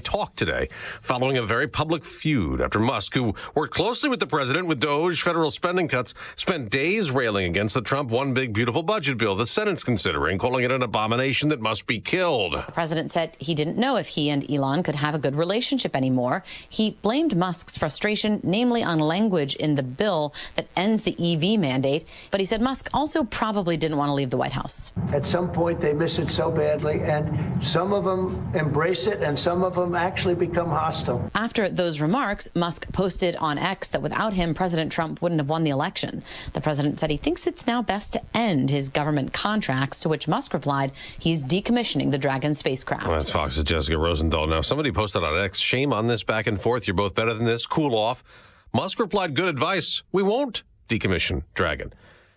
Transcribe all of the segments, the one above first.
talk today following a very public feud after Musk, who worked closely with the president with DOGE federal spending cuts, spent days railing against the Trump One Big Beautiful Budget bill the Senate's considering, calling it an abomination that must be killed. The president said he didn't know if he and Elon could have a good relationship anymore. He blamed Musk's frustration, namely on language in the bill that ends the EV mandate. But he said Musk also probably didn't want to leave the White House. At some point, they miss it so badly, and some of them embrace it, and some of them actually become hostile. After those remarks, Musk posted on X that without him, President Trump wouldn't have won the election. The president said he thinks it's now best to end his government contracts, to which Musk replied he's decommissioning the Dragon spacecraft. Well, that's Fox's Jessica Rosenthal. Now, somebody posted on X, shame on this back and forth. You're both better than this. Cool off. Musk replied, good advice. We won't decommission Dragon.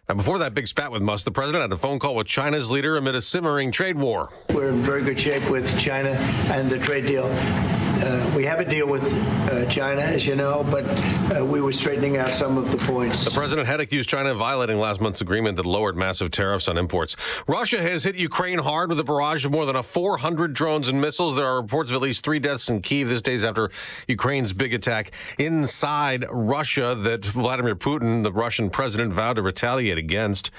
Now, before that big spat with Musk, the president had a phone call with China's leader amid a simmering trade war. We're in very good shape with China and the trade deal. We have a deal with China, as you know, but we were straightening out some of the points. The president had accused China of violating last month's agreement that lowered massive tariffs on imports. Russia has hit Ukraine hard with a barrage of more than 400 drones and missiles. There are reports of at least 3 deaths in Kyiv this days after Ukraine's big attack inside Russia that Vladimir Putin, the Russian president, vowed to retaliate against.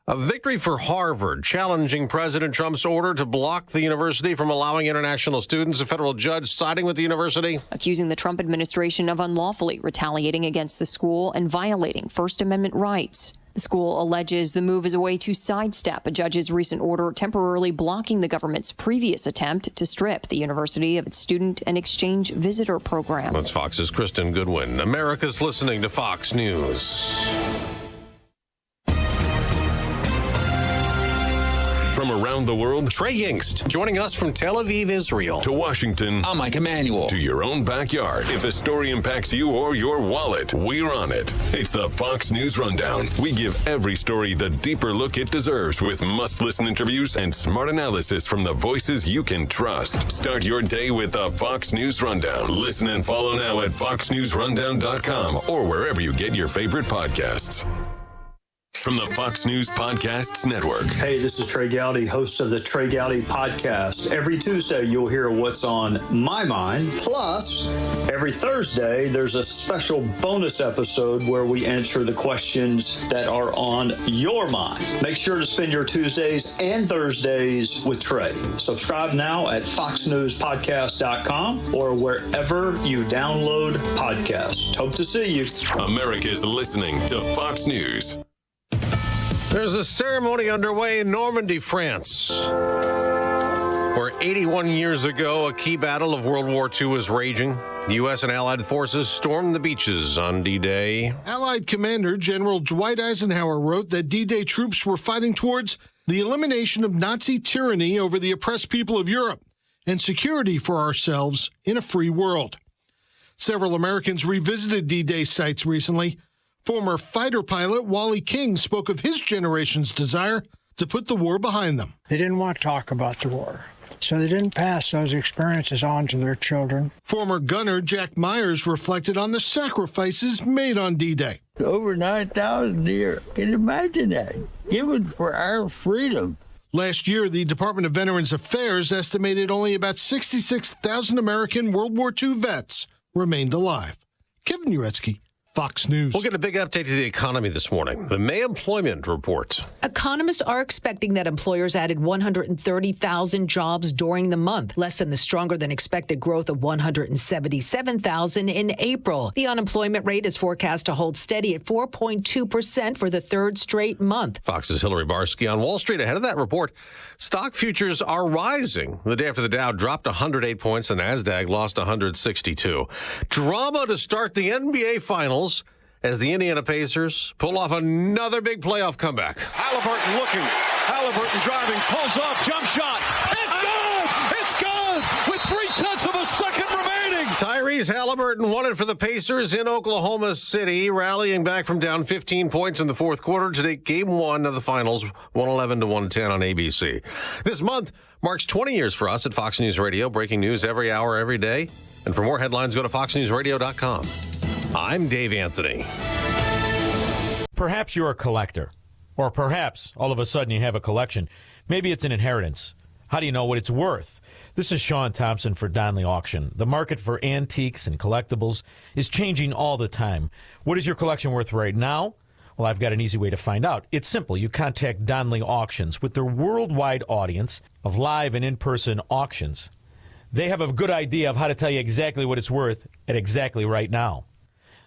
A victory for Harvard, challenging President Trump's order to block the university from allowing international students. A federal judge siding with the university, accusing the Trump administration of unlawfully retaliating against the school and violating First Amendment rights. The school alleges the move is a way to sidestep a judge's recent order temporarily blocking the government's previous attempt to strip the university of its student and exchange visitor program. That's Fox's Kristen Goodwin. America's listening to Fox News. From around the world, Trey Yingst joining us from Tel Aviv, Israel. To Washington, I'm Mike Emanuel. To your own backyard. If a story impacts you or your wallet, we're on it. It's the Fox News Rundown. We give every story the deeper look it deserves with must-listen interviews and smart analysis from the voices you can trust. Start your day with the Fox News Rundown. Listen and follow now at foxnewsrundown.com or wherever you get your favorite podcasts. From the Fox News Podcasts Network. Hey, this is Trey Gowdy, host of the Trey Gowdy Podcast. Every Tuesday, you'll hear what's on my mind. Plus, every Thursday, there's a special bonus episode where we answer the questions that are on your mind. Make sure to spend your Tuesdays and Thursdays with Trey. Subscribe now at foxnewspodcast.com or wherever you download podcasts. Hope to see you. America's listening to Fox News. There's a ceremony underway in Normandy, France, where 81 years ago, a key battle of World War II was raging. The U.S. and Allied forces stormed the beaches on D-Day. Allied Commander General Dwight Eisenhower wrote that D-Day troops were fighting towards the elimination of Nazi tyranny over the oppressed people of Europe and security for ourselves in a free world. Several Americans revisited D-Day sites recently. Former fighter pilot Wally King spoke of his generation's desire to put the war behind them. They didn't want to talk about the war, so they didn't pass those experiences on to their children. Former gunner Jack Myers reflected on the sacrifices made on D-Day. Over 9,000 a year. Can you imagine that? Given for our freedom. Last year, the Department of Veterans Affairs estimated only about 66,000 American World War II vets remained alive. Kevin Uretsky, Fox News. We'll get a big update to the economy this morning. The May employment report. Economists are expecting that employers added 130,000 jobs during the month, less than the stronger than expected growth of 177,000 in April. The unemployment rate is forecast to hold steady at 4.2% for the third straight month. Fox's Hillary Barsky on Wall Street. Ahead of that report, stock futures are rising. The day after the Dow dropped 108 points, the NASDAQ lost 162. Drama to start the NBA Finals as the Indiana Pacers pull off another big playoff comeback. Halliburton looking. Halliburton driving. Pulls up. Jump shot. It's good! It's good! With 0.3 of a second remaining. Tyrese Halliburton won it for the Pacers in Oklahoma City, rallying back from down 15 points in the fourth quarter to take Game 1 of the Finals, 111-110 on ABC. This month marks 20 years for us at Fox News Radio, breaking news every hour, every day. And for more headlines, go to foxnewsradio.com. I'm Dave Anthony. Perhaps you're a collector, or perhaps all of a sudden you have a collection. Maybe it's an inheritance. How do you know what it's worth? This is Sean Thompson for Donley Auction. The market for antiques and collectibles is changing all the time. What is your collection worth right now? Well, I've got an easy way to find out. It's simple. You contact Donley Auctions. With their worldwide audience of live and in-person auctions, they have a good idea of how to tell you exactly what it's worth at exactly right now.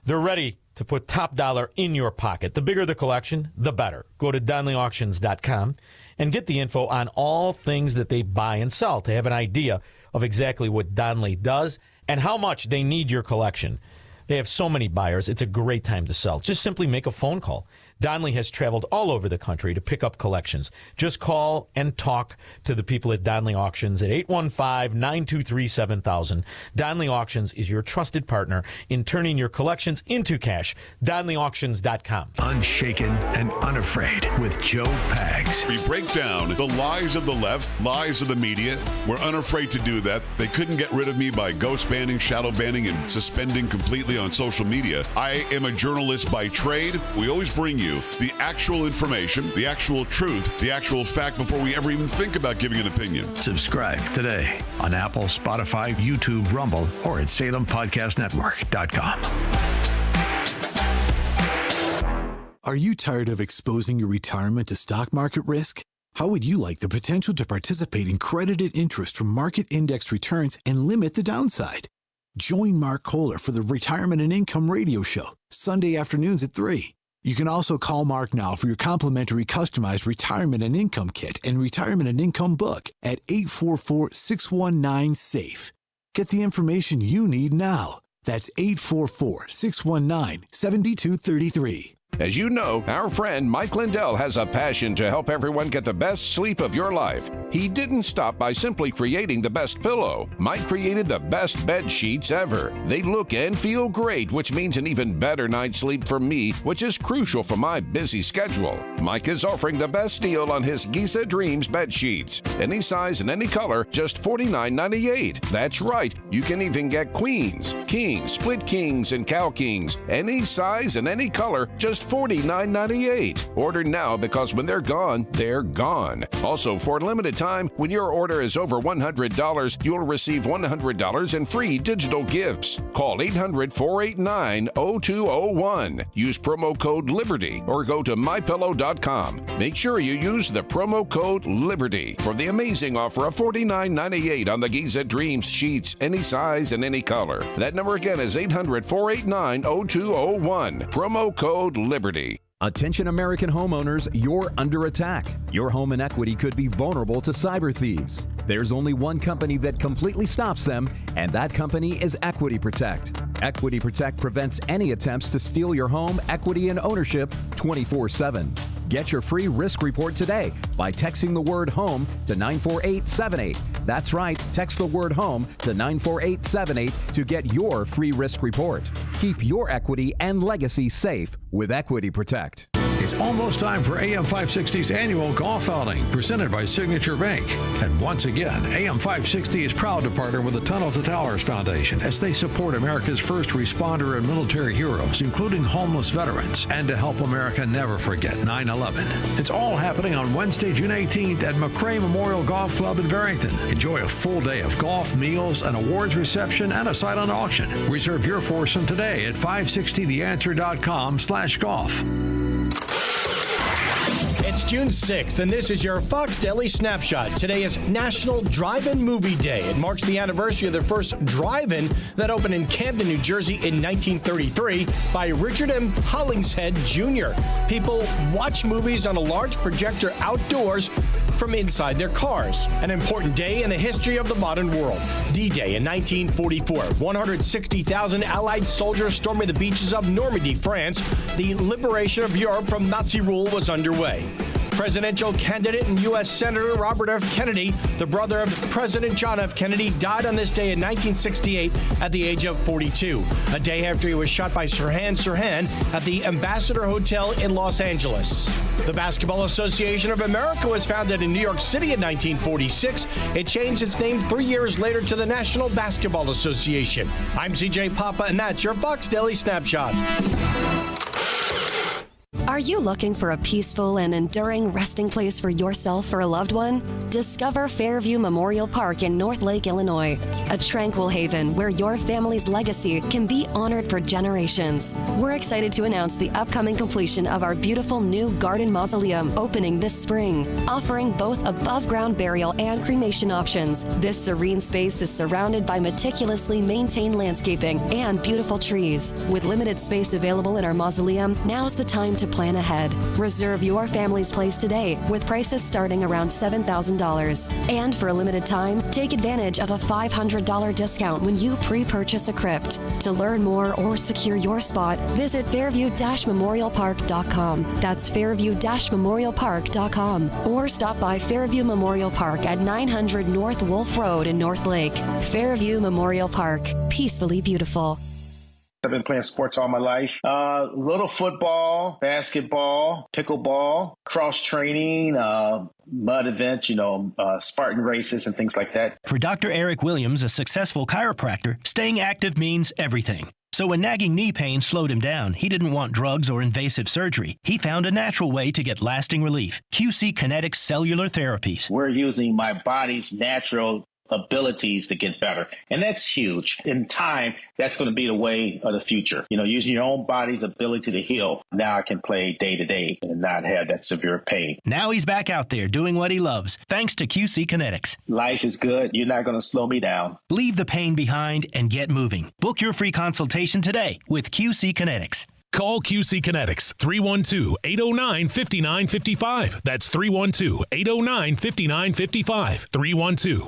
They're ready to put top dollar in your pocket. The bigger the collection, the better. Go to DonleyAuctions.com and get the info on all things that they buy and sell to have an idea of exactly what Donley does and how much they need your collection. They have so many buyers, it's a great time to sell. Just simply make a phone call. Donley has traveled all over the country to pick up collections. Just call and talk to the people at Donley Auctions at 815-923-7000. Donley Auctions is your trusted partner in turning your collections into cash. DonleyAuctions.com. Unshaken and unafraid with Joe Pags. We break down the lies of the left, lies of the media. We're unafraid to do that. They couldn't get rid of me by ghost banning, shadow banning, and suspending completely on social media. I am a journalist by trade. We always bring you the actual information, the actual truth, the actual fact before we ever even think about giving an opinion. Subscribe today on Apple, Spotify, YouTube, Rumble, or at SalemPodcastNetwork.com. Are you tired of exposing your retirement to stock market risk? How would you like the potential to participate in credited interest from market index returns and limit the downside? Join Mark Kohler for the Retirement and Income Radio Show, Sunday afternoons at 3. You can also call Mark now for your complimentary customized Retirement and Income Kit and Retirement and Income Book at 844-619-SAFE. Get the information you need now. That's 844-619-7233. As you know, our friend Mike Lindell has a passion to help everyone get the best sleep of your life. He didn't stop by simply creating the best pillow. Mike created the best bed sheets ever. They look and feel great, which means an even better night's sleep for me, which is crucial for my busy schedule. Mike is offering the best deal on his Giza Dreams bed sheets. Any size and any color, just $49.98. That's right, you can even get queens, kings, split kings, and cow kings. Any size and any color, just $49.98. Order now because when they're gone, they're gone. Also, for a limited time, when your order is over $100, you'll receive $100 in free digital gifts. Call 800-489-0201. Use promo code LIBERTY or go to mypillow.com. Make sure you use the promo code LIBERTY for the amazing offer of $49.98 on the Giza Dreams sheets, any size and any color. That number again is 800-489-0201. Promo code LIBERTY. Attention American homeowners, you're under attack. Your home and equity could be vulnerable to cyber thieves. There's only one company that completely stops them, and that company is Equity Protect. Equity Protect prevents any attempts to steal your home, equity, and ownership 24/7. Get your free risk report today by texting the word HOME to 94878. That's right, text the word HOME to 94878 to get your free risk report. Keep your equity and legacy safe with Equity Protect. It's almost time for AM 560's annual golf outing, presented by Signature Bank. And once again, AM 560 is proud to partner with the Tunnel to Towers Foundation as they support America's first responder and military heroes, including homeless veterans, and to help America never forget 9/11. It's all happening on Wednesday, June 18th at McCray Memorial Golf Club in Barrington. Enjoy a full day of golf, meals, an awards reception, and a silent auction. Reserve your foursome today at 560theanswer.com/golf. It's June 6th, and this is your Fox Daily Snapshot. Today is National Drive-In Movie Day. It marks the anniversary of the first drive-in that opened in Camden, New Jersey in 1933 by Richard M. Hollingshead Jr. People watch movies on a large projector outdoors from inside their cars. An important day in the history of the modern world. D-Day in 1944. 160,000 Allied soldiers storming the beaches of Normandy, France. The liberation of Europe from Nazi rule was underway. Presidential candidate and U.S. Senator Robert F. Kennedy, the brother of President John F. Kennedy, died on this day in 1968 at the age of 42, a day after he was shot by Sirhan Sirhan at the Ambassador Hotel in Los Angeles. The Basketball Association of America was founded in New York City in 1946. It changed its name 3 years later to the National Basketball Association. I'm CJ Papa, and that's your Fox Daily Snapshot. Are you looking for a peaceful and enduring resting place for yourself or a loved one? Discover Fairview Memorial Park in North Lake, Illinois, a tranquil haven where your family's legacy can be honored for generations. We're excited to announce the upcoming completion of our beautiful new garden mausoleum opening this spring, offering both above-ground burial and cremation options. This serene space is surrounded by meticulously maintained landscaping and beautiful trees. With limited space available in our mausoleum, now's the time to plan ahead. Reserve your family's place today with prices starting around $7,000. And for a limited time, take advantage of a $500 discount when you pre-purchase a crypt. To learn more or secure your spot, visit fairview-memorialpark.com. That's fairview-memorialpark.com. Or stop by Fairview Memorial Park at 900 North Wolf Road in North Lake. Fairview Memorial Park. Peacefully beautiful. I've been playing sports all my life. Little football, basketball, pickleball, cross training, mud events, Spartan races and things like that. For Dr. Eric Williams, a successful chiropractor, staying active means everything. So when nagging knee pain slowed him down, he didn't want drugs or invasive surgery. He found a natural way to get lasting relief. QC Kinetics Cellular Therapies. We're using my body's natural abilities to get better. And that's huge. In time, that's going to be the way of the future. Using your own body's ability to heal. Now I can play day to day and not have that severe pain. Now he's back out there doing what he loves, thanks to QC Kinetics. Life is good. You're not going to slow me down. Leave the pain behind and get moving. Book your free consultation today with QC Kinetics. Call QC Kinetics, 312-809-5955. That's 312-809-5955.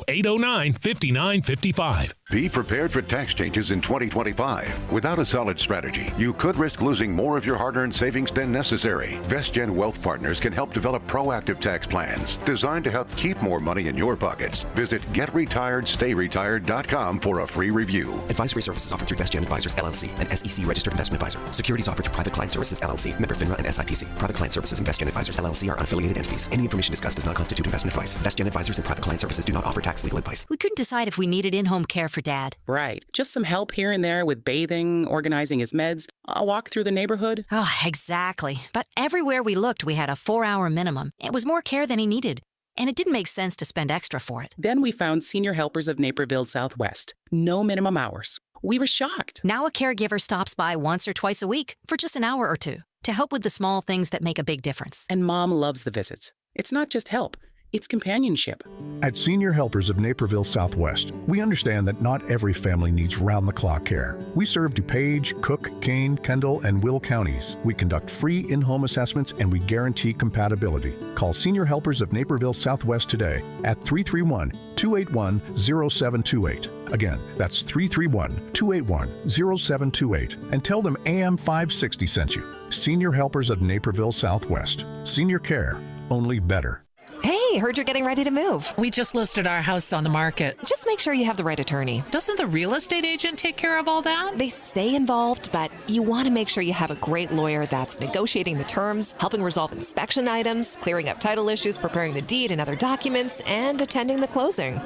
312-809-5955. Be prepared for tax changes in 2025. Without a solid strategy, you could risk losing more of your hard-earned savings than necessary. VestGen Wealth Partners can help develop proactive tax plans designed to help keep more money in your pockets. Visit GetRetiredStayRetired.com for a free review. Advisory services offered through VestGen Advisors, LLC, an SEC registered investment advisor. Securities offered through Private Client Services, LLC, member FINRA and SIPC. Private Client Services and VestGen Advisors, LLC are unaffiliated entities. Any information discussed does not constitute investment advice. VestGen Advisors and Private Client Services do not offer tax legal advice. We couldn't decide if we needed in-home care for Dad. Right. Just some help here and there with bathing, organizing his meds, a walk through the neighborhood. Oh, exactly. But everywhere we looked, we had a 4-hour minimum. It was more care than he needed. And it didn't make sense to spend extra for it. Then we found Senior Helpers of Naperville Southwest. No minimum hours. We were shocked. Now a caregiver stops by once or twice a week for just an hour or two to help with the small things that make a big difference. And Mom loves the visits. It's not just help. It's companionship. At Senior Helpers of Naperville Southwest, we understand that not every family needs round-the-clock care. We serve DuPage, Cook, Kane, Kendall, and Will counties. We conduct free in-home assessments and we guarantee compatibility. Call Senior Helpers of Naperville Southwest today at 331-281-0728. Again, that's 331-281-0728. And tell them AM 560 sent you. Senior Helpers of Naperville Southwest. Senior care, only better. Hey, heard you're getting ready to move. We just listed our house on the market. Just make sure you have the right attorney. Doesn't the real estate agent take care of all that? They stay involved, but you want to make sure you have a great lawyer that's negotiating the terms, helping resolve inspection items, clearing up title issues, preparing the deed and other documents, and attending the closing.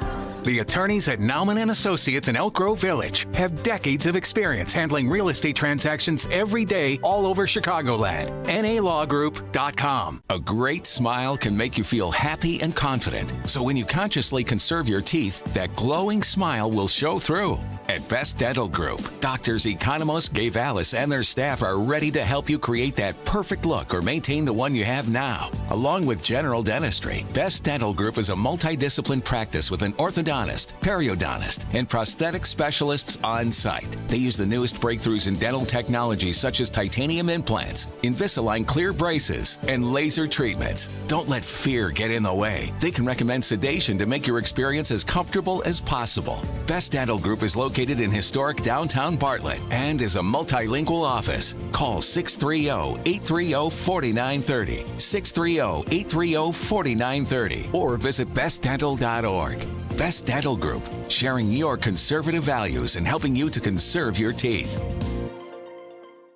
The attorneys at Nauman & Associates in Elk Grove Village have decades of experience handling real estate transactions every day all over Chicagoland. NALawGroup.com. A great smile can make you feel happy and confident. So when you consciously conserve your teeth, that glowing smile will show through. At Best Dental Group, doctors Economos, Gavalis, and their staff are ready to help you create that perfect look or maintain the one you have now. Along with general dentistry, Best Dental Group is a multidisciplined practice with an orthodontist, periodontist, and prosthetic specialists on site. They use the newest breakthroughs in dental technology such as titanium implants, Invisalign clear braces, and laser treatments. Don't let fear get in the way. They can recommend sedation to make your experience as comfortable as possible. Best Dental Group is located in historic downtown Bartlett and is a multilingual office. Call 630-830-4930, 630-830-4930, or visit bestdental.org. Best Dental Group, sharing your conservative values and helping you to conserve your teeth.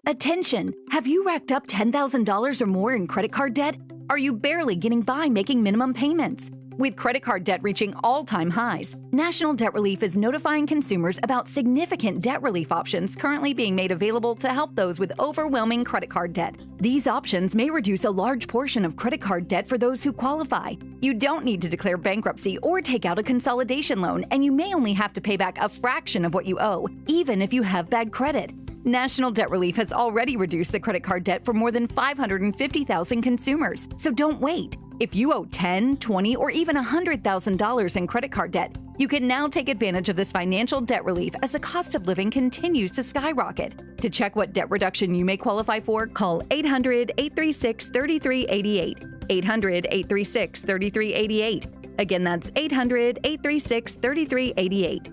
Attention! Have you racked up $10,000 or more in credit card debt? Are you barely getting by making minimum payments? With credit card debt reaching all-time highs, National Debt Relief is notifying consumers about significant debt relief options currently being made available to help those with overwhelming credit card debt. These options may reduce a large portion of credit card debt for those who qualify. You don't need to declare bankruptcy or take out a consolidation loan, and you may only have to pay back a fraction of what you owe, even if you have bad credit. National Debt Relief has already reduced the credit card debt for more than 550,000 consumers, so don't wait. If you owe $10,000, $20,000, or even $100,000 in credit card debt, you can now take advantage of this financial debt relief as the cost of living continues to skyrocket. To check what debt reduction you may qualify for, call 800-836-3388. 800-836-3388. Again, that's 800-836-3388.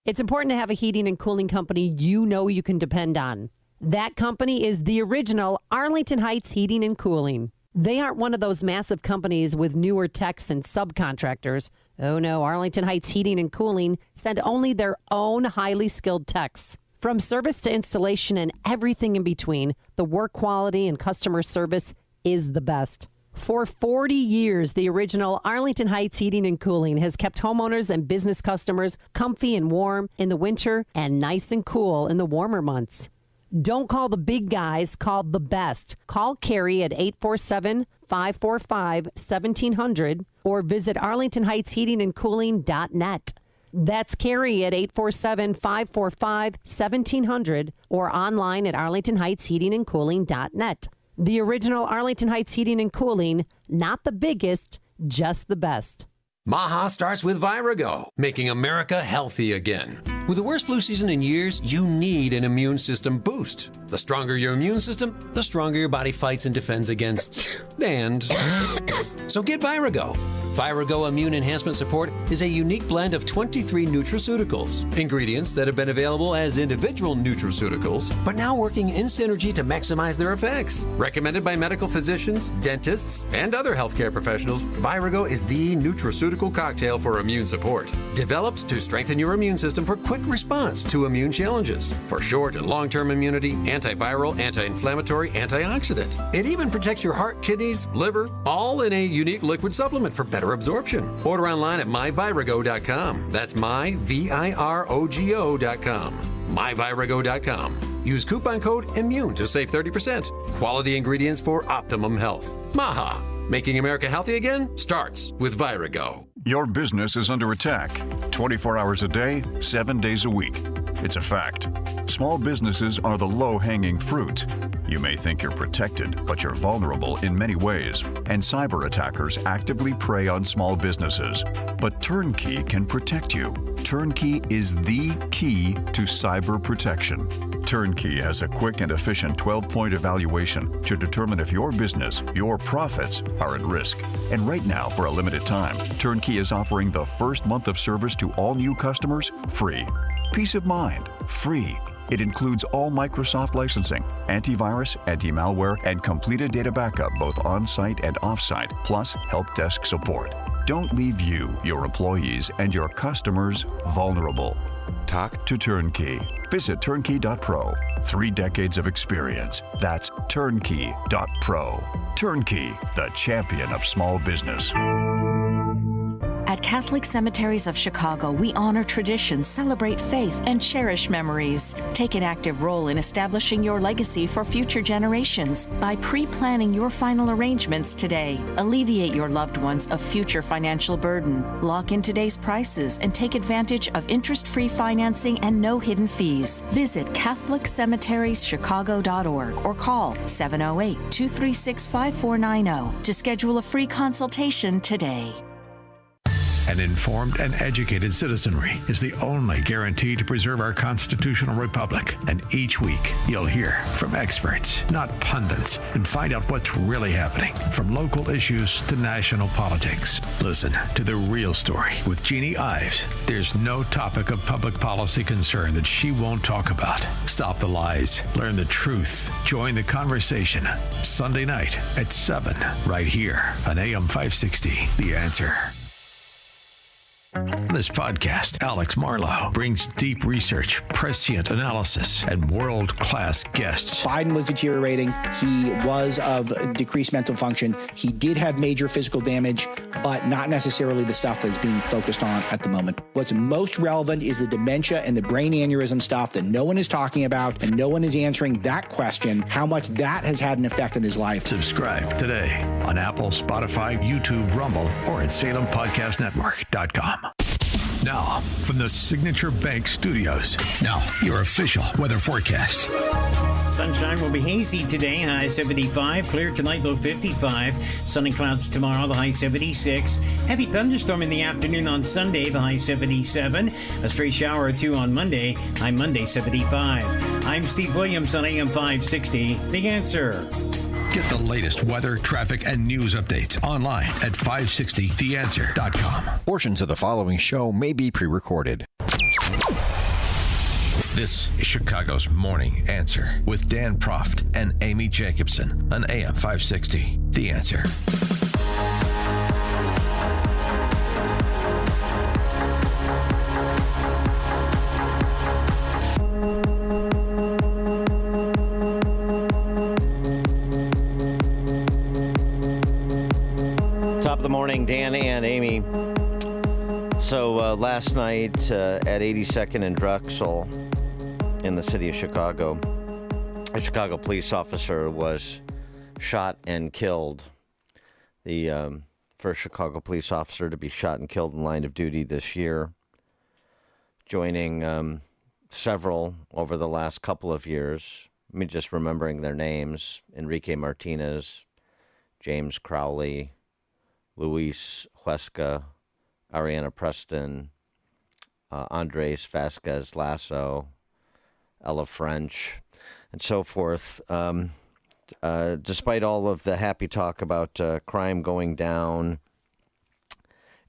It's important to have a heating and cooling company you know you can depend on. That company is the original Arlington Heights Heating and Cooling. They aren't one of those massive companies with newer techs and subcontractors. Oh no, Arlington Heights Heating and Cooling send only their own highly skilled techs. From service to installation and everything in between, the work quality and customer service is the best. For 40 years, the original Arlington Heights Heating and Cooling has kept homeowners and business customers comfy and warm in the winter and nice and cool in the warmer months. Don't call the big guys, call the best. Call Carrie at 847-545-1700 or visit arlingtonheightsheatingandcooling.net. That's Carrie at 847-545-1700 or online at arlingtonheightsheatingandcooling.net. The original Arlington Heights Heating and Cooling, not the biggest, just the best. Maha starts with Virago, making America healthy again. With the worst flu season in years, you need an immune system boost. The stronger your immune system, the stronger your body fights and defends against and. So get Virago. Virago Immune Enhancement Support is a unique blend of 23 nutraceuticals, ingredients that have been available as individual nutraceuticals, but now working in synergy to maximize their effects. Recommended by medical physicians, dentists, and other healthcare professionals, Virago is the nutraceutical cocktail for immune support. Developed to strengthen your immune system for quick response to immune challenges, for short and long-term immunity, antiviral, anti-inflammatory, antioxidant. It even protects your heart, kidneys, liver, all in a unique liquid supplement for better absorption. Order online at myvirago.com. That's myvirago.com. myvirago.com. Use coupon code IMMUNE to save 30%. Quality ingredients for optimum health. Maha. Making America healthy again starts with Virago. Your business is under attack 24 hours a day, 7 days a week. It's a fact. Small businesses are the low-hanging fruit. You may think you're protected, but you're vulnerable in many ways, and cyber attackers actively prey on small businesses. But Turnkey can protect you. Turnkey is the key to cyber protection. Turnkey has a quick and efficient 12-point evaluation to determine if your business, your profits, are at risk. And right now, for a limited time, Turnkey is offering the first month of service to all new customers free. Peace of mind, free. It includes all Microsoft licensing, antivirus, anti-malware, and completed data backup both on-site and off-site, plus help desk support. Don't leave you, your employees, and your customers vulnerable. Talk to Turnkey. Visit turnkey.pro. 3 decades of experience. That's turnkey.pro. Turnkey, the champion of small business. At Catholic Cemeteries of Chicago, we honor tradition, celebrate faith, and cherish memories. Take an active role in establishing your legacy for future generations by pre-planning your final arrangements today. Alleviate your loved ones of future financial burden. Lock in today's prices and take advantage of interest-free financing and no hidden fees. Visit CatholicCemeteriesChicago.org or call 708-236-5490 to schedule a free consultation today. An informed and educated citizenry is the only guarantee to preserve our constitutional republic. And each week, you'll hear from experts, not pundits, and find out what's really happening, from local issues to national politics. Listen to The Real Story with Jeannie Ives. There's no topic of public policy concern that she won't talk about. Stop the lies. Learn the truth. Join the conversation. Sunday night at 7, right here on AM 560. The Answer. On this podcast, Alex Marlow brings deep research, prescient analysis, and world-class guests. Biden was deteriorating. He was of decreased mental function. He did have major physical damage, but not necessarily the stuff that's being focused on at the moment. What's most relevant is the dementia and the brain aneurysm stuff that no one is talking about, and no one is answering that question, how much that has had an effect on his life. Subscribe today on Apple, Spotify, YouTube, Rumble, or at SalemPodcastNetwork.com. Now, from the Signature Bank Studios, now your official weather forecast. Sunshine will be hazy today, high 75. Clear tonight, low 55. Sun and clouds tomorrow, the high 76. Heavy thunderstorm in the afternoon on Sunday, the high 77. A stray shower or two on Monday, high Monday 75. I'm Steve Williams on AM 560. The Answer. Get the latest weather, traffic, and news updates online at 560theanswer.com. Portions of the following show may be pre-recorded. This is Chicago's Morning Answer with Dan Proft and Amy Jacobson on AM 560. The Answer. Top of the morning, Dan and Amy. So last night at 82nd and Drexel in the city of Chicago, a Chicago police officer was shot and killed. The first Chicago police officer to be shot and killed in line of duty this year, joining several over the last couple of years. I mean, just remembering their names: Enrique Martinez, James Crowley, Luis Huesca, Ariana Preston, Andres Vasquez Lasso, Ella French, and so forth. Despite all of the happy talk about crime going down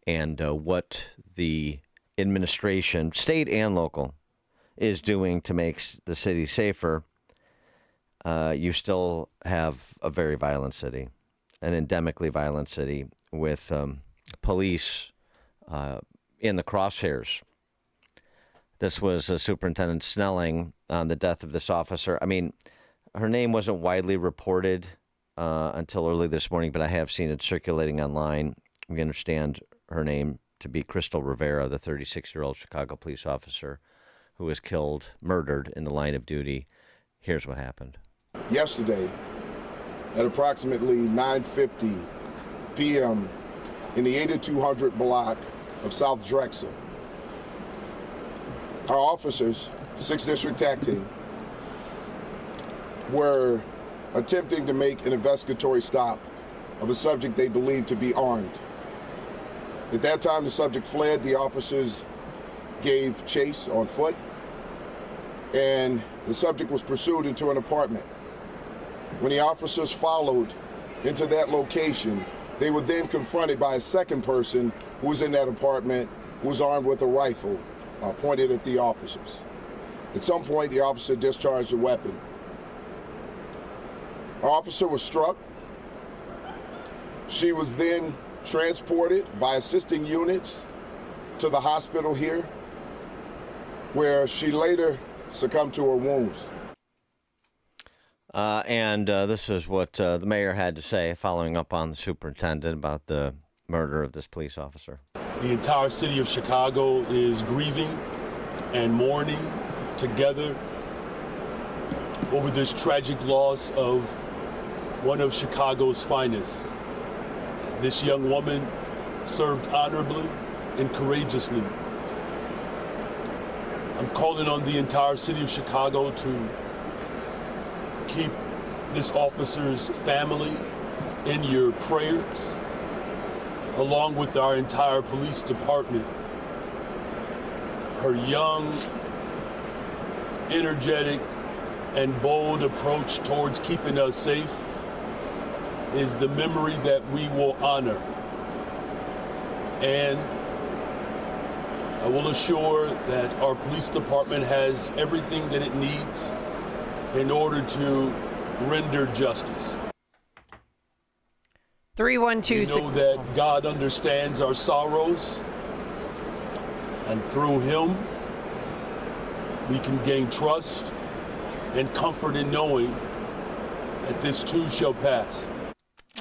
and what the administration, state and local, is doing to make the city safer, you still have a very violent city, an endemically violent city with police in the crosshairs. This was Superintendent Snelling on the death of this officer. I mean, her name wasn't widely reported until early this morning, but I have seen it circulating online. We understand her name to be Crystal Rivera, the 36-year-old Chicago police officer who was killed, murdered in the line of duty. Here's what happened. Yesterday, at approximately 9:50 p.m. in the 8200 block of South Drexel, our officers, 6th District TAC Team, were attempting to make an investigatory stop of a subject they believed to be armed. At that time, the subject fled. The officers gave chase on foot, and the subject was pursued into an apartment. When the officers followed into that location, they were then confronted by a second person who was in that apartment, who was armed with a rifle pointed at the officers. At some point, the officer discharged a weapon. Our officer was struck. She was then transported by assisting units to the hospital here, where she later succumbed to her wounds. And this is what the mayor had to say following up on the superintendent about the murder of this police officer. The entire city of Chicago is grieving and mourning together over this tragic loss of one of Chicago's finest. This young woman served honorably and courageously. I'm calling on the entire city of Chicago to keep this officer's family in your prayers, along with our entire police department. Her young, energetic, and bold approach towards keeping us safe is the memory that we will honor. And I will assure that our police department has everything that it needs in order to render justice. 312. We know that God understands our sorrows, And through him, we can gain trust and comfort in knowing that this too shall pass.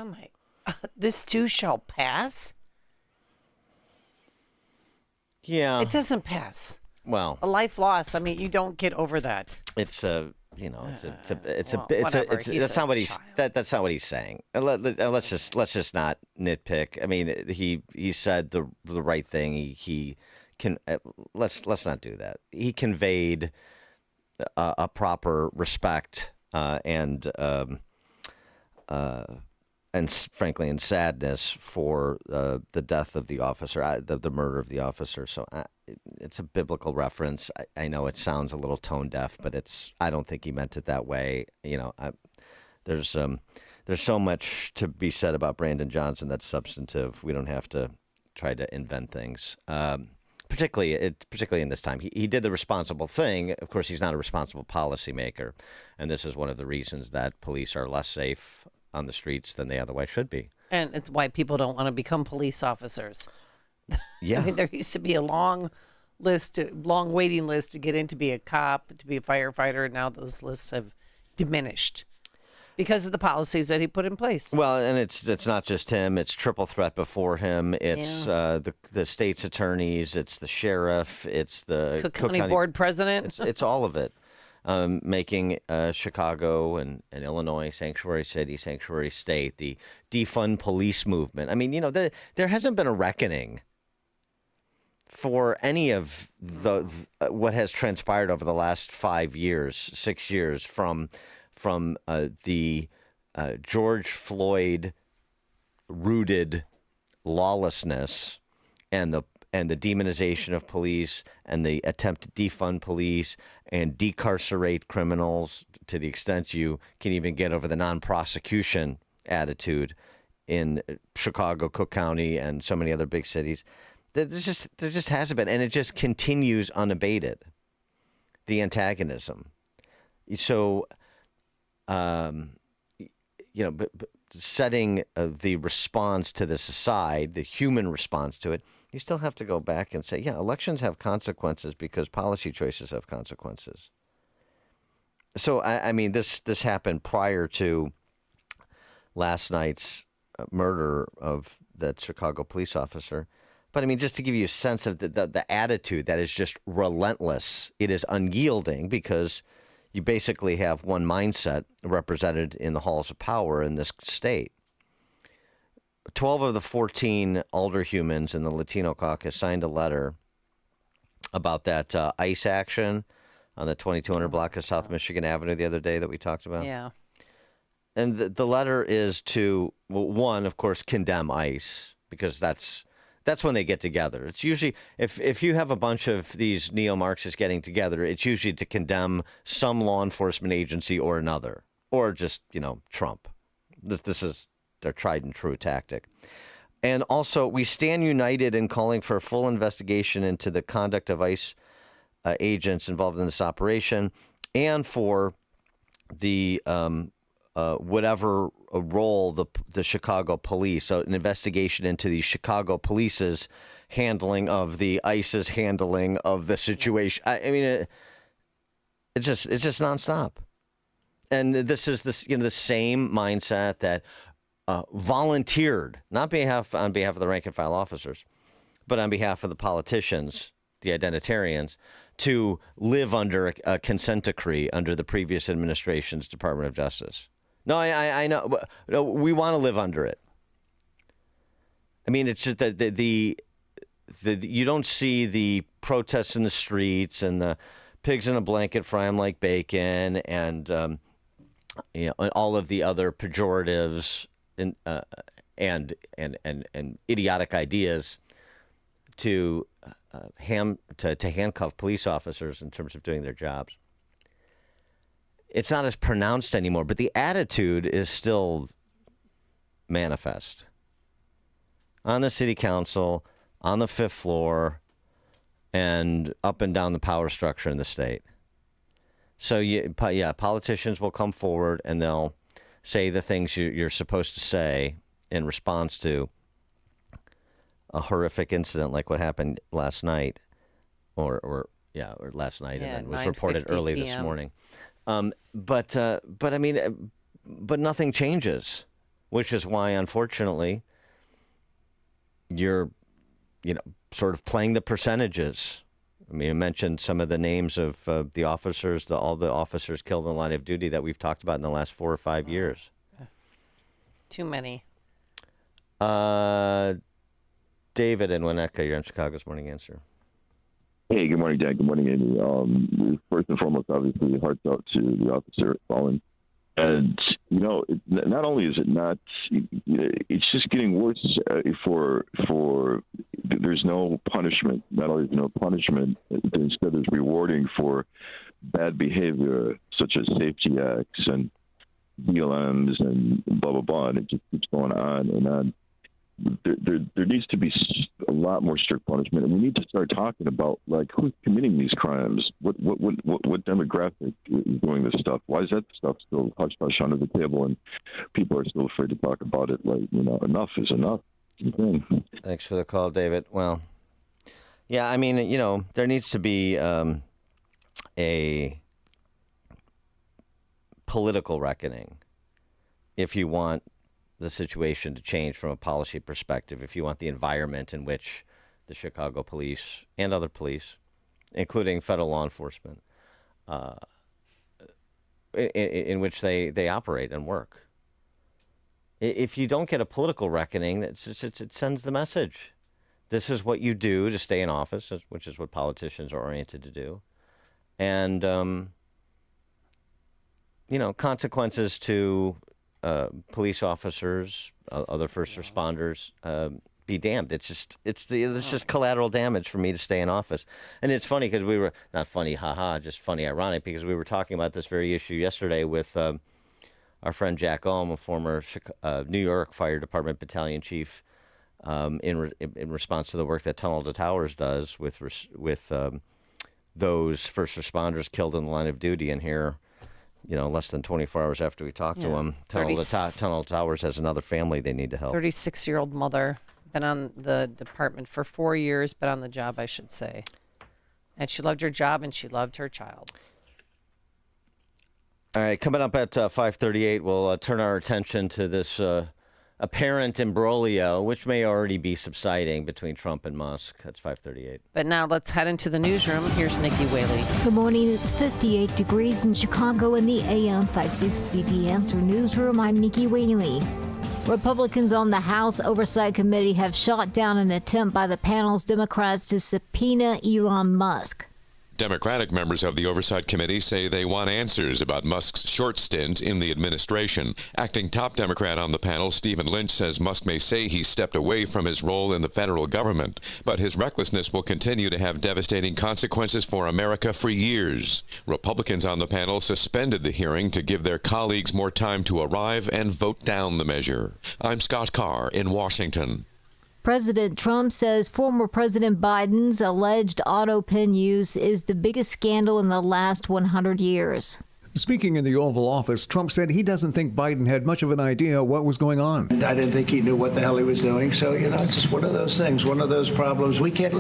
Oh my, this too shall pass? Yeah. It doesn't pass. Well, a life loss. I mean, you don't get over that. It's a, that's not what he's saying. Let's just not nitpick. I mean, he said the right thing. He can, let's not do that. He conveyed a proper respect and frankly, in sadness for the death of the officer, the murder of the officer. So it's a biblical reference. I know it sounds a little tone deaf, but I don't think he meant it that way. There's so much to be said about Brandon Johnson that's substantive. We don't have to try to invent things. Particularly in this time, he did the responsible thing. Of course, he's not a responsible policymaker, and this is one of the reasons that police are less safe on the streets than they otherwise should be. And it's why people don't want to become police officers. Yeah. I mean, there used to be a long waiting list to get in to be a cop, to be a firefighter, and now those lists have diminished because of the policies that he put in place. Well, and it's not just him. It's triple threat before him. It's the state's attorneys. It's the sheriff. It's the Cook County Board president. It's all of it. Making Chicago and Illinois sanctuary city, sanctuary state, the defund police movement. I mean, there hasn't been a reckoning for any of what has transpired over the last 6 years from the George Floyd rooted lawlessness and the demonization of police and the attempt to defund police and decarcerate criminals to the extent you can even get over the non-prosecution attitude in Chicago, Cook County, and so many other big cities. There just hasn't been, and it just continues unabated, the antagonism. So, setting the response to this aside, the human response to it, you still have to go back and say, yeah, elections have consequences because policy choices have consequences. So, I mean, this happened prior to last night's murder of that Chicago police officer. But, I mean, just to give you a sense of the attitude that is just relentless, it is unyielding because you basically have one mindset represented in the halls of power in this state. 12 of the 14 alderhumans in the Latino caucus signed a letter about that ICE action on the 2200 block of South Michigan Avenue the other day that we talked about. Yeah. And the letter is to, one, of course, condemn ICE because that's when they get together. It's usually, if you have a bunch of these neo-Marxists getting together, it's usually to condemn some law enforcement agency or another, or just, Trump. This is their tried and true tactic. And also, we stand united in calling for a full investigation into the conduct of ICE agents involved in this operation and for the whatever role the Chicago police, so an investigation into the Chicago police's handling of the ICE's handling of the situation. I mean, it's just nonstop. And this is the same mindset that volunteered, not on behalf of the rank and file officers, but on behalf of the politicians, the identitarians, to live under a consent decree under the previous administration's Department of Justice. No, I know. No, we want to live under it. I mean, it's just that the you don't see the protests in the streets and the pigs in a blanket fry 'em like bacon and and all of the other pejoratives and idiotic ideas to handcuff police officers in terms of doing their jobs. It's not as pronounced anymore, but the attitude is still manifest. On the city council, on the fifth floor, and up and down the power structure in the state. So, politicians will come forward and they'll say the things you're supposed to say in response to a horrific incident like what happened last night or last night, Yeah, and then was reported early this morning. But I mean, but nothing changes, which is why, unfortunately, you're, sort of playing the percentages. I mean, I mentioned some of the names of the officers, all the officers killed in the line of duty that we've talked about in the last 4 or 5 years. Too many. David and Winnetka, you're on Chicago's Morning Answer. Hey, good morning, Dan. Good morning, Amy. First and foremost, obviously, hearts out to the officer fallen. And, not only is it not, it's just getting worse for there's no punishment. Not only is there no punishment, instead there's rewarding for bad behavior, such as safety acts and BLMs and blah, blah, blah. And it just keeps going on and on. There needs to be a lot more strict punishment, and we need to start talking about who's committing these crimes, what demographic is doing this stuff. Why is that stuff still hush hush under the table, and people are still afraid to talk about it? Enough is enough. Thanks for the call, David. Well, yeah, I mean, there needs to be a political reckoning if you want the situation to change from a policy perspective, if you want the environment in which the Chicago police and other police, including federal law enforcement, in which they operate and work. If you don't get a political reckoning, it sends the message. This is what you do to stay in office, which is what politicians are oriented to do. And, consequences to police officers, other first responders, be damned. It's just collateral damage for me to stay in office. And it's funny because we were, not funny, just funny, ironic, because we were talking about this very issue yesterday with our friend Jack Ohm, a former New York Fire Department battalion chief, in response to the work that Tunnel to Towers does with those first responders killed in the line of duty. And here, less than 24 hours after we talked to him, Tunnel Towers has another family they need to help. 36-year-old mother, been on the department for 4 years, been on the job, I should say. And she loved her job and she loved her child. All right, coming up at 5:38, we'll turn our attention to this apparent imbroglio, which may already be subsiding between Trump and Musk. That's 5:38. But now let's head into the newsroom. Here's Nikki Whaley. Good morning. It's 58 degrees in Chicago in the AM 560 The Answer newsroom. I'm Nikki Whaley. Republicans on the House Oversight Committee have shot down an attempt by the panel's Democrats to subpoena Elon Musk. Democratic members of the Oversight Committee say they want answers about Musk's short stint in the administration. Acting top Democrat on the panel, Stephen Lynch, says Musk may say he stepped away from his role in the federal government, but his recklessness will continue to have devastating consequences for America for years. Republicans on the panel suspended the hearing to give their colleagues more time to arrive and vote down the measure. I'm Scott Carr in Washington. President Trump says former President Biden's alleged auto pen use is the biggest scandal in the last 100 years. Speaking in the Oval Office, Trump said he doesn't think Biden had much of an idea what was going on. I didn't think he knew what the hell he was doing. So, it's just one of those things, one of those problems. We can't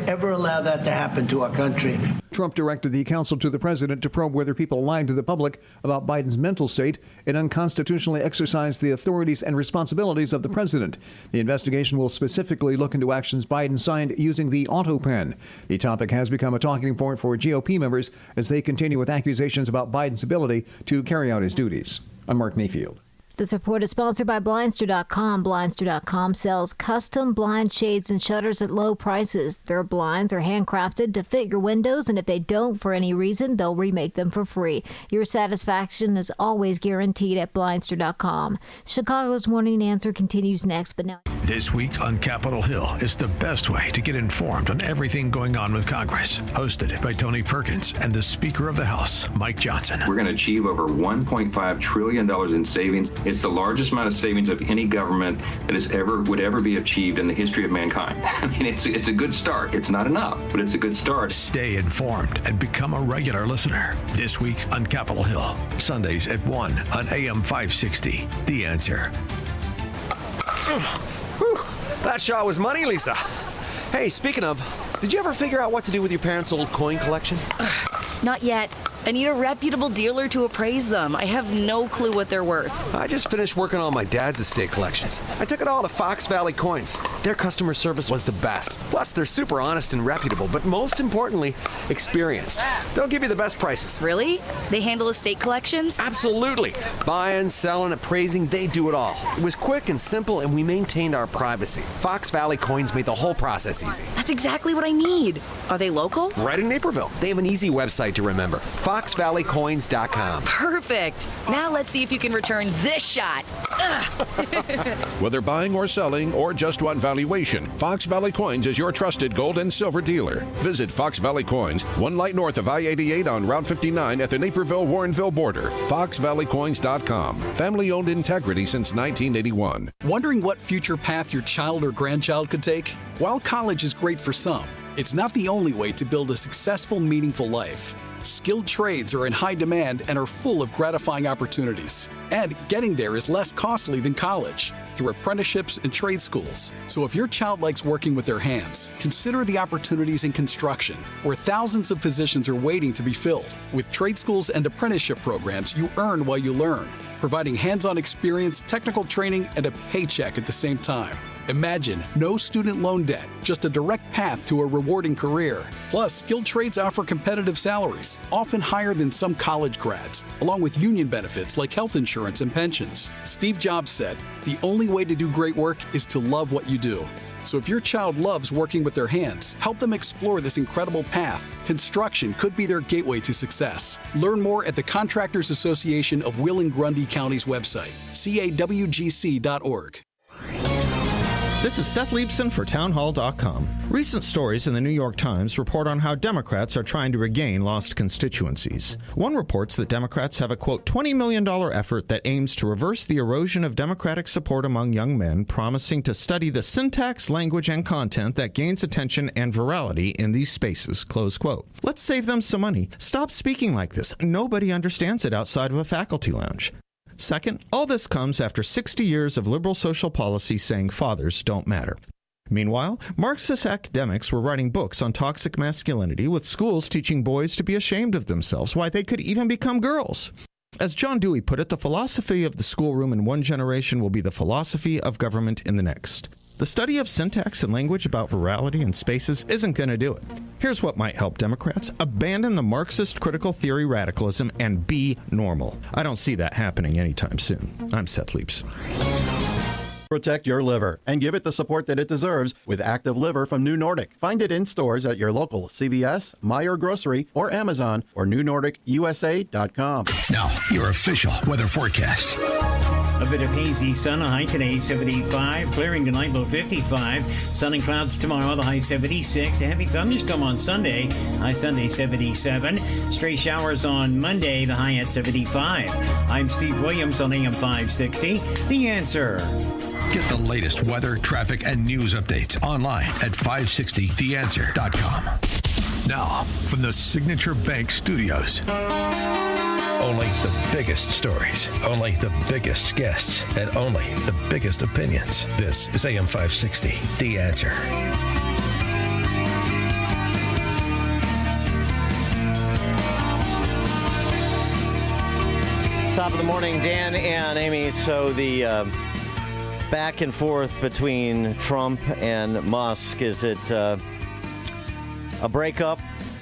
ever allow that to happen to our country. Trump directed the counsel to the president to probe whether people lied to the public about Biden's mental state and unconstitutionally exercised the authorities and responsibilities of the president. The investigation will specifically look into actions Biden signed using the auto pen. The topic has become a talking point for GOP members as they continue with accusations about Biden's ability to carry out his duties. I'm Mark Mayfield. This report is sponsored by Blindster.com. Blindster.com sells custom blind shades and shutters at low prices. Their blinds are handcrafted to fit your windows, and if they don't for any reason, they'll remake them for free. Your satisfaction is always guaranteed at Blindster.com. Chicago's Morning Answer continues next, but now... This week on Capitol Hill is the best way to get informed on everything going on with Congress. Hosted by Tony Perkins and the Speaker of the House, Mike Johnson. We're going to achieve over $1.5 trillion in savings. It's the largest amount of savings of any government that would ever be achieved in the history of mankind. I mean, it's a good start. It's not enough, but it's a good start. Stay informed and become a regular listener. This week on Capitol Hill, Sundays at 1 on AM 560. The Answer. Whew, that shot was money, Lisa. Hey, speaking of, Did you ever figure out what to do with your parents' old coin collection? Not yet. I need a reputable dealer to appraise them. I have no clue what they're worth. I just finished working on my dad's estate collections. I took it all to Fox Valley Coins. Their customer service was the best. Plus, they're super honest and reputable, but most importantly, experienced. They'll give you the best prices. Really? They handle estate collections? Absolutely. Buying, selling, appraising, they do it all. It was quick and simple, and we maintained our privacy. Fox Valley Coins made the whole process easy. That's exactly what I need. Are they local? Right in Naperville. They have an easy website to remember. FoxValleyCoins.com. Perfect. Now let's see if you can return this shot. Whether buying or selling or just want valuation, Fox Valley Coins is your trusted gold and silver dealer. Visit Fox Valley Coins, 1 light north of I-88 on Route 59 at the Naperville-Warrenville border. FoxValleyCoins.com. Family-owned integrity since 1981. Wondering what future path your child or grandchild could take? While college is great for some, it's not the only way to build a successful, meaningful life. Skilled trades are in high demand and are full of gratifying opportunities. And getting there is less costly than college through apprenticeships and trade schools. So if your child likes working with their hands, consider the opportunities in construction, where thousands of positions are waiting to be filled. With trade schools and apprenticeship programs, you earn while you learn, providing hands-on experience, technical training, and a paycheck at the same time. Imagine no student loan debt, just a direct path to a rewarding career. Plus, skilled trades offer competitive salaries, often higher than some college grads, along with union benefits like health insurance and pensions. Steve Jobs said, "The only way to do great work is to love what you do." So if your child loves working with their hands, help them explore this incredible path. Construction could be their gateway to success. Learn more at the Contractors Association of Will and Grundy County's website, cawgc.org. This is Seth Leibson for townhall.com. Recent stories in the New York Times report on how Democrats are trying to regain lost constituencies. One reports that Democrats have a, quote, $20 million effort that aims to reverse the erosion of Democratic support among young men, promising to study the syntax, language, and content that gains attention and virality in these spaces, close quote. Let's save them some money. Stop speaking like this. Nobody understands it outside of a faculty lounge. Second, all this comes after 60 years of liberal social policy saying fathers don't matter. Meanwhile, Marxist academics were writing books on toxic masculinity, with schools teaching boys to be ashamed of themselves, why they could even become girls. As John Dewey put it, the philosophy of the schoolroom in one generation will be the philosophy of government in the next. The study of syntax and language about virality and spaces isn't going to do it. Here's what might help Democrats: abandon the Marxist critical theory radicalism and be normal. I don't see that happening anytime soon. I'm Seth Leibson. Protect your liver and give it the support that it deserves with Active Liver from New Nordic. Find it in stores at your local CVS, Meijer Grocery, or Amazon, or newnordicusa.com. Now, your official weather forecast. A bit of hazy sun, a high today 75, clearing tonight, low 55. Sun and clouds tomorrow, the high 76. A heavy thunderstorm on Sunday, high Sunday 77. Stray showers on Monday, the high at 75. I'm Steve Williams on AM 560. The Answer. Get the latest weather, traffic, and news updates online at 560theanswer.com. Now, from the Signature Bank Studios. Only the biggest stories, only the biggest guests, and only the biggest opinions. This is AM 560, The Answer. Top of the morning, Dan and Amy. So the back and forth between Trump and Musk, is it a breakup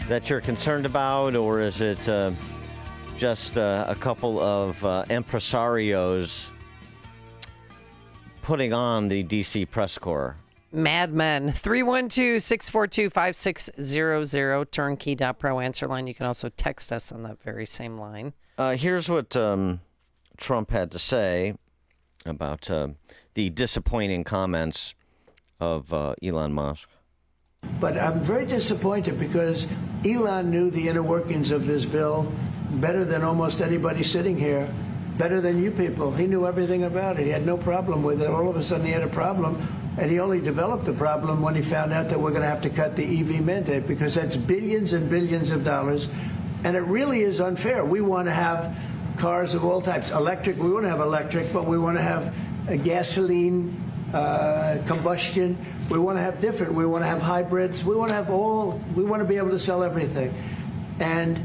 that you're concerned about, or is it just a couple of impresarios putting on the D.C. press corps? Madmen. 312-642-5600, turnkey.pro answer line. You can also text us on that very same line. Here's what Trump had to say about the disappointing comments of Elon Musk. But I'm very disappointed because Elon knew the inner workings of this bill better than almost anybody sitting here, better than you people. He knew everything about it. He had no problem with it. All of a sudden he had a problem, and he only developed the problem when he found out that we're going to have to cut the EV mandate, because that's billions and billions of dollars, and it really is unfair. We want to have cars of all types. Electric, we want to have electric, but we want to have a gasoline, combustion. We want to have different. We want to have hybrids. We want to have all. We want to be able to sell everything. And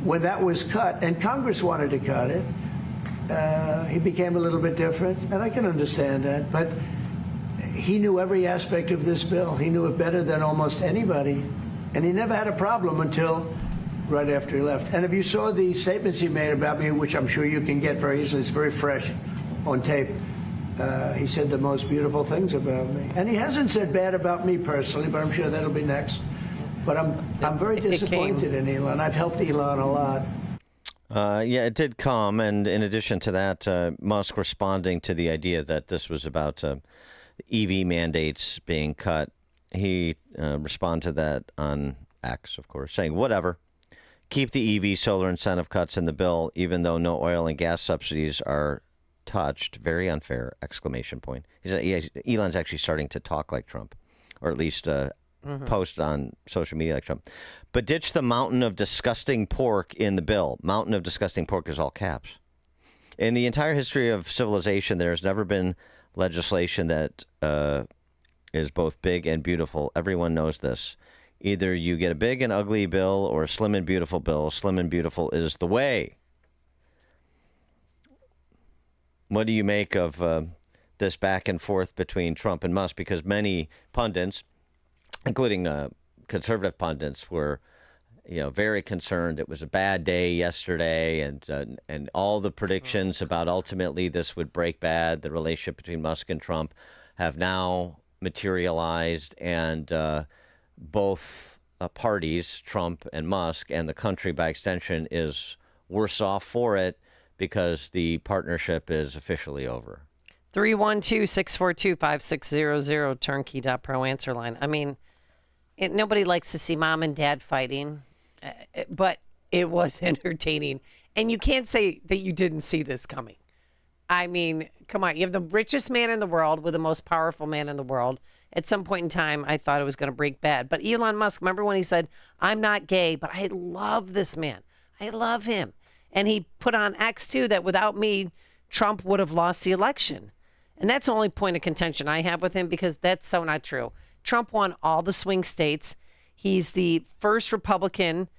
when that was cut, and Congress wanted to cut it, he became a little bit different, and I can understand that. But he knew every aspect of this bill. He knew it better than almost anybody, and he never had a problem until right after he left. And if you saw the statements he made about me, which I'm sure you can get very easily, it's very fresh on tape. He said the most beautiful things about me, and he hasn't said bad about me personally, but I'm sure that'll be next. But I'm very disappointed in Elon. I've helped Elon a lot. Yeah, it did come, and in addition to that, Musk responding to the idea that this was about EV mandates being cut, he responded to that on X, of course, saying, whatever, keep the EV solar incentive cuts in the bill, even though no oil and gas subsidies are touched. Very unfair, exclamation point. Elon's actually starting to talk like Trump, or at least post on social media like Trump. But ditch the mountain of disgusting pork in the bill. Mountain of disgusting pork is all caps. In the entire history of civilization, there's never been legislation that is both big and beautiful. Everyone knows this. Either you get a big and ugly bill or a slim and beautiful bill. Slim and beautiful is the way. What do you make of this back and forth between Trump and Musk? Because many pundits, including conservative pundits, were, very concerned. It was a bad day yesterday, and all the predictions about ultimately this would break bad. The relationship between Musk and Trump have now materialized, and both parties, Trump and Musk, and the country by extension, is worse off for it because the partnership is officially over. 312-642-5600, turnkey.pro answer line. I mean, nobody likes to see mom and dad fighting, but it was entertaining. And you can't say that you didn't see this coming. I mean, come on. You have the richest man in the world with the most powerful man in the world. At some point in time, I thought it was going to break bad. But Elon Musk, remember when he said, I'm not gay, but I love this man. I love him. And he put on X, too, that without me, Trump would have lost the election. And that's the only point of contention I have with him, because that's so not true. Trump won all the swing states. He's the first Republican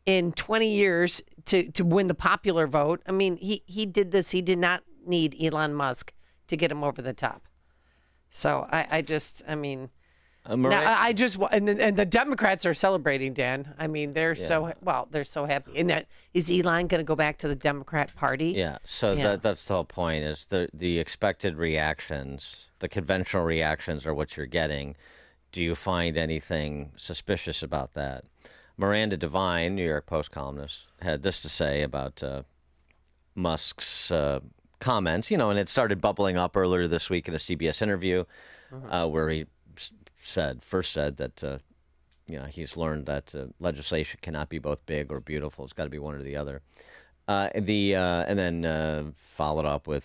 in 20 years to win the popular vote. I mean, he did this. He did not need Elon Musk to get him over the top. So and the Democrats are celebrating, Dan. I mean, they're so happy. And that, is Elon going to go back to the Democrat Party? Yeah. So that's the whole point, is the expected reactions, the conventional reactions are what you're getting. Do you find anything suspicious about that? Miranda Devine, New York Post columnist, had this to say about Musk's comments, and it started bubbling up earlier this week in a CBS interview where he first said that, he's learned that legislation cannot be both big or beautiful. It's got to be one or the other. And then followed up with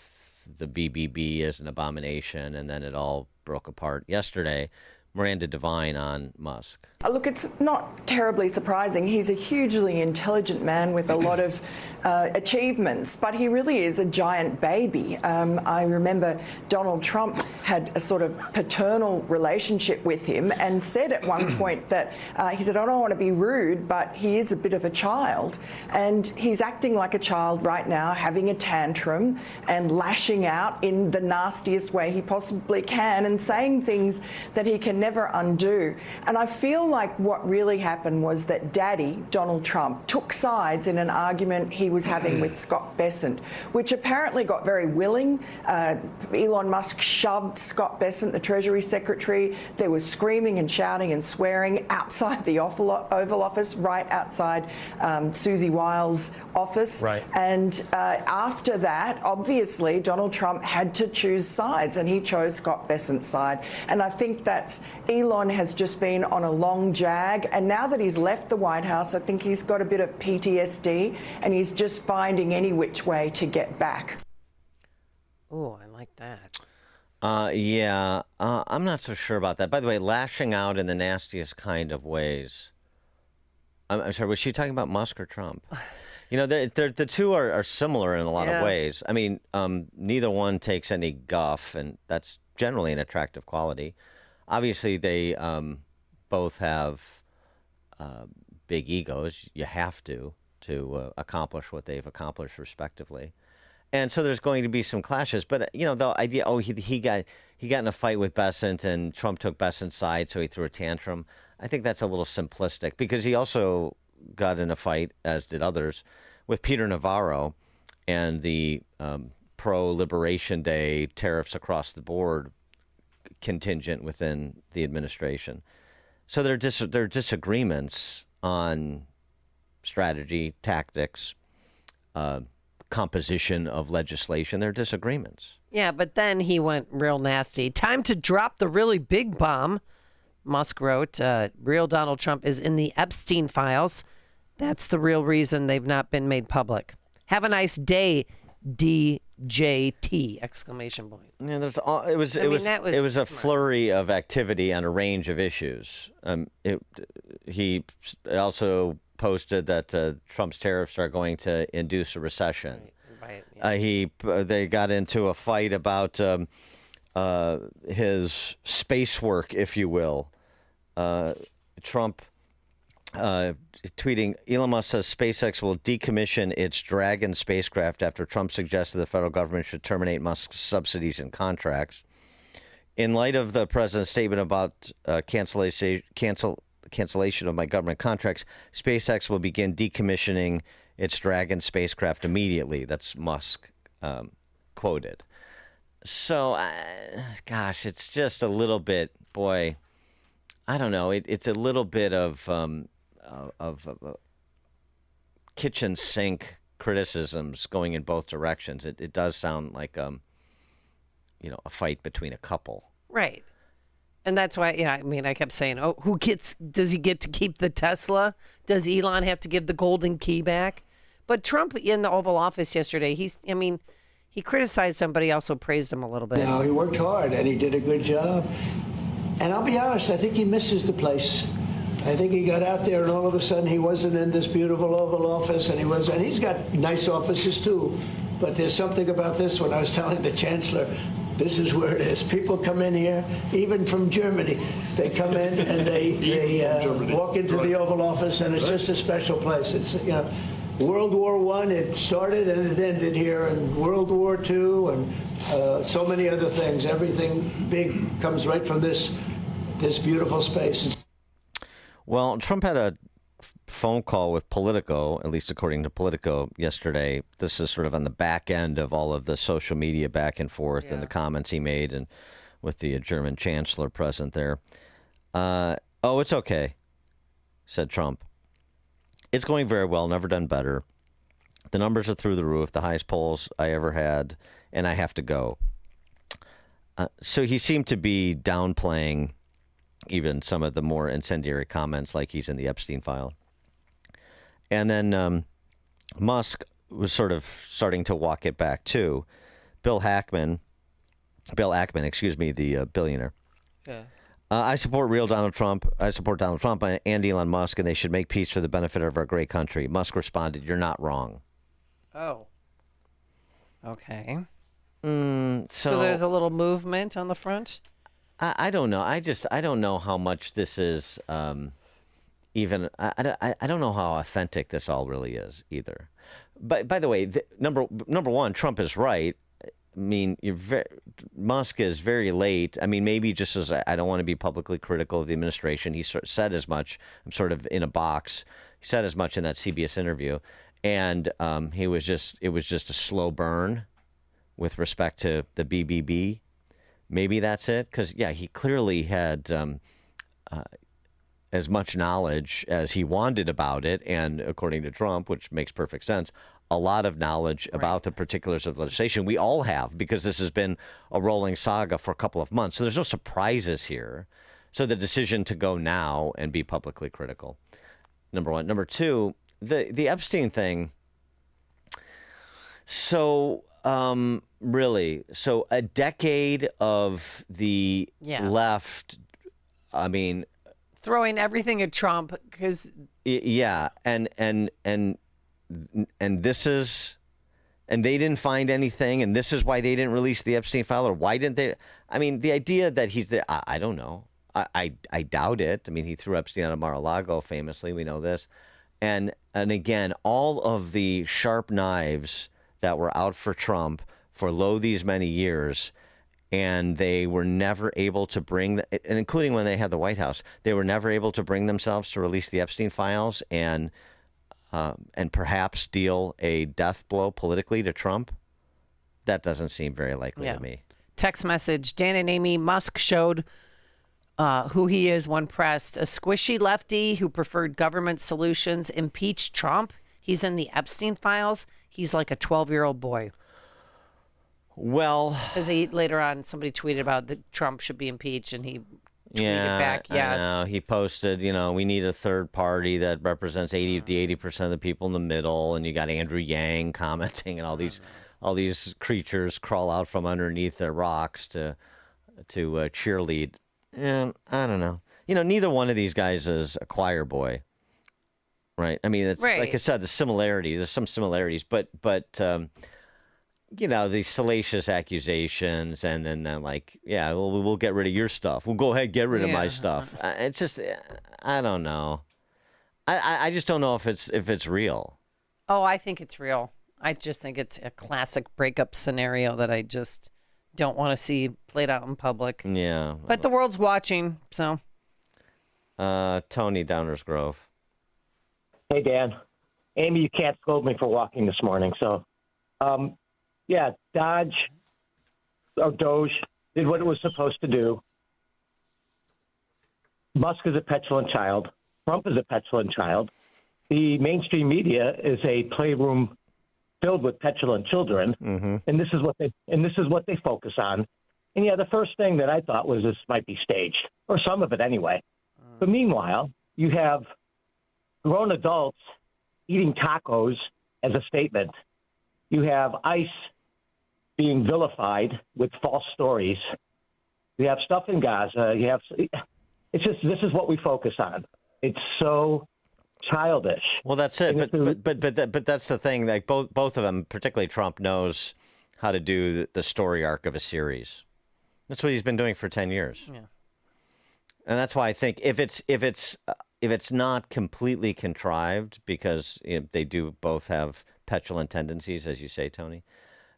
the BBB as an abomination, and then it all broke apart yesterday. Miranda Devine on Musk. Look, it's not terribly surprising. He's a hugely intelligent man with a lot of achievements, but he really is a giant baby. I remember Donald Trump had a sort of paternal relationship with him and said at one point that he said, I don't want to be rude, but he is a bit of a child. And he's acting like a child right now, having a tantrum and lashing out in the nastiest way he possibly can and saying things that he can never undo. And I feel like what really happened was that Daddy, Donald Trump, took sides in an argument he was having with Scott Bessent, which apparently got very willing. Elon Musk shoved Scott Bessent, the Treasury Secretary. There was screaming and shouting and swearing outside the Oval Office, right outside Susie Wiles' office. Right. And after that, obviously, Donald Trump had to choose sides, and he chose Scott Bessent's side. And I think that's Elon has just been on a long jag, and now that he's left the White House, I think he's got a bit of PTSD, and he's just finding any which way to get back. Oh, I like that. I'm not so sure about that. By the way, lashing out in the nastiest kind of ways. I'm sorry, was she talking about Musk or Trump? The two are similar in a lot of ways. I mean, neither one takes any guff, and that's generally an attractive quality. obviously they both have big egos. You have to accomplish what they've accomplished respectively. And so there's going to be some clashes. But, the idea, he got in a fight with Bessent and Trump took Bessent's side, so he threw a tantrum. I think that's a little simplistic because he also got in a fight, as did others, with Peter Navarro and the pro-Liberation Day tariffs across the board contingent within the administration. So there are disagreements on strategy, tactics, composition of legislation. There are disagreements. Yeah, but then he went real nasty. Time to drop the really big bomb, Musk wrote. Real Donald Trump is in the Epstein files. That's the real reason they've not been made public. Have a nice day, DJT! Exclamation point. Yeah, it was a flurry of activity on a range of issues. He also posted that Trump's tariffs are going to induce a recession. Right, yeah. They got into a fight about his space work, if you will. Trump tweeting, Elon Musk says SpaceX will decommission its Dragon spacecraft after Trump suggested the federal government should terminate Musk's subsidies and contracts. In light of the president's statement about cancellation of my government contracts, SpaceX will begin decommissioning its Dragon spacecraft immediately. That's Musk quoted. So, gosh, it's just a little bit, boy, I don't know. It's a little bit of kitchen sink criticisms going in both directions. It does sound like a fight between a couple. Right. And that's why, I kept saying, does he get to keep the Tesla? Does Elon have to give the golden key back? But Trump in the Oval Office yesterday, he criticized somebody, also praised him a little bit. No, he worked hard and he did a good job. And I'll be honest, I think he misses the place. I think he got out there and all of a sudden he wasn't in this beautiful Oval Office, and he's got nice offices too. But there's something about this one. I was telling the Chancellor, this is where it is. People come in here, even from Germany. They come in and they walk into the Oval Office, and it's just a special place. It's World War I, it started and it ended here, and World War II, and so many other things. Everything big comes right from this beautiful space. Well, Trump had a phone call with Politico, at least according to Politico yesterday. This is sort of on the back end of all of the social media back and forth and the comments he made, and with the German chancellor present there. It's okay, said Trump. It's going very well, never done better. The numbers are through the roof, the highest polls I ever had, and I have to go. So he seemed to be downplaying even some of the more incendiary comments, like he's in the Epstein file. And then Musk was sort of starting to walk it back too. Bill Ackman, the billionaire. Yeah. I support real Donald Trump. I support Donald Trump and Elon Musk, and they should make peace for the benefit of our great country. Musk responded, "You're not wrong." Oh. Okay. So there's a little movement on the front? I don't know. I don't know how much this is even. I don't know how authentic this all really is either. But by the way, number one, Trump is right. I mean, Musk is very late. I mean, maybe just as I don't want to be publicly critical of the administration. He said as much. I'm sort of in a box. He said as much in that CBS interview, and it was just a slow burn with respect to the BBB. Maybe that's it, because he clearly had as much knowledge as he wanted about it, and according to Trump, which makes perfect sense, a lot of knowledge about the particulars of legislation. We all have, because this has been a rolling saga for a couple of months. So there's no surprises here. So the decision to go now and be publicly critical, number one. Number two, the Epstein thing. So really, so a decade of the left, I mean, throwing everything at Trump because and this is, and they didn't find anything, and this is why they didn't release the Epstein file, or why didn't they? I mean, the idea that he's there, I don't know. I doubt it. I mean, he threw Epstein out of Mar-a-Lago famously. We know this. And again, all of the sharp knives that were out for Trump for these many years, and they were never able to bring, and including when they had the White House, they were never able to bring themselves to release the Epstein files and perhaps deal a death blow politically to Trump. That doesn't seem very likely to me. Text message, Dan and Amy, Musk showed who he is when pressed. A squishy lefty who preferred government solutions impeached Trump. He's in the Epstein files. He's like a 12-year-old boy. Well, because later on somebody tweeted about that Trump should be impeached, and he tweeted back, yes. I know. He posted, we need a third party that represents 80% of the people in the middle, and you got Andrew Yang commenting, and all these creatures crawl out from underneath their rocks to cheerlead. Yeah, I don't know. Neither one of these guys is a choir boy, right? I mean, it's like I said, the similarities. There's some similarities, but these salacious accusations, and then we'll get rid of your stuff. We'll go ahead, get rid of my stuff. It's just, I don't know. I just don't know if it's real. Oh, I think it's real. I just think it's a classic breakup scenario that I just don't want to see played out in public. Yeah. But the world's watching, so. Tony, Downers Grove. Hey, Dan. Amy, you can't scold me for walking this morning. So, Doge did what it was supposed to do. Musk is a petulant child. Trump is a petulant child. The mainstream media is a playroom filled with petulant children, and this is what they focus on. And the first thing that I thought was this might be staged, or some of it anyway. But meanwhile, you have grown adults eating tacos as a statement. You have ICE being vilified with false stories. You have stuff in Gaza. This is what we focus on. It's so childish. Well, that's it. But that's the thing. Like both of them, particularly Trump, knows how to do the story arc of a series. That's what he's been doing for 10 years. Yeah. And that's why I think if it's not completely contrived, because they do both have petulant tendencies, as you say, Tony,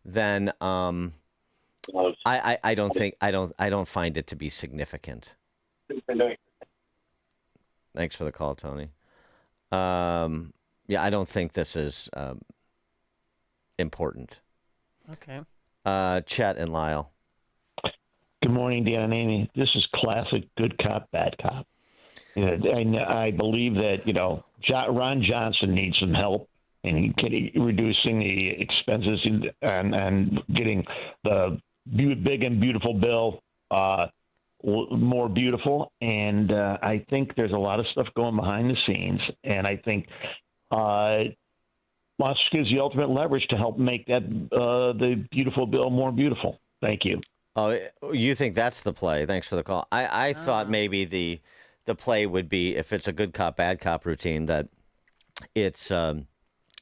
then I don't find it to be significant. Thanks for the call, Tony. I don't think this is important. Okay. Chet and Lyle. Good morning, Dan and Amy. This is classic good cop, bad cop. And I believe that, Ron Johnson needs some help in reducing the expenses and getting the big and beautiful bill more beautiful. And I think there's a lot of stuff going behind the scenes. And I think Musk gives the ultimate leverage to help make that the beautiful bill more beautiful. Thank you. Oh, you think that's the play? Thanks for the call. I thought maybe the play would be, if it's a good cop, bad cop routine, that it's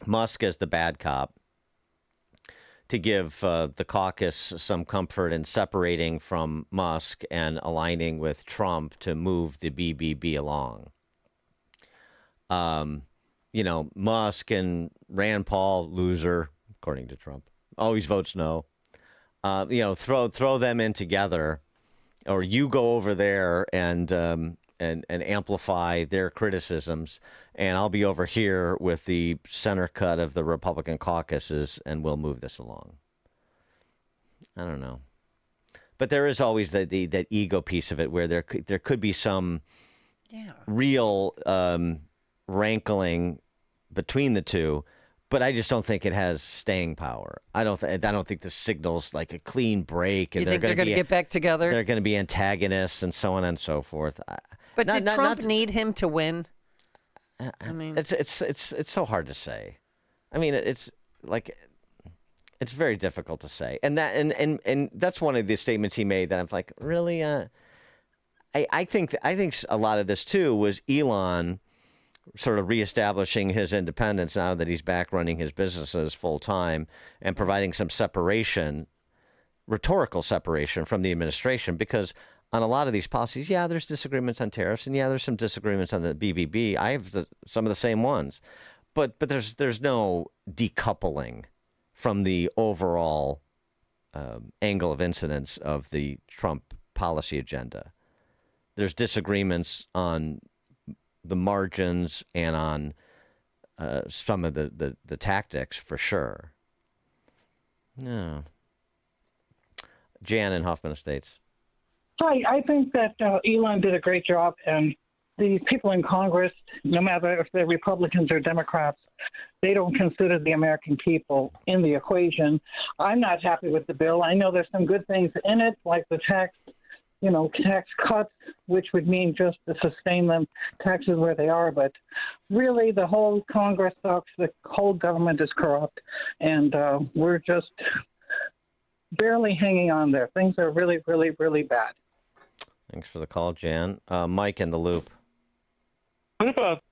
Musk as the bad cop to give the caucus some comfort in separating from Musk and aligning with Trump to move the BBB along. Musk and Rand Paul, loser, according to Trump, always votes no. Throw them in together, or you go over there and amplify their criticisms, and I'll be over here with the center cut of the Republican caucuses, and we'll move this along. I don't know, but there is always that ego piece of it, where there could be some real rankling between the two. But I just don't think it has staying power. I don't think the signal's like a clean break. And you think they're going to get back together? They're going to be antagonists and so on and so forth. But did Trump need him to win? I mean, it's so hard to say. I mean, it's very difficult to say. And that's one of the statements he made that I'm like, really? I think a lot of this too was Elon sort of reestablishing his independence now that he's back running his businesses full time and providing some separation, rhetorical separation from the administration, because on a lot of these policies. Yeah, there's disagreements on tariffs, and yeah, there's some disagreements on the BBB. I have some of the same ones, but there's no decoupling from the overall angle of incidence of the Trump policy agenda. There's disagreements on the margins and on some of the tactics for sure. Yeah. Jan in Hoffman Estates. Hi, I think that Elon did a great job, and the people in Congress, no matter if they're Republicans or Democrats, they don't consider the American people in the equation. I'm not happy with the bill. I know there's some good things in it, like the tax cuts, which would mean just to sustain them taxes where they are. But really, the whole Congress sucks. The whole government is corrupt, and we're just barely hanging on there. Things are really, really, really bad. Thanks for the call, Jan. Mike in the loop. What about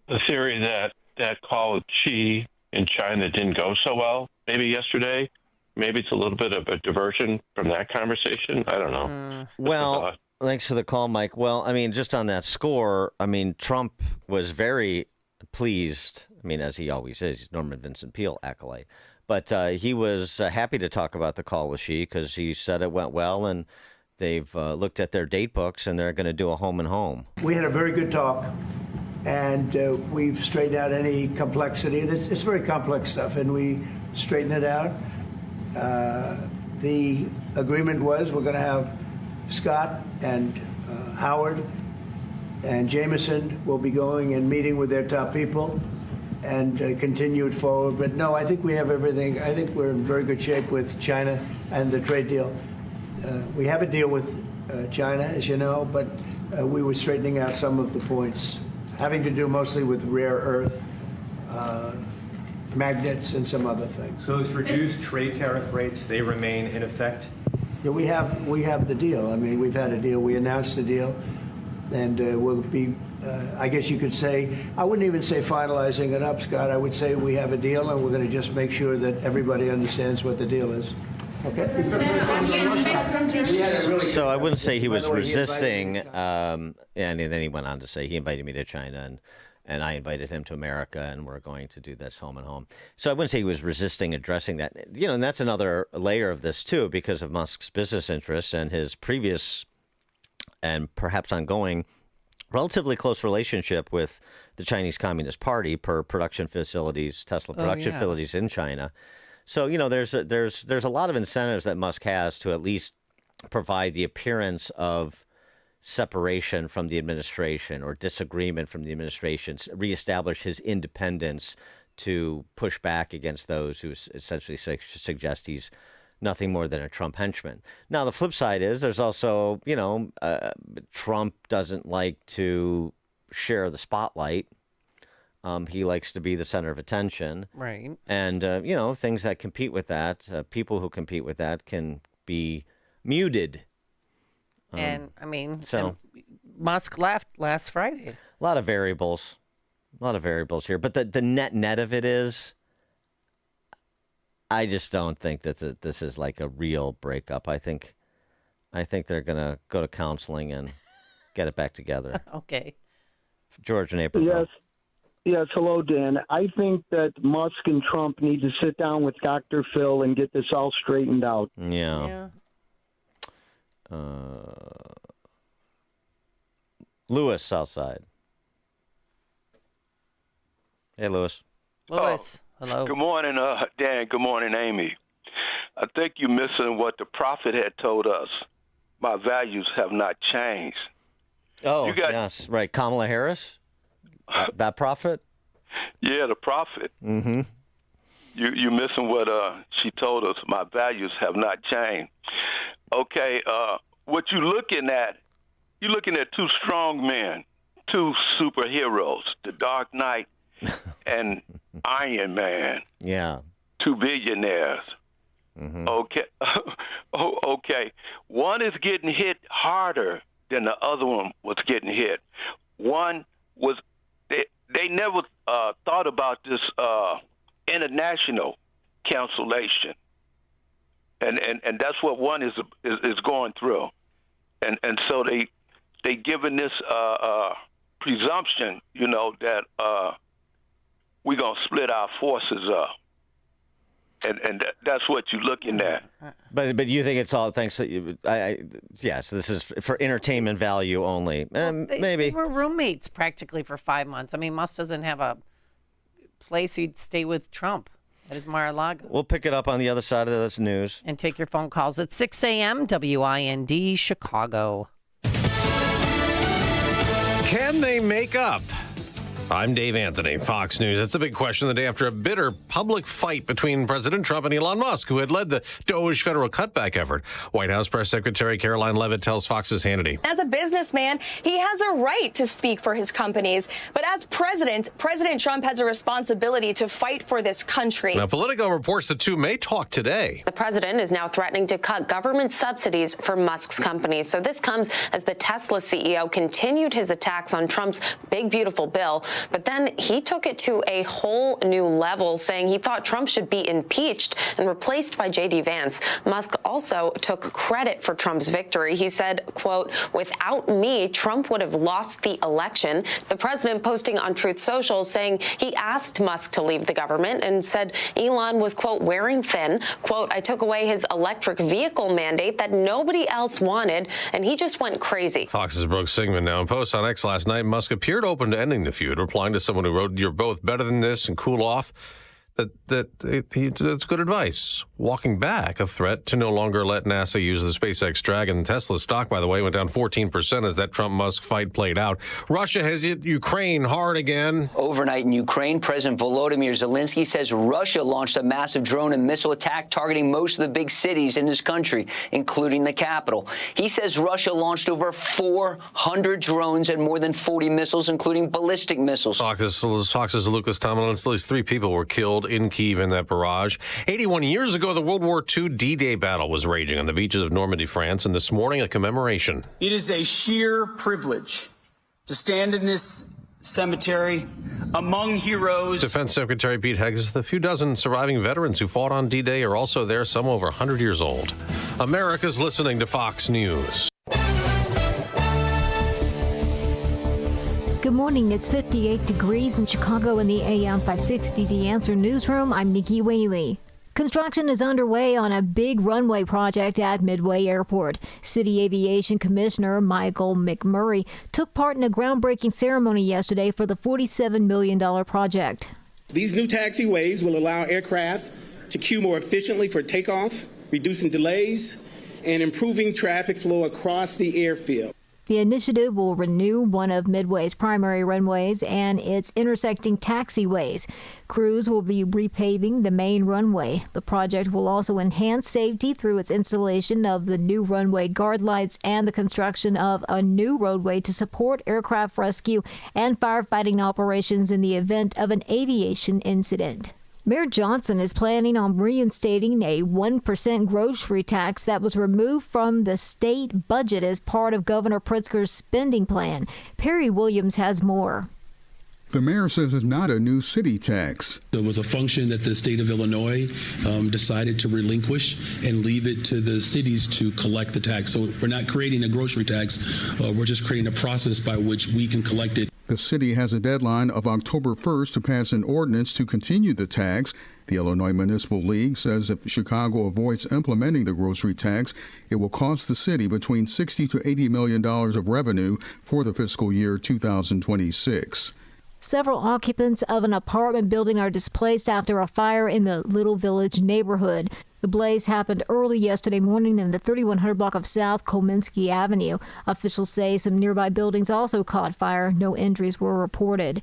the theory that call with Xi in China didn't go so well? Maybe yesterday. Maybe it's a little bit of a diversion from that conversation. I don't know. Well, thanks for the call, Mike. Well, I mean, just on that score, I mean, Trump was very pleased. I mean, as he always is, he's Norman Vincent Peale acolyte. But he was happy to talk about the call with Xi because he said it went well, and they've looked at their date books, and they're going to do a home and home. We had a very good talk, and we've straightened out any complexity. It's very complex stuff, and we straightened it out. The agreement was we're going to have Scott and Howard and Jameson will be going and meeting with their top people and continue it forward. But no, I think we have everything. I think we're in very good shape with China and the trade deal. We have a deal with China, as you know, but we were straightening out some of the points, having to do mostly with rare earth, magnets, and some other things. So those reduced trade tariff rates, they remain in effect? Yeah, we have the deal. I mean, we've had a deal. We announced the deal, and we'll be, I guess you could say, I wouldn't even say finalizing it up, Scott. I would say we have a deal, and we're going to just make sure that everybody understands what the deal is. Okay. So I wouldn't say he was resisting, and then he went on to say he invited me to China, and I invited him to America, and we're going to do this home and home. So I wouldn't say he was resisting addressing that. You know, and that's another layer of this, too, because of Musk's business interests and his previous and perhaps ongoing relatively close relationship with the Chinese Communist Party per production facilities, Tesla production facilities in China. So, you know, there's a lot of incentives that Musk has to at least provide the appearance of separation from the administration or disagreement from the administration, reestablish his independence to push back against those who essentially suggest he's nothing more than a Trump henchman. Now, the flip side is there's also, you know, Trump doesn't like to share the spotlight. He likes to be the center of attention. Right. And, you know, things that compete with that, people who compete with that can be muted. And, I mean, so Musk left last Friday. A lot of variables here. But the net of it is, I just don't think that this is like a real breakup. I think they're going to go to counseling and get it back together. Okay. George in April. Yes, hello, Dan. I think that Musk and Trump need to sit down with Dr. Phil and get this all straightened out. Yeah. Lewis, Southside. Hey, Lewis. Lewis, hello. Good morning, Dan. Good morning, Amy. I think you're missing what the prophet had told us. My values have not changed. Oh, yes, right. Kamala Harris? That prophet? Yeah, the prophet. Mm-hmm. You're missing what she told us. My values have not changed. Okay, what you're looking at two strong men, two superheroes, the Dark Knight and Iron Man. Yeah. Two billionaires. Mm-hmm. Okay. Okay. One is getting hit harder than the other one was getting hit. One was they never thought about this international cancellation, and that's what one is going through. and so they given this presumption, that we're gonna split our forces up, and that's what you're looking at. But you think it's all thanks to yes, this is for entertainment value only. Maybe they were roommates practically for 5 months. I mean, Musk doesn't have a place he'd stay with Trump at his Mar-a-Lago. We'll pick it up on the other side of this news. And take your phone calls at 6 a.m. WIND Chicago. Can they make up? I'm Dave Anthony, Fox News. That's a big question the day after a bitter public fight between President Trump and Elon Musk, who had led the Doge federal cutback effort. White House Press Secretary Caroline Leavitt tells Fox's Hannity. As a businessman, he has a right to speak for his companies. But as president, President Trump has a responsibility to fight for this country. Now, Politico reports the two may talk today. The president is now threatening to cut government subsidies for Musk's companies. So this comes as the Tesla CEO continued his attacks on Trump's big, beautiful bill. But then he took it to a whole new level, saying he thought Trump should be impeached and replaced by J.D. Vance. Musk also took credit for Trump's victory. He said, quote, "Without me, Trump would have lost the election." The president posting on Truth Social saying he asked Musk to leave the government and said Elon was, quote, "wearing thin." Quote, "I took away his electric vehicle mandate that nobody else wanted, and he just went crazy." Fox's Brooke Sigmund now in post on X last night. Musk appeared open to ending the feud, replying to someone who wrote, "You're both better than this and cool off." That's good advice. Walking back a threat to no longer let NASA use the SpaceX Dragon. Tesla stock, by the way, went down 14% as that Trump-Musk fight played out. Russia has hit Ukraine hard again. Overnight in Ukraine, President Volodymyr Zelensky says Russia launched a massive drone and missile attack targeting most of the big cities in his country, including the capital. He says Russia launched over 400 drones and more than 40 missiles, including ballistic missiles. Fox's Lucas Tomlin. At least 3 people were killed in Kyiv in that barrage. 81 years ago, the World War II D-Day battle was raging on the beaches of Normandy, France, and this morning a commemoration. It is a sheer privilege to stand in this cemetery among heroes. Defense Secretary Pete Hegseth, the few dozen surviving veterans who fought on D-Day are also there, some over 100 years old. America's listening to Fox News. Good morning. It's 58 degrees in Chicago in the AM 560 The Answer newsroom. I'm Nikki Whaley. Construction is underway on a big runway project at Midway Airport. City Aviation Commissioner Michael McMurray took part in a groundbreaking ceremony yesterday for the $47 million project. These new taxiways will allow aircraft to queue more efficiently for takeoff, reducing delays and improving traffic flow across the airfield. The initiative will renew one of Midway's primary runways and its intersecting taxiways. Crews will be repaving the main runway. The project will also enhance safety through its installation of the new runway guard lights and the construction of a new roadway to support aircraft rescue and firefighting operations in the event of an aviation incident. Mayor Johnson is planning on reinstating a 1% grocery tax that was removed from the state budget as part of Governor Pritzker's spending plan. Perry Williams has more. The mayor says it's not a new city tax. It was a function that the state of Illinois decided to relinquish and leave it to the cities to collect the tax. So we're not creating a grocery tax. We're just creating a process by which we can collect it. The city has a deadline of October 1st to pass an ordinance to continue the tax. The Illinois Municipal League says if Chicago avoids implementing the grocery tax, it will cost the city between $60 to $80 million of revenue for the fiscal year 2026. Several occupants of an apartment building are displaced after a fire in the Little Village neighborhood. The blaze happened early yesterday morning in the 3100 block of South Kolminsky Avenue. Officials say some nearby buildings also caught fire. No injuries were reported.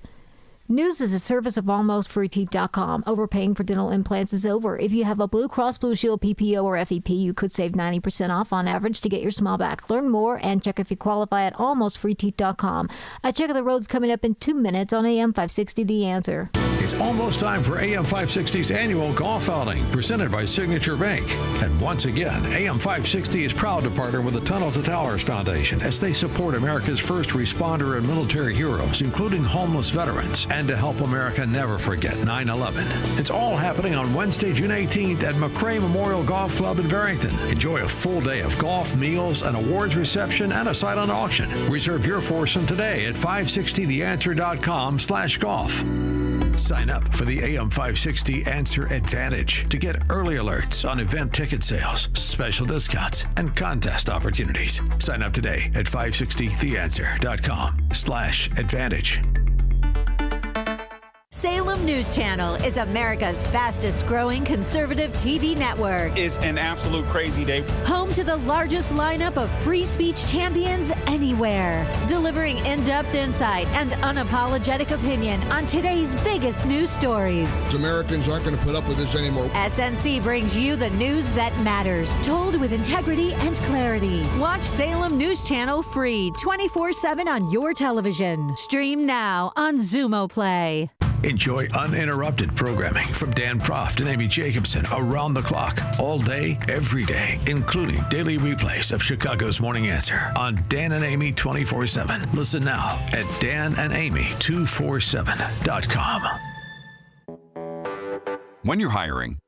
News is a service of AlmostFreeTeeth.com. Overpaying for dental implants is over. If you have a Blue Cross Blue Shield PPO or FEP, you could save 90% off on average to get your smile back. Learn more and check if you qualify at AlmostFreeTeeth.com. A check of the roads coming up in 2 minutes on AM 560 The Answer. It's almost time for AM 560's annual golf outing, presented by Signature Bank. And once again, AM 560 is proud to partner with the Tunnel to Towers Foundation as they support America's first responder and military heroes, including homeless veterans, and to help America never forget 9/11. It's all happening on Wednesday, June 18th at McRae Memorial Golf Club in Barrington. Enjoy a full day of golf, meals, an awards reception, and a silent auction. Reserve your foursome today at 560theanswer.com/golf. Sign up for the AM 560 Answer Advantage to get early alerts on event ticket sales, special discounts, and contest opportunities. Sign up today at 560theanswer.com/advantage. Salem News Channel is America's fastest growing conservative TV network. It's an absolute crazy day. Home to the largest lineup of free speech champions anywhere. Delivering in-depth insight and unapologetic opinion on today's biggest news stories. Americans aren't going to put up with this anymore. SNC brings you the news that matters, told with integrity and clarity. Watch Salem News Channel free 24/7 on your television. Stream now on Xumo Play. Enjoy uninterrupted programming from Dan Proft and Amy Jacobson around the clock, all day, every day, including daily replays of Chicago's Morning Answer on Dan and Amy 24/7. Listen now at danandamy247.com. When you're hiring,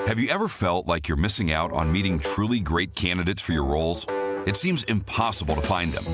have you ever felt like you're missing out on meeting truly great candidates for your roles? It seems impossible to find them,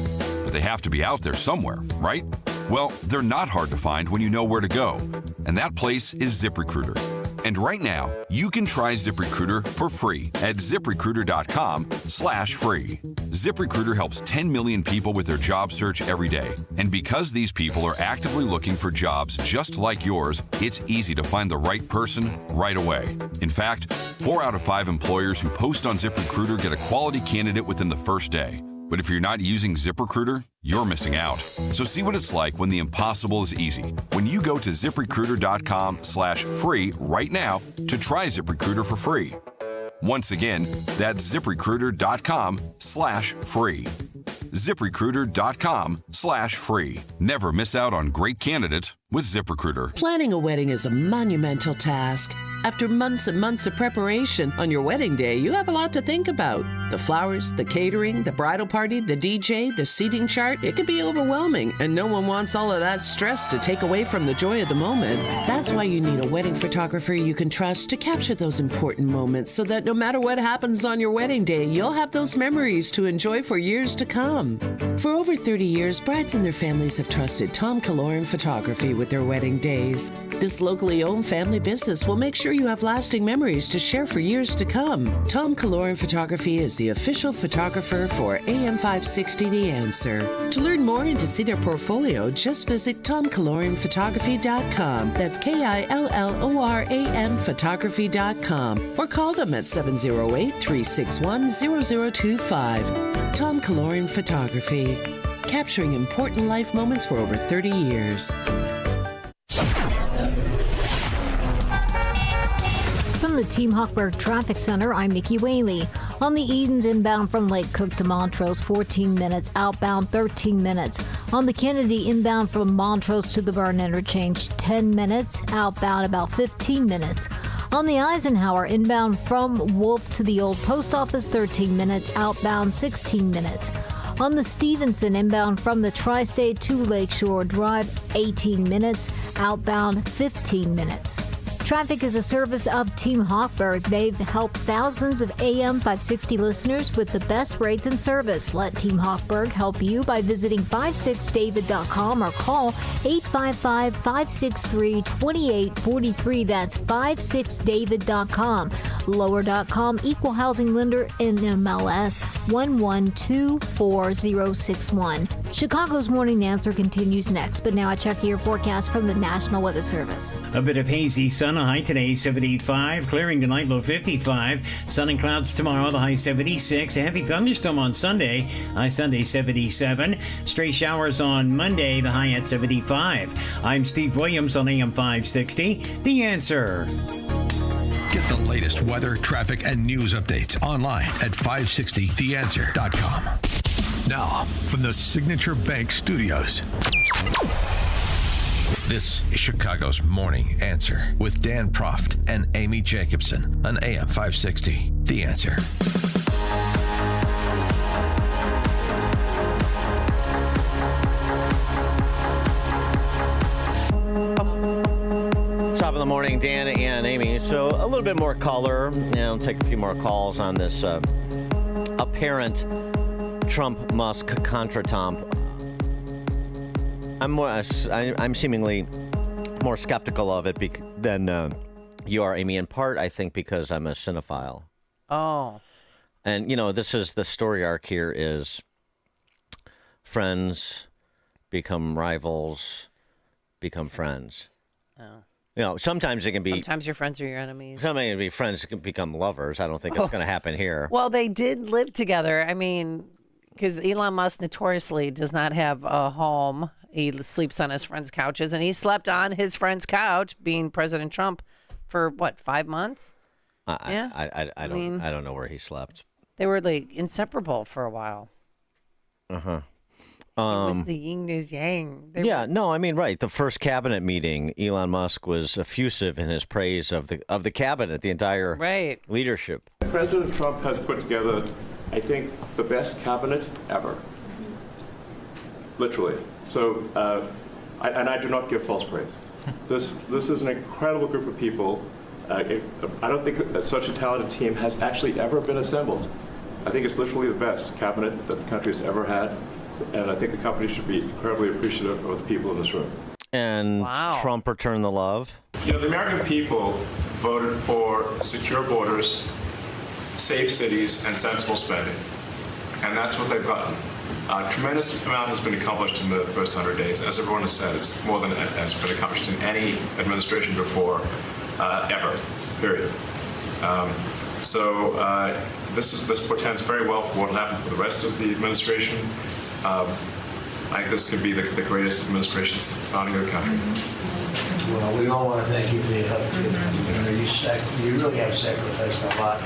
but they have to be out there somewhere, right? Well, they're not hard to find when you know where to go, and that place is ZipRecruiter. And right now, you can try ZipRecruiter for free at ZipRecruiter.com/free. ZipRecruiter helps 10 million people with their job search every day. And because these people are actively looking for jobs just like yours, it's easy to find the right person right away. In fact, 4 out of 5 employers who post on ZipRecruiter get a quality candidate within the first day. But if you're not using ZipRecruiter, you're missing out. So see what it's like when the impossible is easy. When you go to ZipRecruiter.com/free right now to try ZipRecruiter for free. Once again, that's ZipRecruiter.com/free. ZipRecruiter.com/free. Never miss out on great candidates with ZipRecruiter. Planning a wedding is a monumental task. After months and months of preparation, on your wedding day, you have a lot to think about. The flowers, the catering, the bridal party, the DJ, the seating chart. It can be overwhelming, and no one wants all of that stress to take away from the joy of the moment. That's why you need a wedding photographer you can trust to capture those important moments so that no matter what happens on your wedding day, you'll have those memories to enjoy for years to come. For over 30 years, brides and their families have trusted Tom Kaloran Photography with their wedding days. This locally owned family business will make sure you have lasting memories to share for years to come. Tom Kaloran Photography is the official photographer for AM 560 The Answer. To learn more and to see their portfolio, just visit TomKaloranPhotography.com. That's KILLORAN Photography.com. Or call them at 708-361-0025. Tom Kaloran Photography, capturing important life moments for over 30 years. From the Team Hochberg Traffic Center, I'm Nikki Whaley. On the Edens inbound from Lake Cook to Montrose, 14 minutes. Outbound, 13 minutes. On the Kennedy inbound from Montrose to the Burn Interchange, 10 minutes. Outbound, about 15 minutes. On the Eisenhower inbound from Wolf to the Old Post Office, 13 minutes. Outbound, 16 minutes. On the Stevenson inbound from the Tri-State to Lakeshore Drive, 18 minutes. Outbound, 15 minutes. Traffic is a service of Team Hochberg. They've helped thousands of AM 560 listeners with the best rates and service. Let Team Hochberg help you by visiting 56david.com or call 855-563-2843. That's 56david.com. Lower.com, equal housing lender, NMLS 1124061. Chicago's Morning Answer continues next, but now I check your forecast from the National Weather Service. A bit of hazy sun, a high today 75, clearing tonight, low 55, sun and clouds tomorrow, the high 76, a heavy thunderstorm on Sunday, high Sunday 77, stray showers on Monday, the high at 75. I'm Steve Williams on AM 560, The Answer. Get the latest weather, traffic, and news updates online at 560theanswer.com. Now, from the Signature Bank Studios, This is Chicago's Morning Answer with Dan Proft and Amy Jacobson on AM 560. The Answer. Top of the morning, Dan and Amy. So a little bit more color, and I'll take a few more calls on this apparent Trump-Musk contretemps. I'm seemingly more skeptical of it than you are, Amy. In part, I think because I'm a cinephile. Oh. And this is the story arc here is friends become rivals, become friends. Oh. Sometimes it can be. Sometimes your friends are your enemies. Sometimes it can be friends can become lovers. I don't think it's going to happen here. Well, they did live together. I mean, because Elon Musk notoriously does not have a home. He sleeps on his friends' couches, and he slept on his friend's couch, being President Trump, for what, 5 months? I don't know where he slept. They were like inseparable for a while. Uh-huh. It was the yin and yang. Right. The first cabinet meeting, Elon Musk was effusive in his praise of the cabinet, the entire leadership. President Trump has put together, I think, the best cabinet ever. Literally. So, I do not give false praise. This is an incredible group of people. I don't think that such a talented team has actually ever been assembled. I think it's literally the best cabinet that the country has ever had, and I think the company should be incredibly appreciative of the people in this room. And Trump returned the love. The American people voted for secure borders, safe cities, and sensible spending, and that's what they've gotten. A tremendous amount has been accomplished in the first 100 days. As everyone has said, it's more than has been accomplished in any administration before, ever, period. This portends very well for what will happen for the rest of the administration. I think this could be the greatest administration since the founding of the country. Well, we all want to thank you for your help. You really have sacrificed a lot.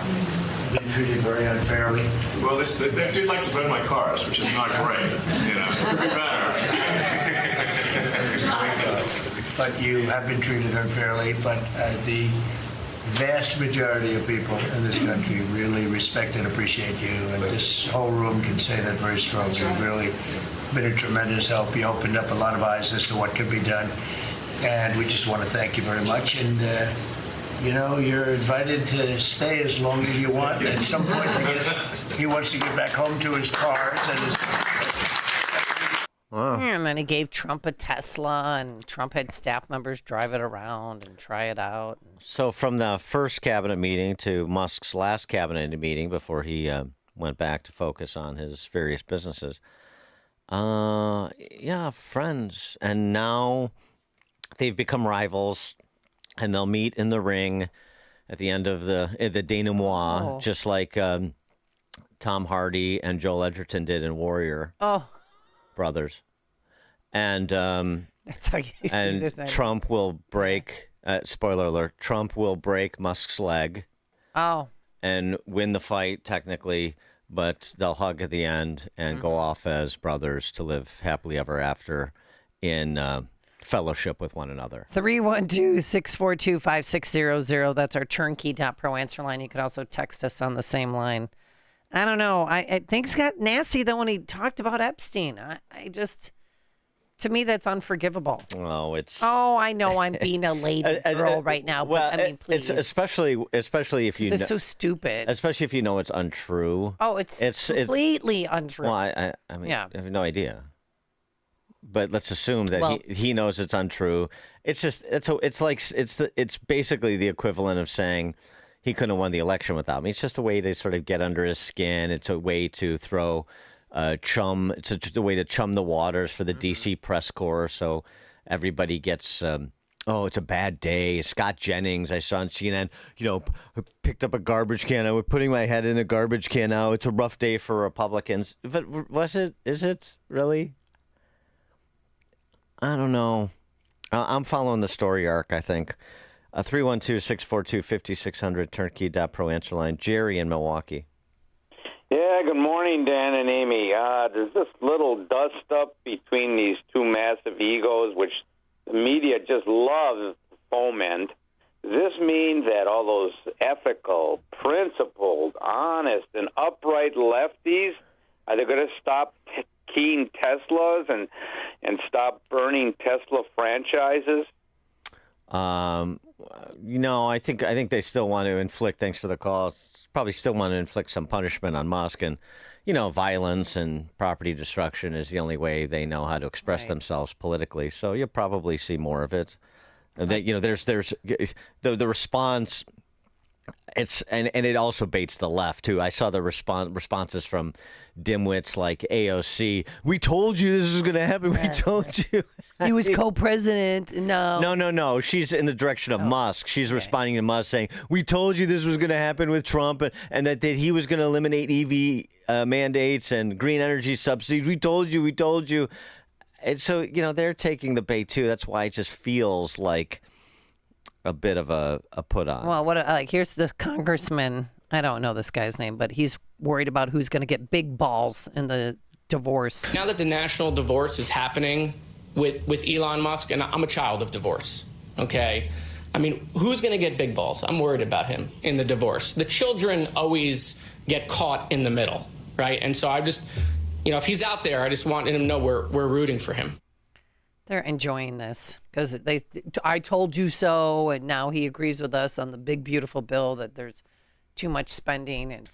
Been treated very unfairly. Well, they do like to burn my cars, which is not great. Could be better. But you have been treated unfairly. But the vast majority of people in this country really respect and appreciate you, and this whole room can say that very strongly. You've really been a tremendous help. You opened up a lot of eyes as to what could be done, and we just want to thank you very much. And you're invited to stay as long as you want. At some point, I guess he wants to get back home to his cars and his. Wow. And then he gave Trump a Tesla, and Trump had staff members drive it around and try it out. So from the first cabinet meeting to Musk's last cabinet meeting before he went back to focus on his various businesses, friends. And now they've become rivals, and they'll meet in the ring at the end of the denouement, just like Tom Hardy and Joel Edgerton did in Warrior. Brothers. And that's how you see this. Trump will break, spoiler alert, Trump will break Musk's leg. And win the fight, technically, but they'll hug at the end and go off as brothers to live happily ever after in fellowship with one another. 312-642-5600. That's our turnkey.pro answer line. You could also text us on the same line. I don't know. Things got nasty, though, when he talked about Epstein. To me, that's unforgivable. Oh, I know I'm being a lady girl right now, but please. It's especially if you. This is so stupid. Especially if you know it's untrue. Oh, it's completely untrue. Well, I have no idea. But let's assume that he knows it's untrue. It's just it's basically the equivalent of saying he couldn't have won the election without me. It's just a way to sort of get under his skin. It's a way to throw chum. It's a way to chum the waters for the D.C. press corps, so everybody gets. It's a bad day. Scott Jennings, I saw on CNN, picked up a garbage can. I was putting my head in a garbage can now. It's a rough day for Republicans. But was it? Is it really? I don't know. I'm following the story arc, I think. 312-642-5600, turnkey.pro answer line. Jerry in Milwaukee. Yeah, good morning, Dan and Amy. There's this little dust-up between these two massive egos, which the media just loves foment. Does this mean that all those ethical, principled, honest, and upright lefties, are they going to stop keying Teslas and stop burning Tesla franchises? I think they still want to inflict. Thanks for the call. Probably still want to inflict some punishment on Musk, and violence and property destruction is the only way they know how to express themselves politically. So you'll probably see more of it. There's the response. And it also baits the left too. I saw the responses from dimwits like AOC. We told you this was going to happen. We told you. He was co-president. No. She's in the direction of Musk. She's responding to Musk saying, "We told you this was going to happen with Trump, and that he was going to eliminate EV mandates and green energy subsidies. We told you. We told you." And so they're taking the bait too. That's why it just feels like a bit of a put on. Well, here's the congressman. I don't know this guy's name, but he's worried about who's going to get big balls in the divorce. Now that the national divorce is happening with Elon Musk, and I'm a child of divorce, okay? I mean, who's going to get big balls? I'm worried about him in the divorce. The children always get caught in the middle, right? And so I just, if he's out there, I just want him to know we're rooting for him. They're enjoying this because I told you so, and now he agrees with us on the big, beautiful bill that there's too much spending. And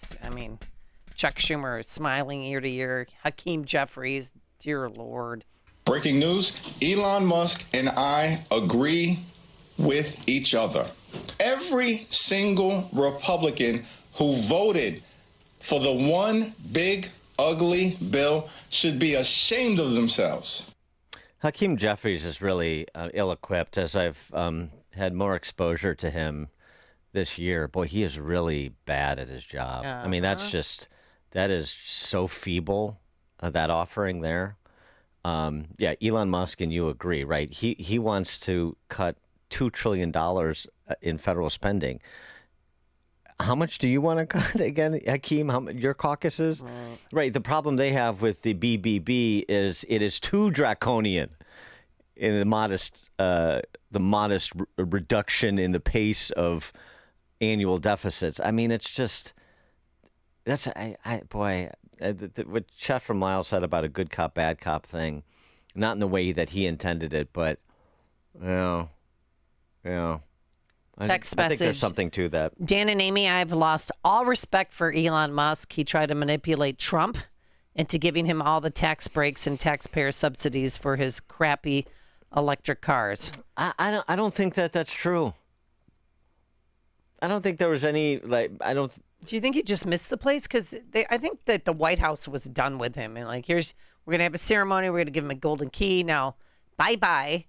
Chuck Schumer is smiling ear to ear. Hakeem Jeffries, dear Lord. Breaking news, Elon Musk and I agree with each other. Every single Republican who voted for the one big, ugly bill should be ashamed of themselves. Hakeem Jeffries is really ill-equipped. As I've had more exposure to him this year, boy, he is really bad at his job. I mean, that is so feeble, that offering there. Elon Musk and you agree, right? He wants to cut $2 trillion in federal spending. How much do you want to cut again, Hakeem? Your caucuses? Right. The problem they have with the BBB is it is too draconian in the modest reduction in the pace of annual deficits. I mean, it's just what Chet from Lyle said about a good cop, bad cop thing, not in the way that he intended it, but Text I message. think there's something to that. Dan and Amy, I've lost all respect for Elon Musk. He tried to manipulate Trump into giving him all the tax breaks and taxpayer subsidies for his crappy electric cars. I don't think that's true. I don't think there was any Do you think he just missed the place? Because I think that the White House was done with him, and we're gonna have a ceremony. We're gonna give him a golden key. Now, bye bye,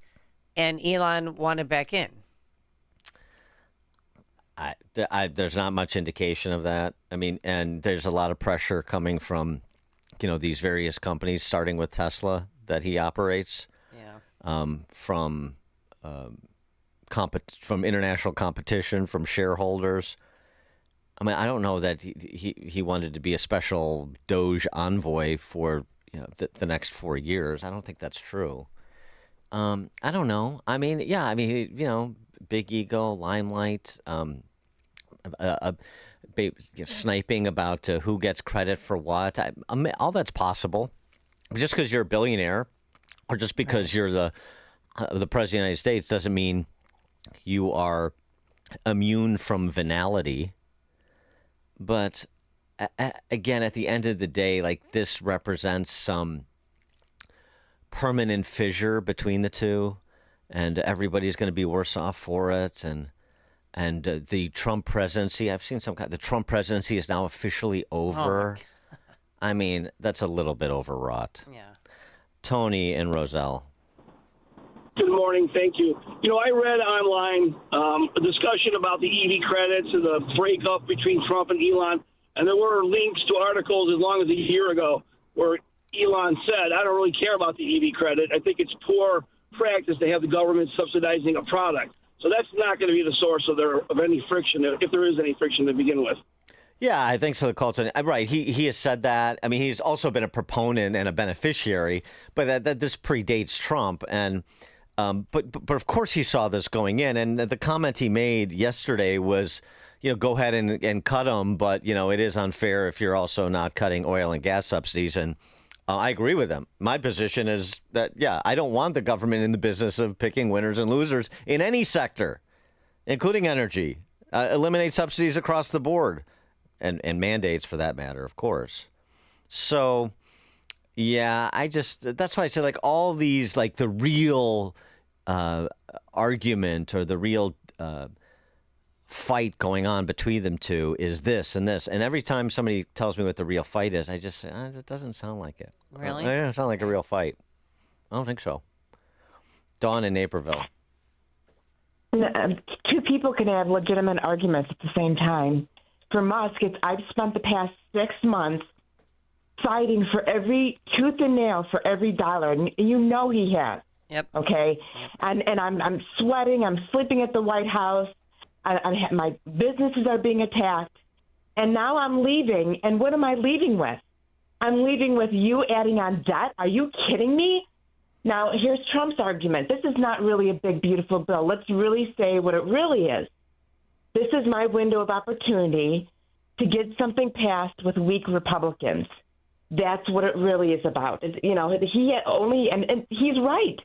and Elon wanted back in. There's not much indication of that. I mean, and there's a lot of pressure coming from, these various companies, starting with Tesla that he operates. Yeah. From international competition, from shareholders. I mean, I don't know that he wanted to be a special Doge envoy for the next 4 years. I don't think that's true. I don't know. I mean, big ego, limelight. Sniping about who gets credit for what. All that's possible. Just because you're a billionaire or just because you're the president of the United States doesn't mean you are immune from venality. But again, at the end of the day, this represents some permanent fissure between the two, and everybody's going to be worse off for it. And the Trump presidency, I've seen the Trump presidency is now officially over. I mean, that's a little bit overwrought. Yeah. Tony and Roselle. Good morning. Thank you. I read online a discussion about the EV credits and the breakup between Trump and Elon, and there were links to articles as long as a year ago where Elon said, I don't really care about the EV credit. I think it's poor practice to have the government subsidizing a product. So that's not going to be the source of any friction, if there is any friction to begin with. Yeah, thanks for the call, Tony. Right, he has said that. I mean, he's also been a proponent and a beneficiary, but that this predates Trump. And But of course he saw this going in, and the comment he made yesterday was, go ahead and cut them, but it is unfair if you're also not cutting oil and gas subsidies. And I agree with him. My position is that I don't want the government in the business of picking winners and losers in any sector, including energy. Eliminate subsidies across the board, and mandates for that matter, of course. So. Yeah, that's why I say all these the real argument or the real fight going on between them two is this and this. And every time somebody tells me what the real fight is, I just say, it doesn't sound like it. Really? It doesn't sound like a real fight. I don't think so. Dawn in Naperville. Two people can have legitimate arguments at the same time. For Musk, I've spent the past 6 months fighting for every tooth and nail for every dollar, and he has. Yep. Okay, and I'm sweating. I'm sleeping at the White House. My businesses are being attacked, and now I'm leaving. And what am I leaving with? I'm leaving with you adding on debt. Are you kidding me? Now here's Trump's argument. This is not really a big, beautiful bill. Let's really say what it really is. This is my window of opportunity to get something passed with weak Republicans. That's what it really is about. And he's right.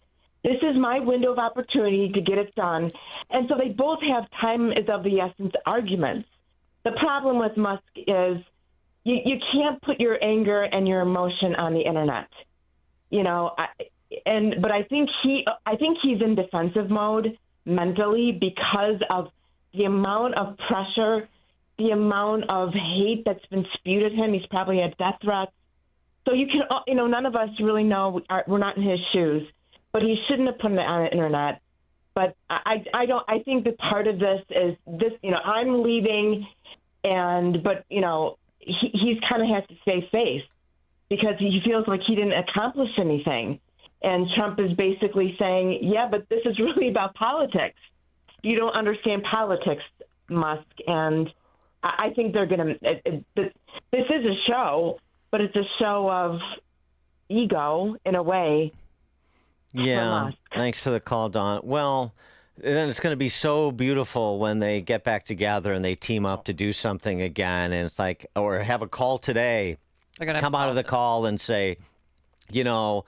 This is my window of opportunity to get it done. And so they both have time is of the essence arguments. The problem with Musk is you can't put your anger and your emotion on the internet. But I think he's in defensive mode mentally because of the amount of pressure, the amount of hate that's been spewed at him. He's probably had death threats. So none of us really know. We're not in his shoes, but he shouldn't have put it on the internet. But I think that part of this is this. I'm leaving, but he's kind of has to stay safe because he feels like he didn't accomplish anything. And Trump is basically saying, yeah, but this is really about politics. You don't understand politics, Musk. And I think they're going to. This is a show. But it's a show of ego, in a way. Yeah, thanks for the call, Dawn. Well, then it's going to be so beautiful when they get back together and they team up to do something again. And it's or have a call today, come out of the call and say, cooler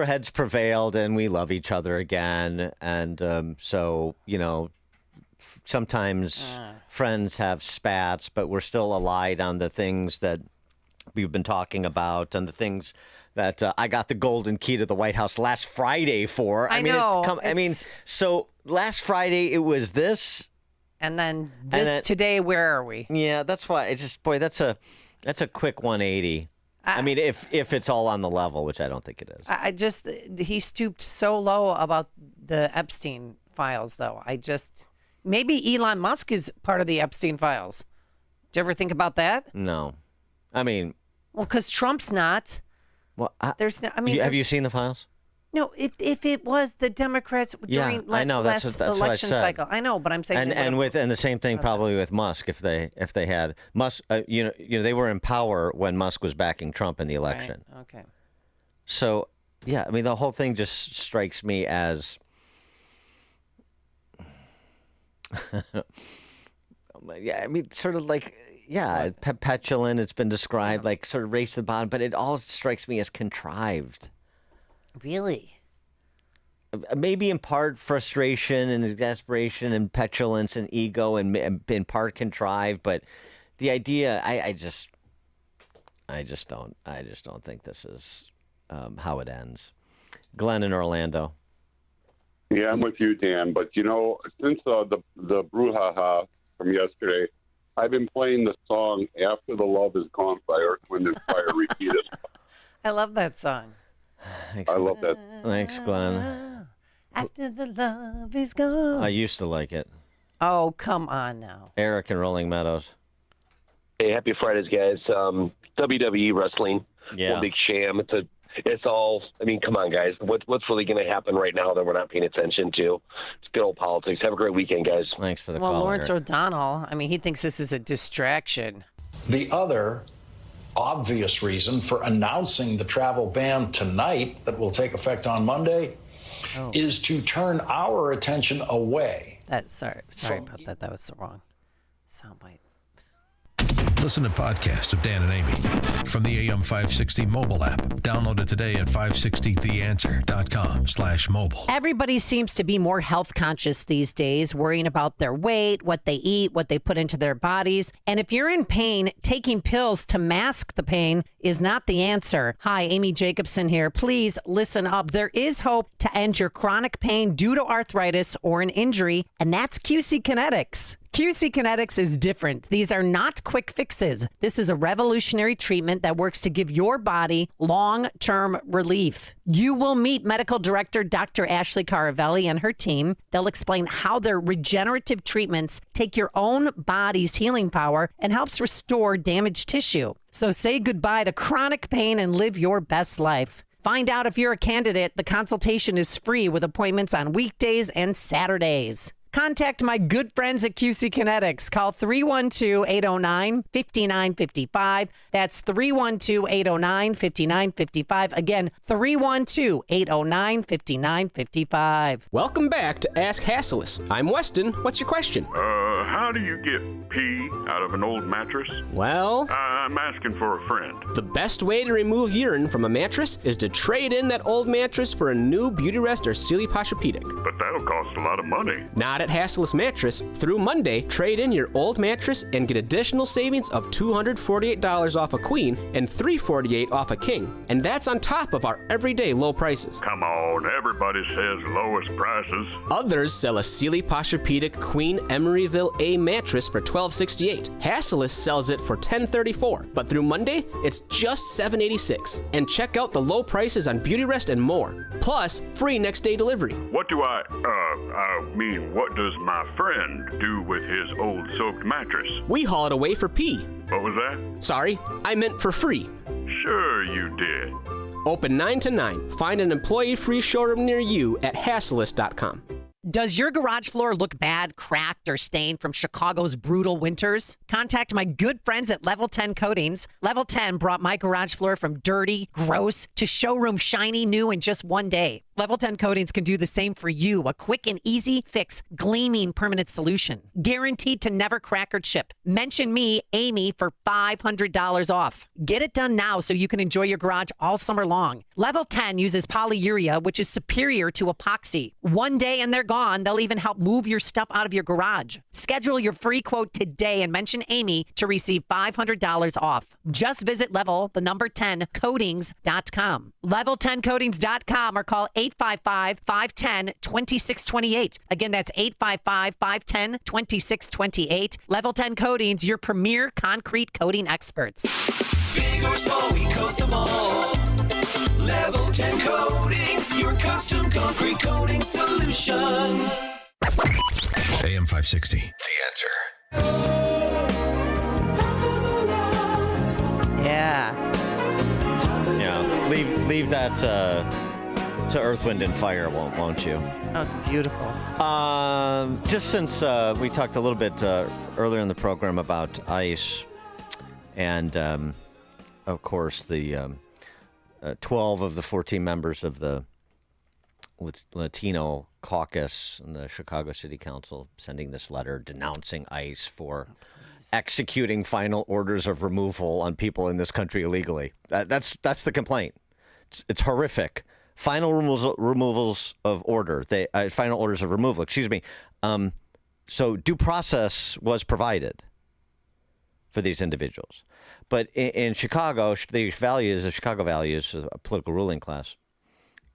heads prevailed and we love each other again. And sometimes friends have spats, but we're still allied on the things that we've been talking about and the things that I got the golden key to the White House last Friday for. So last Friday it was this, and then today. Where are we? Yeah, that's why that's a quick 180. If it's all on the level, which I don't think it is. He stooped so low about the Epstein files, though. Maybe Elon Musk is part of the Epstein files. Did you ever think about that? No. Because Trump's not. Well, there's no. Have you seen the files? No. If it was the Democrats during I know that's election what I said. cycle, I know, but I'm saying and the same thing probably with Musk if they had Musk. They were in power when Musk was backing Trump in the election. Right. Okay. So the whole thing just strikes me as. Sort of petulant. It's been described sort of race to the bottom, but it all strikes me as contrived. Really? Maybe in part frustration and exasperation and petulance and ego, and in part contrived. But the idea, I just don't think this is how it ends. Glenn in Orlando. Yeah, I'm with you, Dan. But since the brouhaha from yesterday, I've been playing the song "After the Love Is Gone" by Earth, Wind and Fire repeated. I love that song. I love that. Thanks, Glenn. After the love is gone. I used to like it. Oh, come on now. Eric in Rolling Meadows. Hey, happy Fridays, guys. WWE wrestling. Yeah. One big sham. It's all. Come on, guys. What's really going to happen right now that we're not paying attention to? It's good old politics. Have a great weekend, guys. Thanks for the call. Well, Lawrence O'Donnell. He thinks this is a distraction. The other obvious reason for announcing the travel ban tonight that will take effect on Monday is to turn our attention away. Sorry about that. That was the wrong soundbite. Listen to podcasts of Dan and Amy from the AM 560 mobile app. Download it today at 560theanswer.com/mobile. Everybody seems to be more health conscious these days, worrying about their weight, what they eat, what they put into their bodies. And if you're in pain, taking pills to mask the pain is not the answer. Hi, Amy Jacobson here. Please listen up. There is hope to end your chronic pain due to arthritis or an injury, and that's QC Kinetics. QC Kinetics is different. These are not quick fixes. This is a revolutionary treatment that works to give your body long-term relief. You will meet medical director Dr. Ashley Caravelli and her team. They'll explain how their regenerative treatments take your own body's healing power and helps restore damaged tissue. So say goodbye to chronic pain and live your best life. Find out if you're a candidate. The consultation is free with appointments on weekdays and Saturdays. Contact my good friends at QC Kinetics. Call 312-809-5955. That's 312-809-5955. Again, 312-809-5955. Welcome back to Ask Hassleus. I'm Weston. What's your question? How do you get pee out of an old mattress? Well, I'm asking for a friend. The best way to remove urine from a mattress is to trade in that old mattress for a new Beautyrest or Sealy Posturepedic. But that'll cost a lot of money. Not at Hassleus Mattress. Through Monday, trade in your old mattress and get additional savings of $248 off a queen and $348 off a king. And that's on top of our everyday low prices. Come on, everybody says lowest prices. Others sell a Sealy Posturepedic Queen Emeryville A mattress for $1268. Hassleus sells it for $1034. But through Monday, it's just $786. And check out the low prices on Beautyrest and more. Plus, free next day delivery. What does my friend do with his old soaked mattress? We haul it away for pee. What was that? Sorry, I meant for free. Sure you did. Open 9 to 9. Find an employee-free showroom near you at hassleus.com. Does your garage floor look bad, cracked, or stained from Chicago's brutal winters? Contact my good friends at Level 10 Coatings. Level 10 brought my garage floor from dirty, gross, to showroom shiny new in just one day. Level 10 Coatings can do the same for you. A quick and easy fix, gleaming permanent solution. Guaranteed to never crack or chip. Mention me, Amy, for $500 off. Get it done now so you can enjoy your garage all summer long. Level 10 uses polyurea, which is superior to epoxy. One day and they're gone. They'll even help move your stuff out of your garage. Schedule your free quote today and mention Amy to receive $500 off. Just visit level10coatings.com. Level10coatings.com or call 855-510-2628. Again, that's 855-510-2628. Level 10 Coatings, your premier concrete coating experts. Big or small, we coat them all. Level 10 Coatings, your custom concrete coating solution. AM 560, The Answer. Yeah. Yeah. Leave that to Earth, Wind, and Fire, won't you? Oh, it's beautiful. Just since we talked a little bit earlier in the program about ICE and, of course, the 12 of the 14 members of the Latino caucus in the Chicago City Council sending this letter denouncing ICE for executing final orders of removal on people in this country illegally. That's the complaint. It's horrific. Final removals of order. Final orders of removal. Excuse me. So due process was provided for these individuals, but in Chicago, the Chicago values, a political ruling class.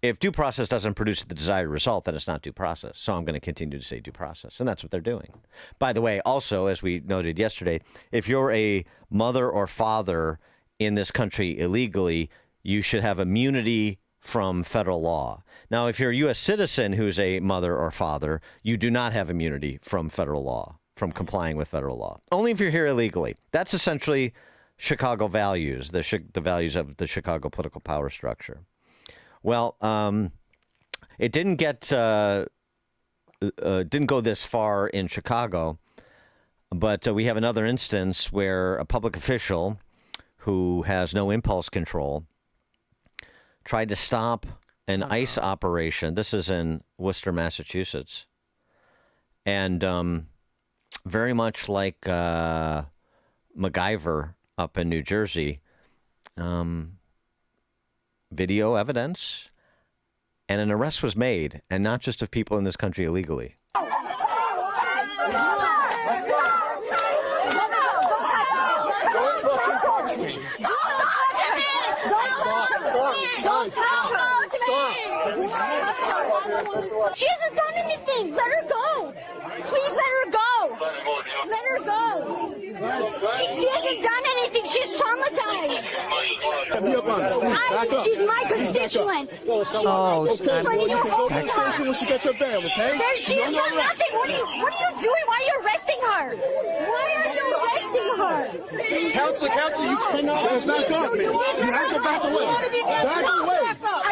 If due process doesn't produce the desired result, then it's not due process. So I'm going to continue to say due process, and that's what they're doing. By the way, also, as we noted yesterday, if you're a mother or father in this country illegally, you should have immunity from federal law. Now, if you're a U.S. citizen who's a mother or father, you do not have immunity from federal law, from complying with federal law. Only if you're here illegally. That's essentially Chicago values, the values of the Chicago political power structure. Well, it didn't go this far in Chicago, but we have another instance where a public official who has no impulse control tried to stop an ICE operation. This is in Worcester, Massachusetts. And very much like MacGyver up in New Jersey, video evidence, and an arrest was made, and not just of people in this country illegally. She hasn't done anything. Let her go. Please let her go. Let her go. She hasn't done anything. She's traumatized. She's my constituent. Text her when she gets her bail, okay? She has done nothing. What are you doing? Why are you arresting her? Why are you arresting her? Counsel, you cannot back up, man. You have to back away. Back away.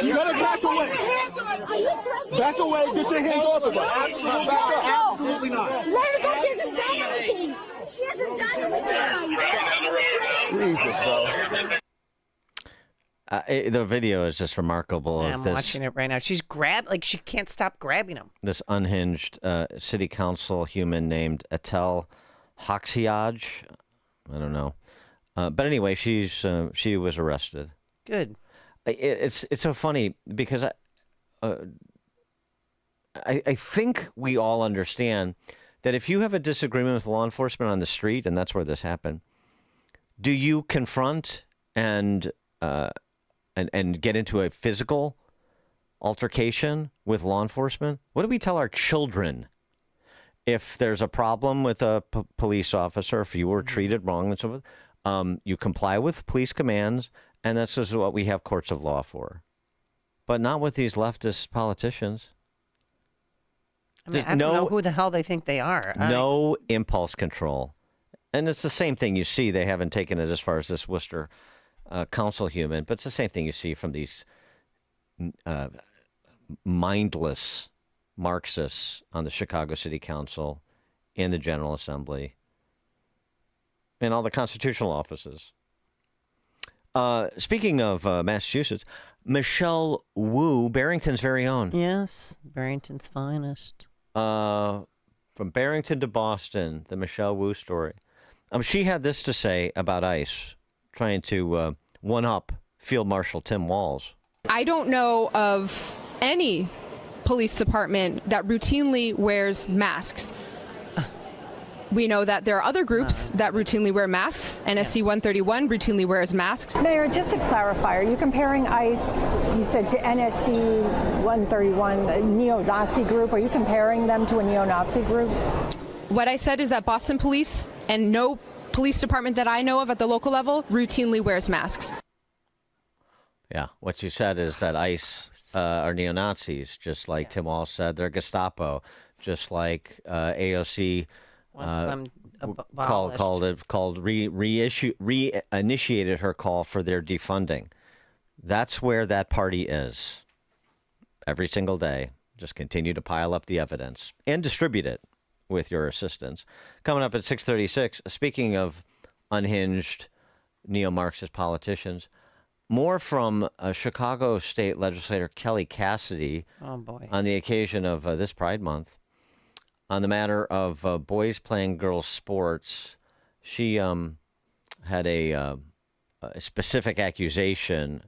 You gotta back away. Back away. Get your hands off of us. Back up. Absolutely not. Let her go. She hasn't done anything. She hasn't done anything. Jesus, bro. The video is just remarkable. I'm watching it right now. She's she can't stop grabbing him. This unhinged city council human named Atel Hoxiaj. I don't know. But anyway, she was arrested. Good. It's so funny because I think we all understand that if you have a disagreement with law enforcement on the street, and that's where this happened, do you confront and get into a physical altercation with law enforcement? What do we tell our children if there's a problem with a police officer, if you were treated wrong and so forth? You comply with police commands, and that's just what we have courts of law for. But not with these leftist politicians. I mean, I don't know who the hell they think they are. No impulse control. And it's the same thing you see. They haven't taken it as far as this Worcester council human, but it's the same thing you see from these mindless Marxists on the Chicago City Council, in the General Assembly, in all the constitutional offices. Speaking of Massachusetts, Michelle Wu, Barrington's very own. Yes, Barrington's finest. From Barrington to Boston, the Michelle Wu story. She had this to say about ICE, trying to one-up Field Marshal Tim Walz. I don't know of any police department that routinely wears masks. We know that there are other groups that routinely wear masks. NSC 131 routinely wears masks. Mayor, just to clarify, are you comparing ICE, you said, to NSC 131, the neo-Nazi group? Are you comparing them to a neo-Nazi group? What I said is that Boston Police and no police department that I know of at the local level routinely wears masks. Yeah, what you said is that ICE are neo-Nazis, just like Tim Walz said. They're Gestapo, just like AOC reinitiated her call for their defunding. That's where that party is. Every single day, just continue to pile up the evidence and distribute it with your assistance. Coming up at 6:36, speaking of unhinged neo-Marxist politicians, more from Chicago State Legislator Kelly Cassidy on the occasion of this Pride Month. On the matter of boys playing girls' sports, she had a specific accusation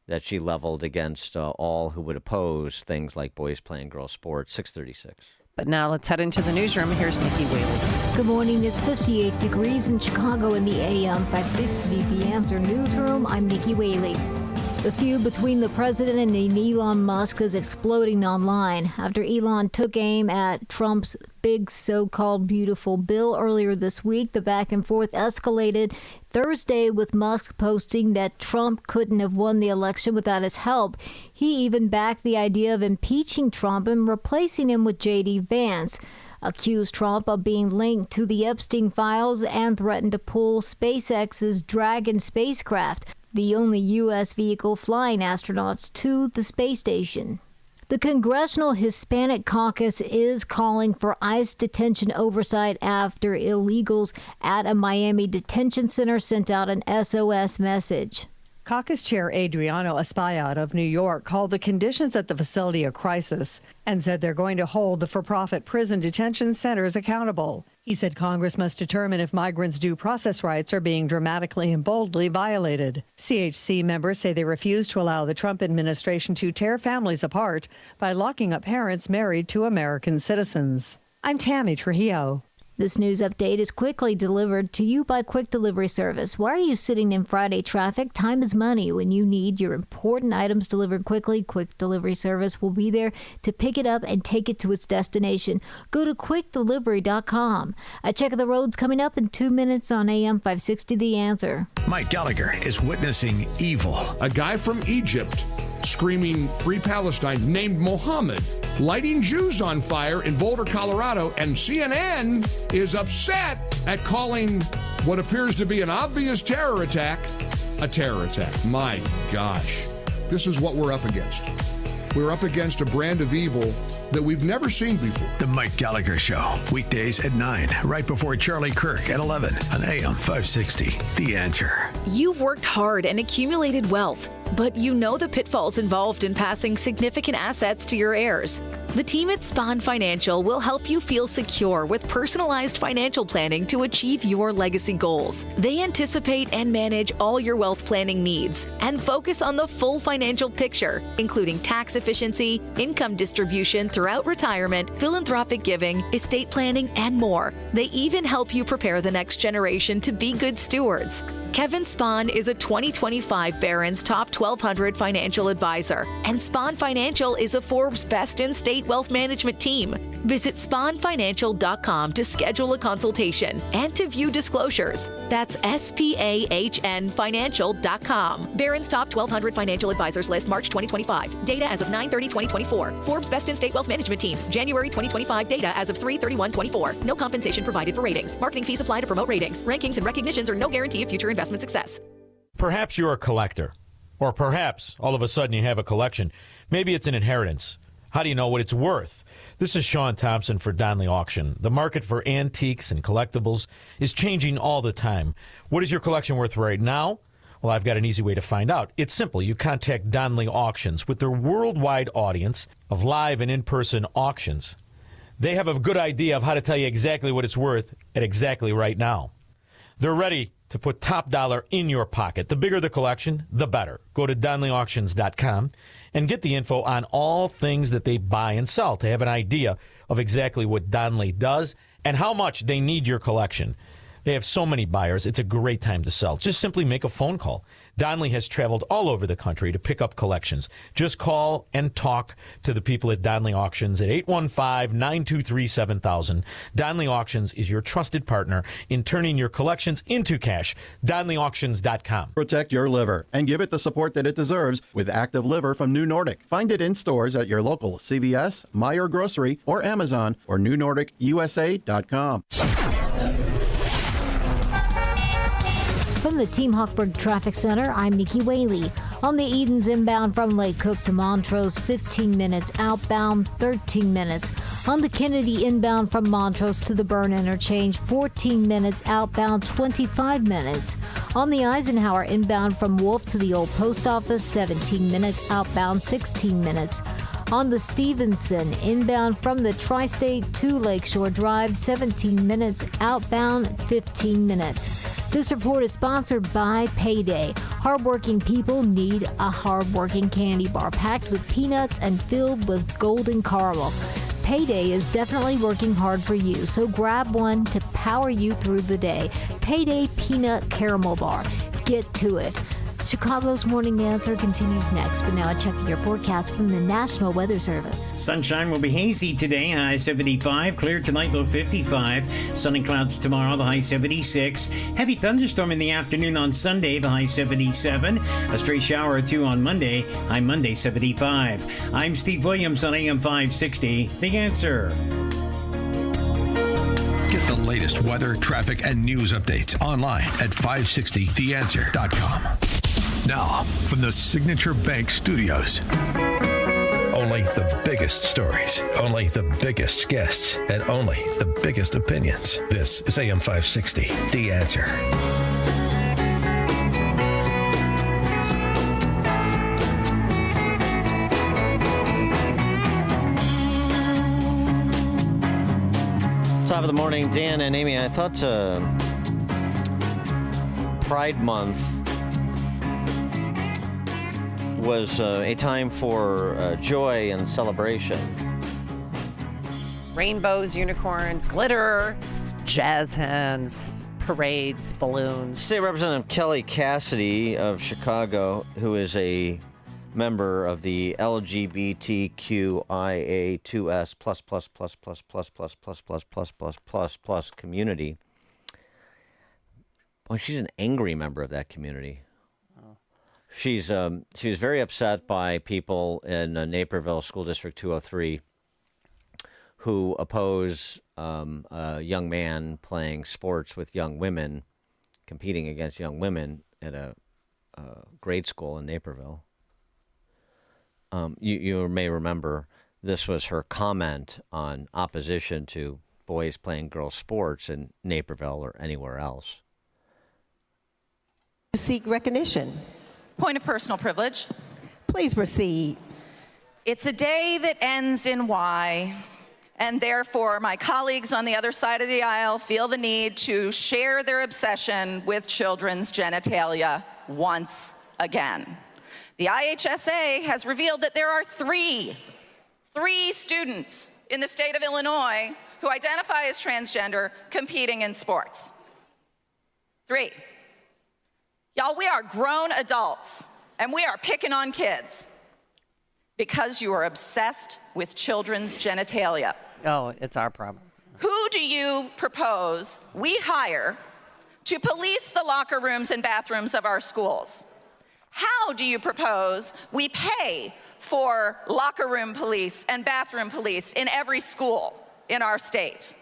that she leveled against all who would oppose things like boys playing girls' sports. 6:36. But now let's head into the newsroom. Here's Nikki Whaley. Good morning. It's 58 degrees in Chicago in the AM 560. The Answer Newsroom. I'm Nikki Whaley. The feud between the president and Elon Musk is exploding online after Elon took aim at Trump's big so-called beautiful bill earlier this week. The back and forth escalated Thursday with Musk posting that Trump couldn't have won the election without his help. He even backed the idea of impeaching Trump and replacing him with J.D. Vance, accused Trump of being linked to the Epstein files, and threatened to pull SpaceX's Dragon spacecraft, the only U.S. vehicle flying astronauts to the space station. The Congressional Hispanic Caucus is calling for ICE detention oversight after illegals at a Miami detention center sent out an SOS message. Caucus Chair Adriano Espaillat of New York called the conditions at the facility a crisis and said they're going to hold the for-profit prison detention centers accountable. He said Congress must determine if migrants' due process rights are being dramatically and boldly violated. CHC members say they refuse to allow the Trump administration to tear families apart by locking up parents married to American citizens. I'm Tammy Trujillo. This news update is quickly delivered to you by Quick Delivery Service. Why are you sitting in Friday traffic? Time is money. When you need your important items delivered quickly, Quick Delivery Service will be there to pick it up and take it to its destination. Go to quickdelivery.com. A check of the roads coming up in 2 minutes on AM 560 The Answer. Mike Gallagher is witnessing evil. A guy from Egypt screaming Free Palestine named Mohammed, lighting Jews on fire in Boulder, Colorado, and CNN is upset at calling what appears to be an obvious terror attack a terror attack. My gosh, this is what we're up against. We're up against a brand of evil that we've never seen before. The Mike Gallagher Show, weekdays at 9, right before Charlie Kirk at 11 on AM 560. The Answer. You've worked hard and accumulated wealth, but you know the pitfalls involved in passing significant assets to your heirs. The team at Spahn Financial will help you feel secure with personalized financial planning to achieve your legacy goals. They anticipate and manage all your wealth planning needs and focus on the full financial picture, including tax efficiency, income distribution throughout retirement, philanthropic giving, estate planning, and more. They even help you prepare the next generation to be good stewards. Kevin Spahn is a 2025 Barron's Top 1200 financial advisor, and Spahn Financial is a Forbes Best in State Wealth Management team. Visit SpahnFinancial.com to schedule a consultation and to view disclosures. That's SPAHN Financial.com. Barron's Top 1200 Financial Advisors List, March 2025. Data as of 9/30/2024. Forbes Best in State Wealth Management team, January 2025. Data as of 3/31/24. No compensation provided for ratings. Marketing fees apply to promote ratings. Rankings and recognitions are no guarantee of future investment success. Perhaps you're a collector, or perhaps all of a sudden you have a collection. Maybe it's an inheritance. How do you know what it's worth? This is Sean Thompson for Donnelly Auction. The market for antiques and collectibles is changing all the time. What is your collection worth right now? Well, I've got an easy way to find out. It's simple. You contact Donnelly Auctions with their worldwide audience of live and in-person auctions. They have a good idea of how to tell you exactly what it's worth at exactly right now. They're ready to put top dollar in your pocket. The bigger the collection, the better. Go to DonnellyAuctions.com and get the info on all things that they buy and sell to have an idea of exactly what Donnelly does and how much they need your collection. They have so many buyers, it's a great time to sell. Just simply make a phone call. Donnelly has traveled all over the country to pick up collections. Just call and talk to the people at Donnelly Auctions at 815-923-7000. Donnelly Auctions is your trusted partner in turning your collections into cash. DonnellyAuctions.com. Protect your liver and give it the support that it deserves with Active Liver from New Nordic. Find it in stores at your local CVS, Meijer Grocery, or Amazon, or NewNordicUSA.com. From the Team Hochberg Traffic Center, I'm Nikki Whaley. On the Edens inbound from Lake Cook to Montrose, 15 minutes. Outbound, 13 minutes. On the Kennedy inbound from Montrose to the Byrne Interchange, 14 minutes. Outbound, 25 minutes. On the Eisenhower inbound from Wolf to the Old Post Office, 17 minutes. Outbound, 16 minutes. On the Stevenson, inbound from the Tri-State to Lakeshore Drive, 17 minutes. Outbound, 15 minutes. This report is sponsored by Payday. Hardworking people need a hardworking candy bar packed with peanuts and filled with golden caramel. Payday is definitely working hard for you, so grab one to power you through the day. Payday Peanut Caramel Bar. Get to it. Chicago's Morning Answer continues next, but now a check of your forecast from the National Weather Service. Sunshine will be hazy today, high 75. Clear tonight, low 55. Sun and clouds tomorrow, the high 76. Heavy thunderstorm in the afternoon on Sunday, the high 77. A stray shower or two on Monday, high Monday 75. I'm Steve Williams on AM 560. The Answer. Get the latest weather, traffic, and news updates online at 560theanswer.com. Now, from the Signature Bank Studios. Only the biggest stories, only the biggest guests, and only the biggest opinions. This is AM 560, The Answer. Top of the morning, Dan and Amy. I thought Pride Month was a time for joy and celebration. Rainbows, unicorns, glitter, jazz hands, parades, balloons. State Representative Kelly Cassidy of Chicago, who is a member of the LGBTQIA2S++++++++++ community. Well, she's an angry member of that community. She's very upset by people in Naperville School District 203 who oppose a young man playing sports with young women, competing against young women at a grade school in Naperville. You may remember this was her comment on opposition to boys playing girls' sports in Naperville or anywhere else. Seek recognition. Point of personal privilege. Please proceed. It's a day that ends in Y, and therefore my colleagues on the other side of the aisle feel the need to share their obsession with children's genitalia once again. The IHSA has revealed that there are three students in the state of Illinois who identify as transgender competing in sports. 3. Y'all, we are grown adults, and we are picking on kids because you are obsessed with children's genitalia. Oh, it's our problem. Who do you propose we hire to police the locker rooms and bathrooms of our schools? How do you propose we pay for locker room police and bathroom police in every school in our state?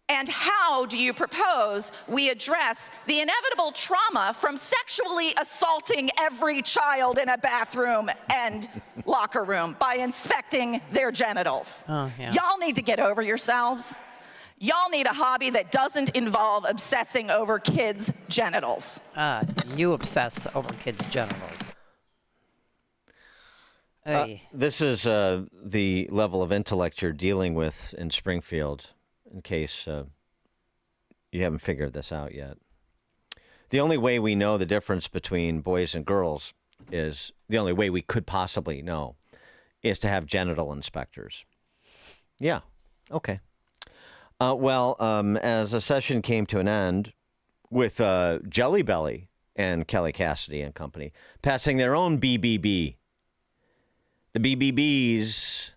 And how do you propose we address the inevitable trauma from sexually assaulting every child in a bathroom and locker room by inspecting their genitals? Oh, yeah. Y'all need to get over yourselves. Y'all need a hobby that doesn't involve obsessing over kids' genitals. You obsess over kids' genitals. This is the level of intellect you're dealing with in Springfield, in case you haven't figured this out yet. The only way we know the difference between boys and girls is, the only way we could possibly know, is to have genital inspectors. Yeah, okay. As the session came to an end with Jelly Belly and Kelly Cassidy and company passing their own BBB, the BBBs,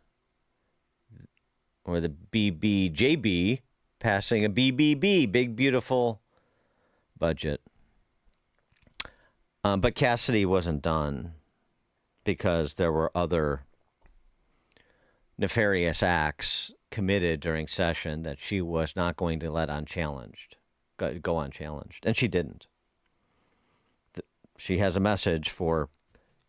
or the BBJB, passing a BBB, big, beautiful budget. But Cassidy wasn't done because there were other nefarious acts committed during session that she was not going to let go unchallenged. And she didn't. She has a message for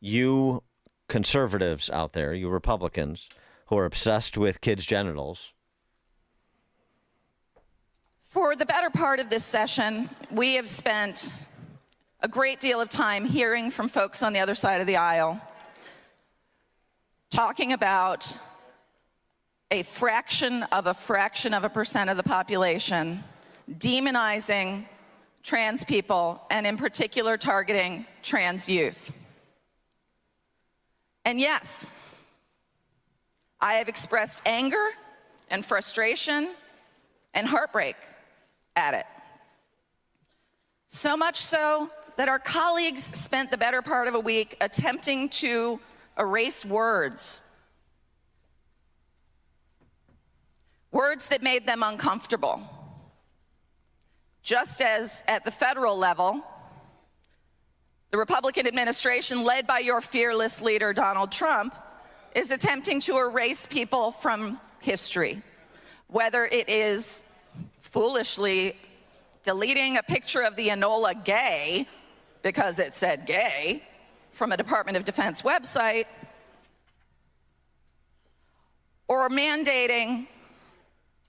you conservatives out there, you Republicans, who are obsessed with kids' genitals. For the better part of this session, we have spent a great deal of time hearing from folks on the other side of the aisle, talking about a fraction of a percent of the population demonizing trans people, and in particular targeting trans youth. And yes, I have expressed anger and frustration and heartbreak at it. So much so that our colleagues spent the better part of a week attempting to erase words that made them uncomfortable. Just as at the federal level, the Republican administration, led by your fearless leader, Donald Trump, is attempting to erase people from history, whether it is foolishly deleting a picture of the Enola Gay because it said gay from a Department of Defense website, or mandating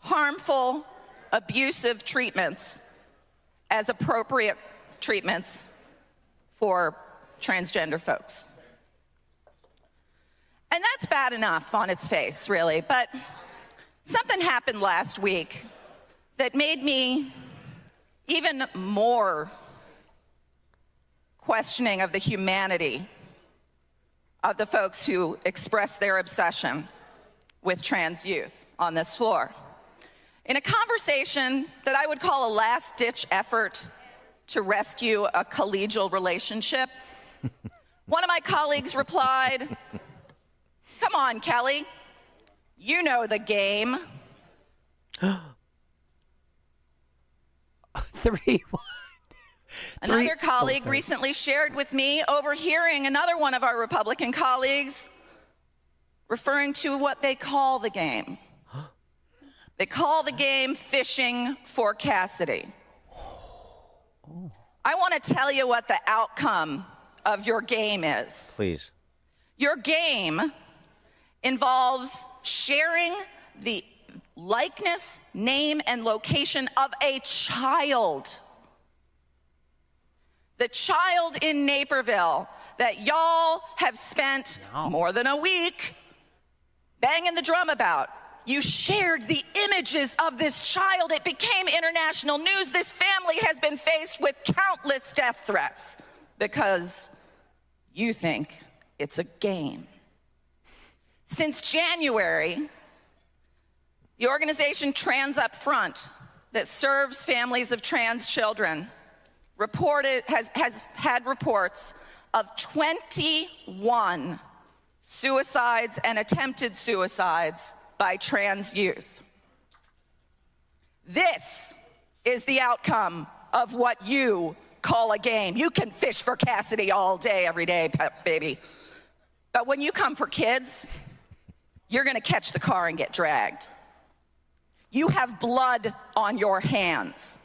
harmful, abusive treatments as appropriate treatments for transgender folks. And that's bad enough on its face, really, but Something happened last week that made me even more questioning of the humanity of the folks who express their obsession with trans youth on this floor. In a conversation that I would call a last-ditch effort to rescue a collegial relationship, one of my colleagues replied, "Come on, Kelly, you know the game." 3-1. Another colleague recently shared with me overhearing another one of our Republican colleagues referring to what they call the game. They call the game fishing for Cassidy. I want to tell you what the outcome of your game is. Please. Your game involves sharing the likeness, name, and location of a child. The child in Naperville that y'all have spent more than a week banging the drum about. You shared the images of this child. It became international news. This family has been faced with countless death threats because you think it's a game. Since January, the organization Trans Up Front, that serves families of trans children, has had reports of 21 suicides and attempted suicides by trans youth. This is the outcome of what you call a game. You can fish for Cassidy all day, every day, baby. But when you come for kids, you're gonna catch the car and get dragged. You have blood on your hands.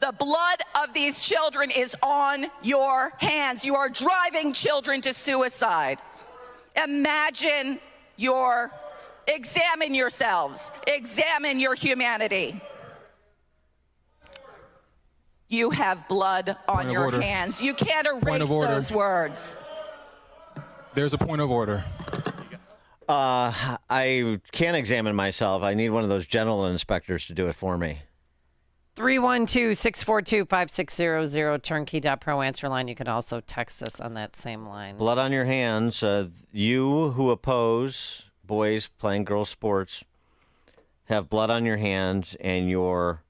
The blood of these children is on your hands. You are driving children to suicide. Examine yourselves. Examine your humanity. You have blood on your hands. You can't erase those words. There's a point of order. I can't examine myself. I need one of those general inspectors to do it for me. 312-642-5600, turnkey.pro answer line. You can also text us on that same line. Blood on your hands. You who oppose boys playing girls' sports have blood on your hands, and you're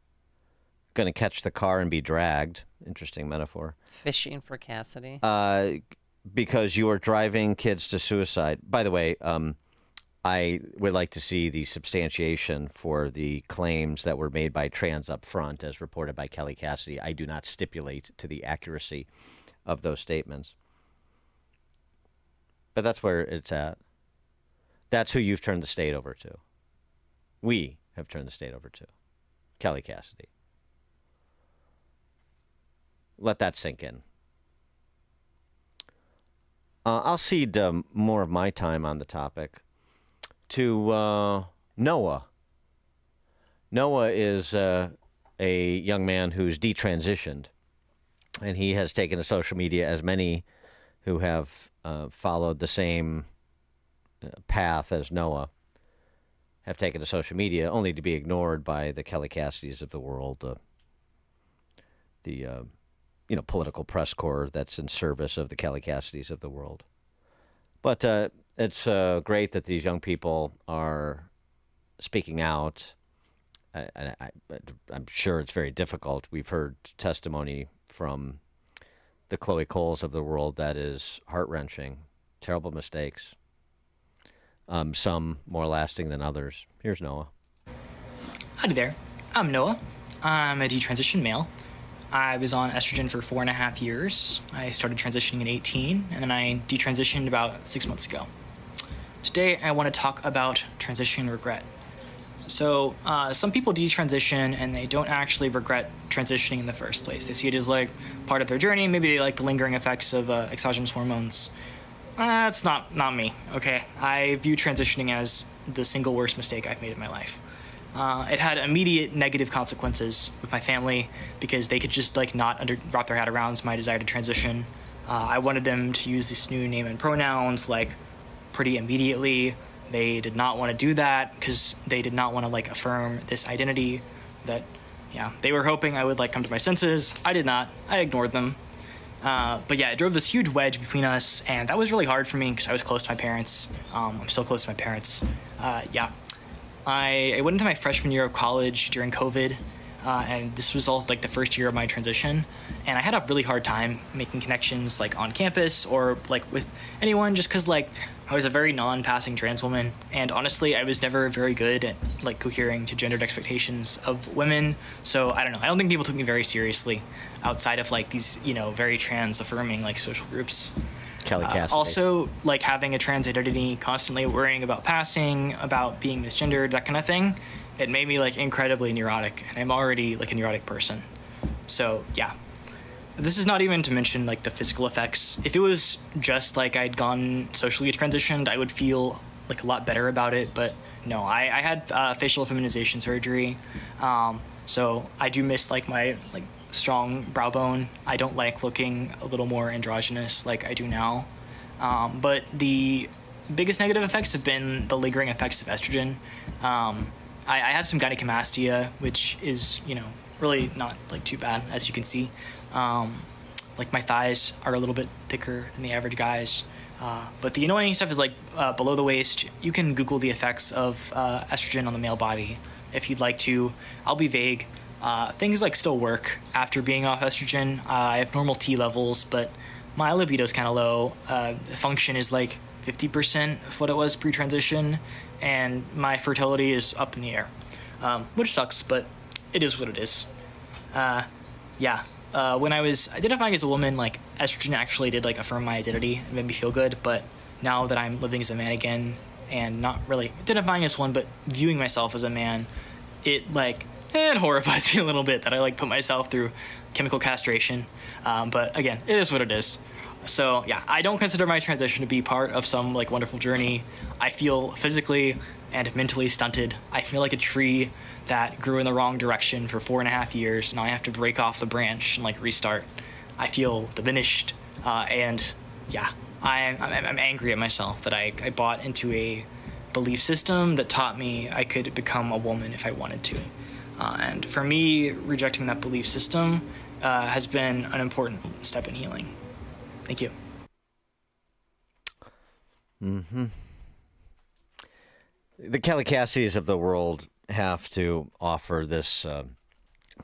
going to catch the car and be dragged. Interesting metaphor. Fishing for Cassidy. Because you are driving kids to suicide. By the way, I would like to see the substantiation for the claims that were made by Trans Up Front, as reported by Kelly Cassidy. I do not stipulate to the accuracy of those statements. But that's where it's at. That's who you've turned the state over to. We have turned the state over to. Kelly Cassidy. Let that sink in. I'll cede more of my time on the topic to Noah. Noah is a young man who's detransitioned, and he has taken to social media, as many who have followed the same path as Noah have taken to social media, only to be ignored by the Kelly Cassidys of the world, the political press corps that's in service of the Kelly Cassidys of the world. But it's great that these young people are speaking out. I'm sure it's very difficult. We've heard testimony from the Chloe Coles of the world that is heart-wrenching. Terrible mistakes. Some more lasting than others. Here's Noah. Howdy there. I'm Noah. I'm a detransitioned male. I was on estrogen for 4.5 years. I started transitioning at 18, and then I detransitioned about 6 months ago. Today, I want to talk about transition regret. So, some people detransition and they don't actually regret transitioning in the first place. They see it as like part of their journey. Maybe they like the lingering effects of exogenous hormones. That's not me, okay? I view transitioning as the single worst mistake I've made in my life. It had immediate negative consequences with my family because they could just like not wrap their head around my desire to transition. I wanted them to use this new name and pronouns like pretty immediately. they did not want to do that because they did not want to like affirm this identity that, yeah, they were hoping I would like come to my senses. I did not. I ignored them. But yeah, it drove this huge wedge between us, and that was really hard for me because I was close to my parents. I'm still close to my parents. Yeah. I went into my freshman year of college during COVID, and this was all like the first year of my transition, and I had a really hard time making connections like on campus or like with anyone, just because like I was a very non-passing trans woman, and honestly I was never very good at like cohering to gendered expectations of women. So I don't know, I don't think people took me very seriously outside of like these, you know, very trans affirming like social groups. Kelly Cassidy. Also, like having a trans identity, constantly worrying about passing, about being misgendered, that kind of thing, it made me like incredibly neurotic, and I'm already like a neurotic person. So yeah, this is not even to mention like the physical effects. If it was just like I'd gone socially transitioned, I would feel like a lot better about it. But no, I had facial feminization surgery, so I do miss like my like strong brow bone. I don't like looking a little more androgynous like I do now. But the biggest negative effects have been the lingering effects of estrogen. I have some gynecomastia, which is, you know, really not like too bad, as you can see. Like my thighs are a little bit thicker than the average guys. But the annoying stuff is like below the waist. You can Google the effects of estrogen on the male body if you'd like to. I'll be vague. Things like still work after being off estrogen. I have normal T levels, but my libido's kind of low. Function is like 50% of what it was pre-transition, and my fertility is up in the air, which sucks, but it is what it is. Yeah, when I was identifying as a woman, like estrogen actually did like affirm my identity and made me feel good, but now that I'm living as a man again and not really identifying as one, but viewing myself as a man, it like, it horrifies me a little bit that I like put myself through chemical castration. But again, it is what it is. So yeah, I don't consider my transition to be part of some like wonderful journey. I feel physically and mentally stunted. I feel like a tree that grew in the wrong direction for 4.5 years. Now I have to break off the branch and like restart. I feel diminished, and yeah, I'm angry at myself that I bought into a belief system that taught me I could become a woman if I wanted to. And for me, rejecting that belief system has been an important step in healing. Thank you. Mm-hmm. The Kelly Cassidys of the world have to offer this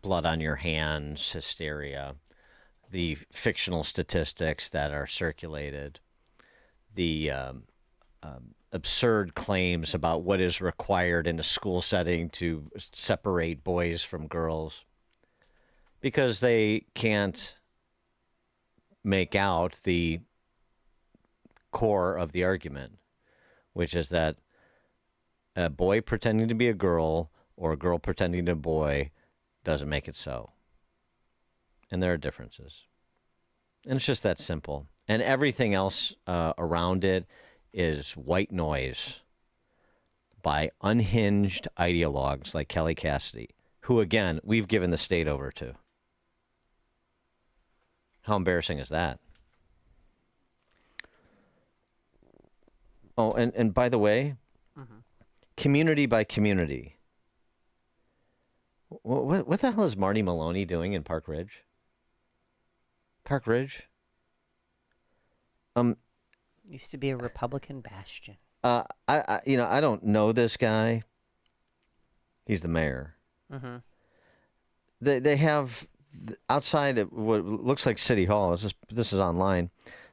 blood on your hands hysteria, the fictional statistics that are circulated, the absurd claims about what is required in a school setting to separate boys from girls, because they can't make out the core of the argument, which is that a boy pretending to be a girl or a girl pretending to be a boy doesn't make it so. And there are differences. And it's just that simple. And everything else around it is white noise by unhinged ideologues like Kelly Cassidy, who, again, we've given the state over to. How embarrassing is that? Oh, and by the way, community by community. What the hell is Marty Maloney doing in Park Ridge? Park Ridge? Used to be a Republican bastion. I don't know this guy. He's the mayor. Mm-hmm. They have outside of what looks like City Hall. This is online.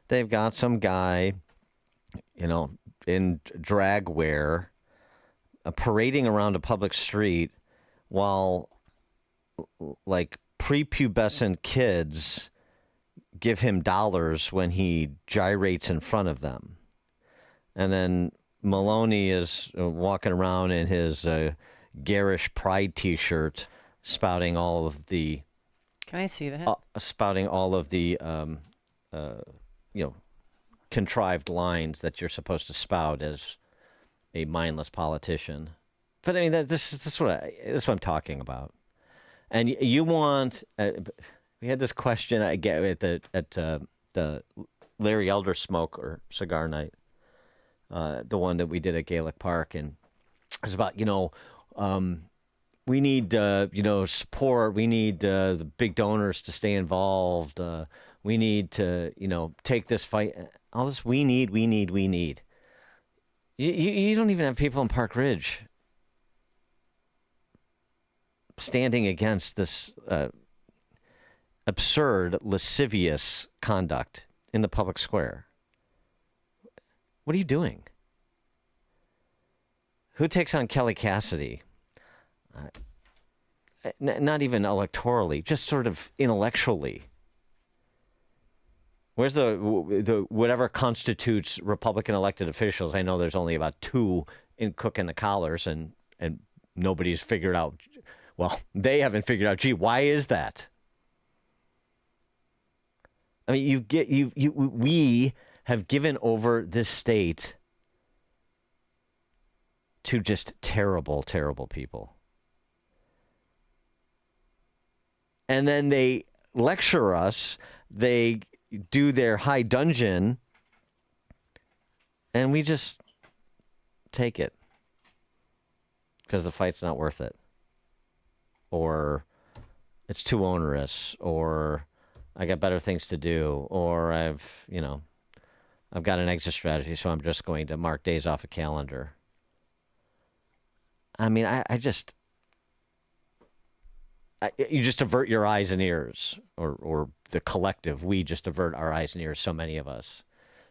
They've got some guy, in drag wear, parading around a public street while like prepubescent kids give him dollars when he gyrates in front of them. And then Maloney is walking around in his garish pride t-shirt, spouting all of the... Can I see that? Spouting all of the, contrived lines that you're supposed to spout as a mindless politician. But I mean, this is what I'm talking about. And you want... we had this question I get at the Larry Elder smoke or cigar night. the one that we did at Gaelic Park, and it was about, we need, support. We need the big donors to stay involved. We need to, take this fight. All this we need. You don't even have people in Park Ridge standing against this absurd, lascivious conduct in the public square. What are you doing? Who takes on Kelly Cassidy? Not even electorally, just sort of intellectually. Where's the whatever constitutes Republican elected officials? I know there's only about 2 in Cook and the Collars, and nobody's figured out. Well, they haven't figured out. Gee, why is that? I mean, we have given over this state to just terrible, terrible people. And then they lecture us. They do their high dungeon, and we just take it because the fight's not worth it, or it's too onerous, or I got better things to do, or I've got an exit strategy, so I'm just going to mark days off a calendar. I mean, you just avert your eyes and ears, or the collective, we just avert our eyes and ears, so many of us,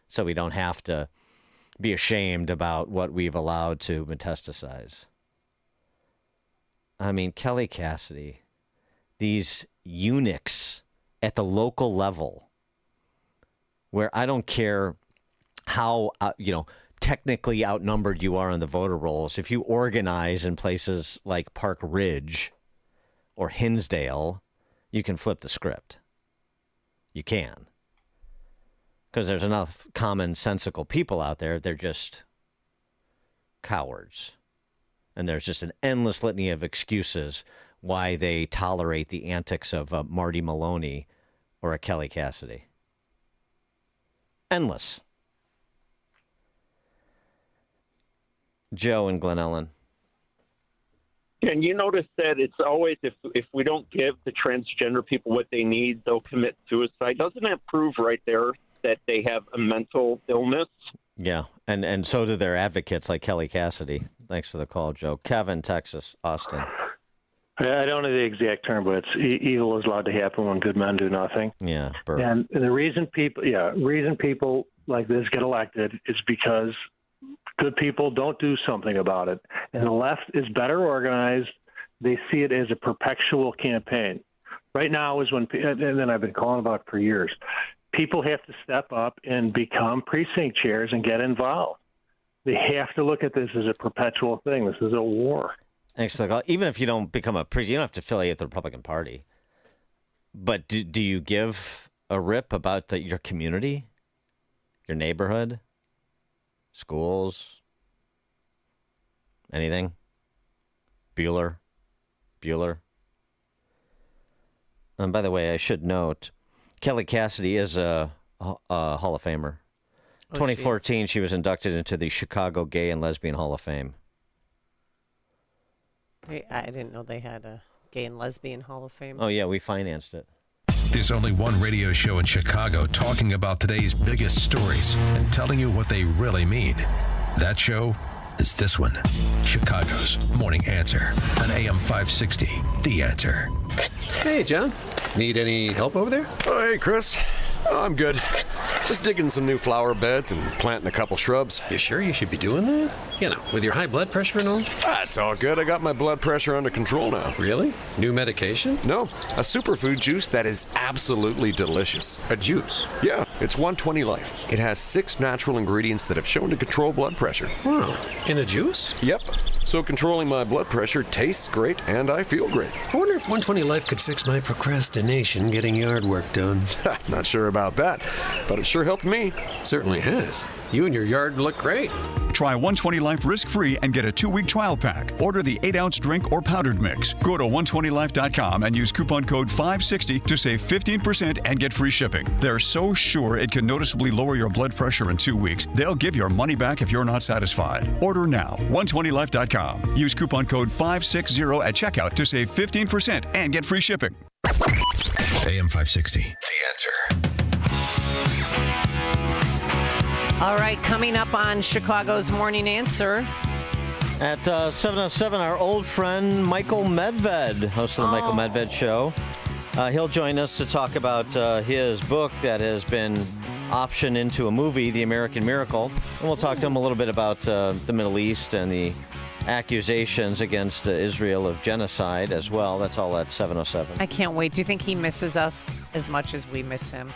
so we don't have to be ashamed about what we've allowed to metastasize. I mean, Kelly Cassidy, these eunuchs at the local level, where I don't care how, technically outnumbered you are on the voter rolls, if you organize in places like Park Ridge or Hinsdale, you can flip the script. You can. Because there's enough commonsensical people out there, they're just cowards. And there's just an endless litany of excuses why they tolerate the antics of a Marty Maloney or a Kelly Cassidy. Endless. Joe and Glen Ellen. And you notice that it's always, if we don't give the transgender people what they need, they'll commit suicide. Doesn't that prove right there that they have a mental illness? Yeah, and so do their advocates like Kelly Cassidy. Thanks for the call, Joe. Kevin, Texas, Austin. I don't know the exact term, but it's evil is allowed to happen when good men do nothing. Yeah, and the reason people like this get elected is because good people don't do something about it. And the left is better organized. They see it as a perpetual campaign. Right now is when, and then I've been calling about it for years, people have to step up and become precinct chairs and get involved. They have to look at this as a perpetual thing. This is a war. Thanks for the call. Even if you don't become you don't have to affiliate with the Republican Party. But do you give a rip about your community, your neighborhood, schools, anything? Bueller. And by the way, I should note, Kelly Cassidy is a Hall of Famer. 2014, she was inducted into the Chicago Gay and Lesbian Hall of Fame. I didn't know they had a Gay and Lesbian Hall of Fame. Oh, yeah, we financed it. There's only one radio show in Chicago talking about today's biggest stories and telling you what they really mean. That show is this one, Chicago's Morning Answer on AM 560, The Answer. Hey, John. Need any help over there? Oh, hey, Chris. Oh, I'm good. Just digging some new flower beds and planting a couple shrubs. You sure you should be doing that? You know, with your high blood pressure and all? It's all good. I got my blood pressure under control now. Really? New medication? No, a superfood juice that is absolutely delicious. A juice? Yeah, it's 120 Life. It has 6 natural ingredients that have shown to control blood pressure. Wow, in a juice? Yep. So controlling my blood pressure tastes great and I feel great. I wonder if 120 Life could fix my procrastination getting yard work done. Not sure about that, but it sure helped me. Certainly has. You and your yard look great. Try 120 Life risk-free and get a 2-week trial pack. Order the 8-ounce drink or powdered mix. Go to 120life.com and use coupon code 560 to save 15% and get free shipping. They're so sure it can noticeably lower your blood pressure in 2 weeks, they'll give your money back if you're not satisfied. Order now. 120life.com. Use coupon code 560 at checkout to save 15% and get free shipping. AM 560, The Answer. All right, coming up on Chicago's Morning Answer. At 7:07, our old friend Michael Medved, host of the Michael Medved Show. He'll join us to talk about his book that has been optioned into a movie, The American Miracle. And we'll talk to him a little bit about the Middle East and the accusations against Israel of genocide as well. That's all at 7:07. I can't wait. Do you think he misses us as much as we miss him?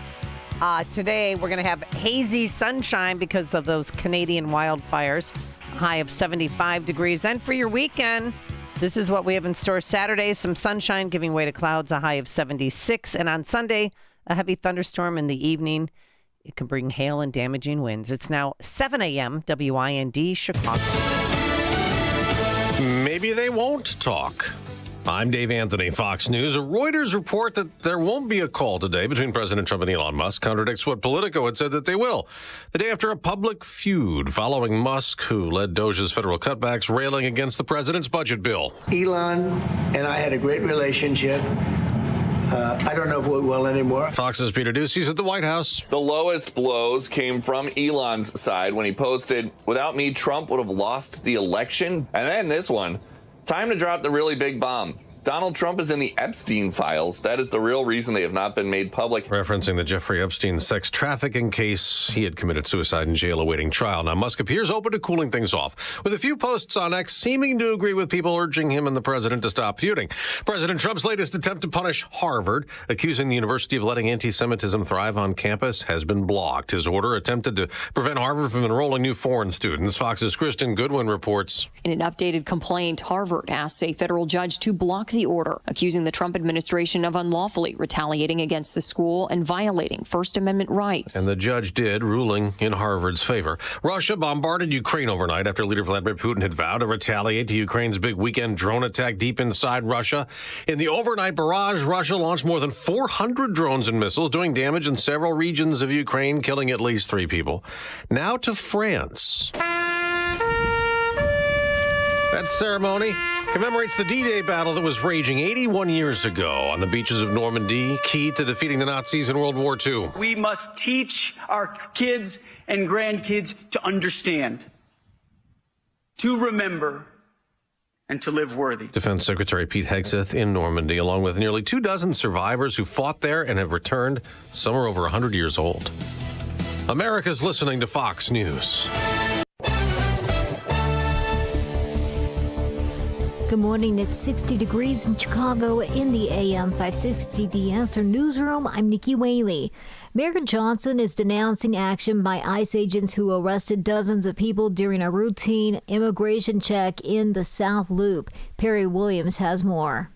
Today, we're going to have hazy sunshine because of those Canadian wildfires. A high of 75 degrees. And for your weekend, this is what we have in store. Saturday, some sunshine giving way to clouds, a high of 76. And on Sunday, a heavy thunderstorm in the evening. It can bring hail and damaging winds. It's now 7 a.m. WIND Chicago. Maybe they won't talk. I'm Dave Anthony, Fox News. A Reuters report that there won't be a call today between President Trump and Elon Musk contradicts what Politico had said that they will. The day after a public feud following Musk, who led Doge's federal cutbacks, railing against the president's budget bill. Elon and I had a great relationship. I don't know if we will anymore. Fox's Peter Ducey's at the White House. The lowest blows came from Elon's side when he posted, "Without me, Trump would have lost the election." And then this one, time to drop the really big bomb. Donald Trump is in the Epstein files. That is the real reason they have not been made public. Referencing the Jeffrey Epstein sex trafficking case, he had committed suicide in jail awaiting trial. Now, Musk appears open to cooling things off, with a few posts on X seeming to agree with people urging him and the president to stop feuding. President Trump's latest attempt to punish Harvard, accusing the university of letting anti-Semitism thrive on campus, has been blocked. His order attempted to prevent Harvard from enrolling new foreign students. Fox's Kristen Goodwin reports. In an updated complaint, Harvard asks a federal judge to block the order, accusing the Trump administration of unlawfully retaliating against the school and violating First Amendment rights. And the judge did, ruling in Harvard's favor. Russia bombarded Ukraine overnight after leader Vladimir Putin had vowed to retaliate to Ukraine's big weekend drone attack deep inside Russia. In the overnight barrage, Russia launched more than 400 drones and missiles, doing damage in several regions of Ukraine, killing at least 3 people. Now to France. That ceremony commemorates the D-Day battle that was raging 81 years ago on the beaches of Normandy, key to defeating the Nazis in World War II. We must teach our kids and grandkids to understand, to remember, and to live worthy. Defense Secretary Pete Hegseth in Normandy, along with nearly 24 survivors who fought there and have returned. Some are over 100 years old. America's listening to Fox News. Good morning. It's 60 degrees in Chicago in the AM 560 The Answer newsroom. I'm Nikki Whaley. Mayor Johnson is denouncing action by ICE agents who arrested dozens of people during a routine immigration check in the South Loop. Perry Williams has more.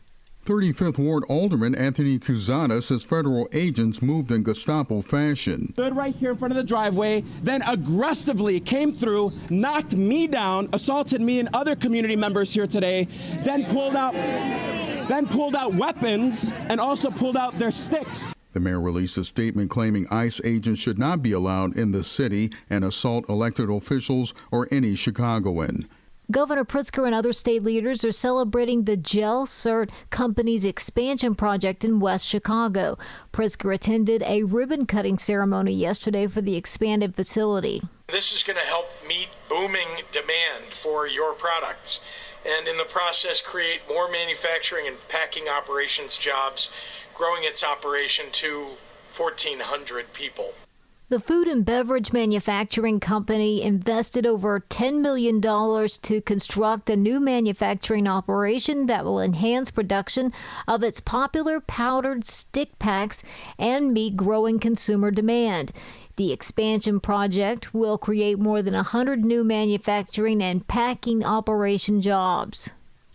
35th Ward Alderman Anthony Cusana says federal agents moved in Gestapo fashion. Stood right here in front of the driveway, then aggressively came through, knocked me down, assaulted me and other community members here today, then pulled out weapons and also pulled out their sticks. The mayor released a statement claiming ICE agents should not be allowed in the city and assault elected officials or any Chicagoan. Governor Pritzker and other state leaders are celebrating the Gel Cert Company's expansion project in West Chicago. Pritzker attended a ribbon-cutting ceremony yesterday for the expanded facility. This is going to help meet booming demand for your products and in the process create more manufacturing and packing operations jobs, growing its operation to 1,400 people. The food and beverage manufacturing company invested over $10 million to construct a new manufacturing operation that will enhance production of its popular powdered stick packs and meet growing consumer demand. The expansion project will create more than 100 new manufacturing and packing operation jobs.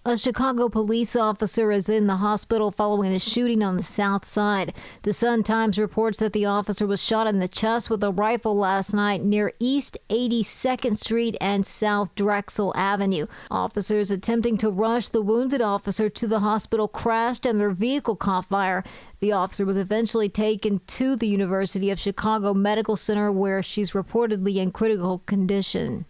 A Chicago police officer is in the hospital following a shooting on the south side. The Sun-Times reports that the officer was shot in the chest with a rifle last night near East 82nd Street and South Drexel Avenue. Officers attempting to rush the wounded officer to the hospital crashed and their vehicle caught fire. The officer was eventually taken to the University of Chicago Medical Center, where she's reportedly in critical condition.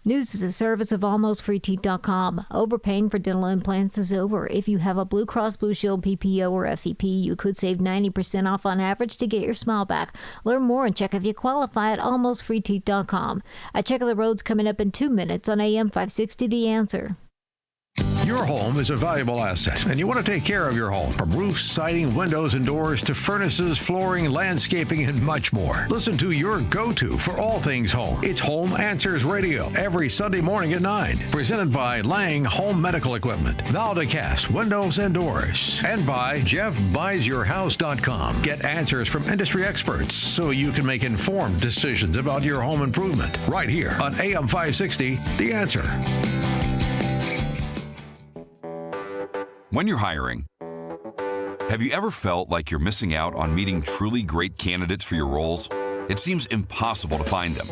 News is a service of AlmostFreeTeeth.com. Overpaying for dental implants is over. If you have a Blue Cross Blue Shield PPO or FEP, you could save 90% off on average to get your smile back. Learn more and check if you qualify at AlmostFreeTeeth.com. A check of the road's coming up in 2 minutes on AM 560 The Answer. Your home is a valuable asset, and you want to take care of your home. From roofs, siding, windows, and doors to furnaces, flooring, landscaping, and much more. Listen to your go-to for all things home. It's Home Answers Radio every Sunday morning at 9. Presented by Lang Home Medical Equipment, Valdecast Windows and Doors, and by JeffBuysYourHouse.com. Get answers from industry experts so you can make informed decisions about your home improvement. Right here on AM 560, The Answer. When you're hiring, have you ever felt like you're missing out on meeting truly great candidates for your roles? It seems impossible to find them,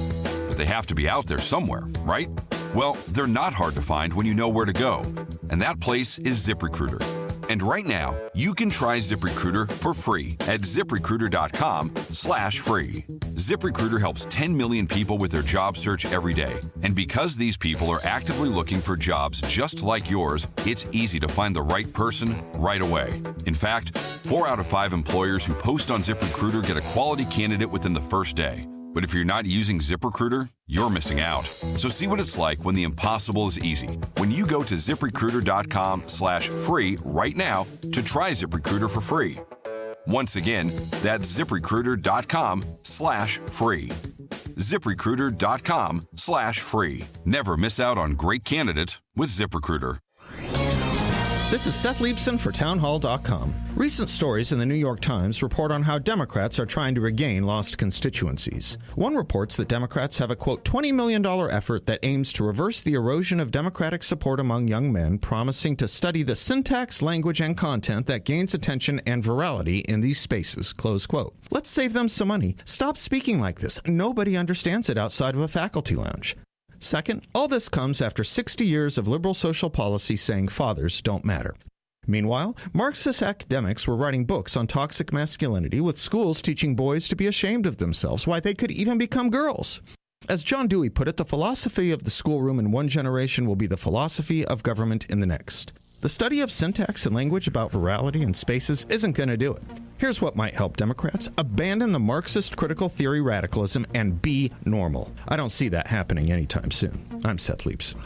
but they have to be out there somewhere, right? Well, they're not hard to find when you know where to go, and that place is ZipRecruiter. And right now, you can try ZipRecruiter for free at ZipRecruiter.com/free. ZipRecruiter helps 10 million people with their job search every day. And because these people are actively looking for jobs just like yours, it's easy to find the right person right away. In fact, 4 out of 5 employers who post on ZipRecruiter get a quality candidate within the first day. But if you're not using ZipRecruiter, you're missing out. So see what it's like when the impossible is easy. When you go to ZipRecruiter.com/free right now to try ZipRecruiter for free. Once again, that's ZipRecruiter.com/free. ZipRecruiter.com/free. Never miss out on great candidates with ZipRecruiter. This is Seth Leibson for Townhall.com. Recent stories in the New York Times report on how Democrats are trying to regain lost constituencies. One reports that Democrats have a, quote, $20 million effort that aims to reverse the erosion of Democratic support among young men, promising to study the syntax, language, and content that gains attention and virality in these spaces, close quote. Let's save them some money. Stop speaking like this. Nobody understands it outside of a faculty lounge. Second, all this comes after 60 years of liberal social policy saying fathers don't matter. Meanwhile, Marxist academics were writing books on toxic masculinity, with schools teaching boys to be ashamed of themselves, why they could even become girls. As John Dewey put it, the philosophy of the schoolroom in one generation will be the philosophy of government in the next. The study of syntax and language about virality and spaces isn't going to do it. Here's what might help Democrats: abandon the Marxist critical theory radicalism and be normal. I don't see that happening anytime soon. I'm Seth Leibson.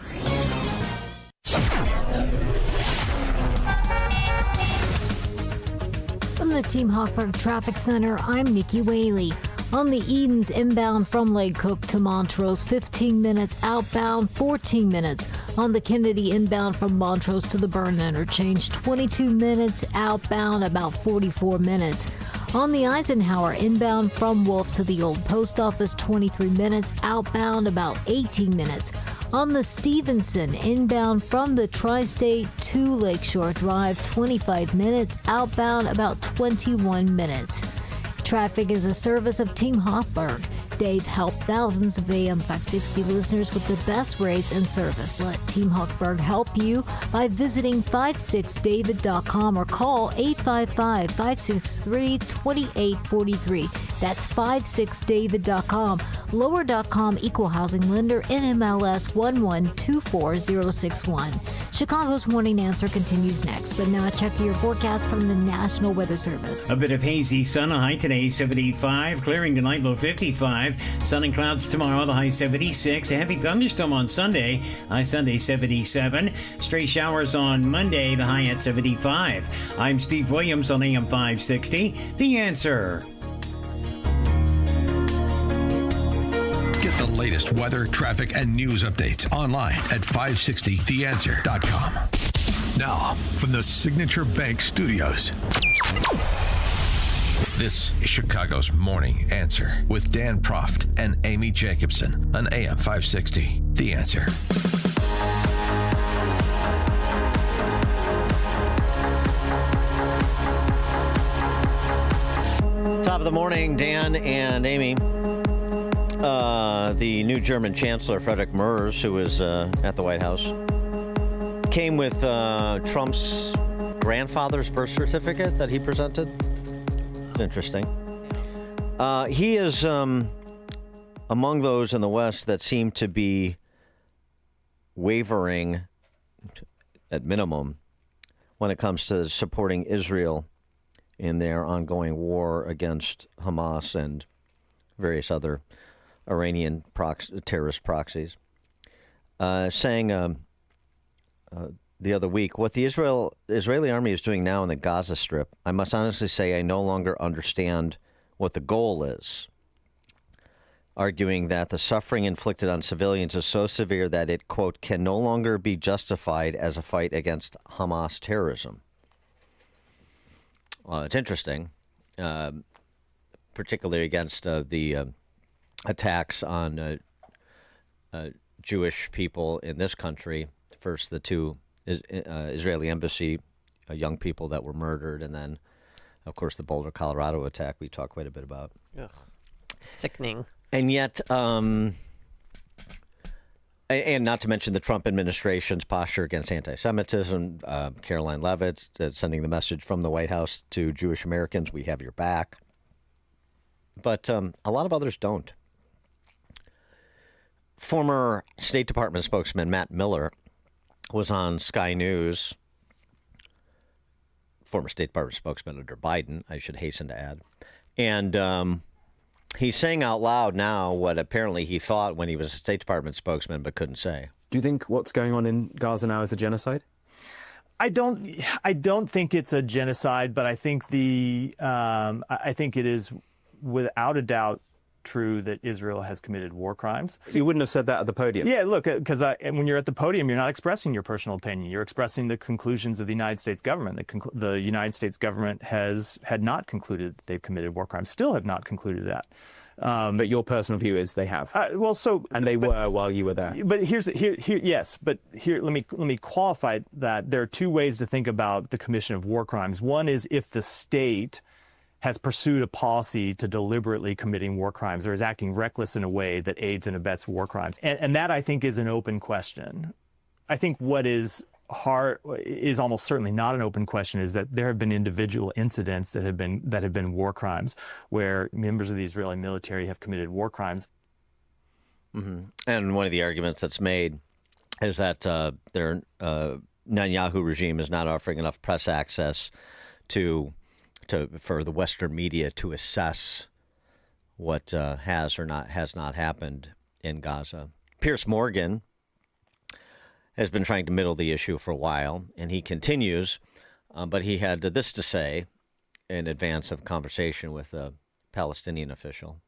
From the Team Hochberg Traffic Center, I'm Nikki Whaley. On the Edens inbound from Lake Cook to Montrose, 15 minutes. Outbound, 14 minutes. On the Kennedy inbound from Montrose to the Burn Interchange, 22 minutes. Outbound, about 44 minutes. On the Eisenhower inbound from Wolf to the Old Post Office, 23 minutes. Outbound, about 18 minutes. On the Stevenson inbound from the Tri-State to Lakeshore Drive, 25 minutes. Outbound, about 21 minutes. Traffic is a service of Team Hochberg. They've helped thousands of AM 560 listeners with the best rates and service. Let Team Hochberg help you by visiting 56david.com or call 855-563-2843. That's 56david.com. Lower.com Equal Housing Lender, NMLS 1124061. Chicago's Morning Answer continues next, but now check your forecast from the National Weather Service. A bit of hazy sun, a high today 75, clearing tonight low 55, sun and clouds tomorrow, the high 76, a heavy thunderstorm on Sunday, high Sunday 77, stray showers on Monday, the high at 75. I'm Steve Williams on AM 560, The Answer. Get the latest weather, traffic, and news updates online at 560theanswer.com. Now, from the Signature Bank Studios, this is Chicago's Morning Answer with Dan Proft and Amy Jacobson on AM 560. The Answer. Top of the morning, Dan and Amy. The new German Chancellor, Friedrich Merz, who was at the White House, came with Trump's grandfather's birth certificate that he presented. It's interesting. He is among those in the West that seem to be wavering, at minimum, when it comes to supporting Israel in their ongoing war against Hamas and various other Iranian terrorist proxies, saying the other week, what the Israeli army is doing now in the Gaza Strip, I must honestly say I no longer understand what the goal is, arguing that the suffering inflicted on civilians is so severe that it, quote, can no longer be justified as a fight against Hamas terrorism. It's interesting, particularly against the attacks on Jewish people in this country. First, the two Israeli embassy young people that were murdered, and then, of course, the Boulder, Colorado attack we talked quite a bit about. Ugh. Sickening. And yet, and not to mention the Trump administration's posture against anti-Semitism, Caroline Leavitt sending the message from the White House to Jewish Americans, we have your back. But a lot of others don't. Former State Department spokesman Matt Miller was on Sky News, former State Department spokesman under Biden, I should hasten to add. And he's saying out loud now what apparently he thought when he was a State Department spokesman but couldn't say. Do you think what's going on in Gaza now is a genocide? I don't think it's a genocide, but I think I think it is without a doubt true that Israel has committed war crimes. You wouldn't have said that at the podium. Yeah, look, because when you're at the podium, you're not expressing your personal opinion. You're expressing the conclusions of the United States government. The United States government had not concluded that they've committed war crimes, still have not concluded that. But your personal view is they have. And they were while you were there. But let me qualify that. There are two ways to think about the commission of war crimes. One is if the state has pursued a policy to deliberately committing war crimes or is acting reckless in a way that aids and abets war crimes. And that, I think, is an open question. I think what is almost certainly not an open question is that there have been individual incidents that have been war crimes where members of the Israeli military have committed war crimes. Mm-hmm. And one of the arguments that's made is that their Netanyahu regime is not offering enough press access for the Western media to assess what has not happened in Gaza. Piers Morgan has been trying to middle the issue for a while, and he continues, but he had this to say in advance of a conversation with a Palestinian official.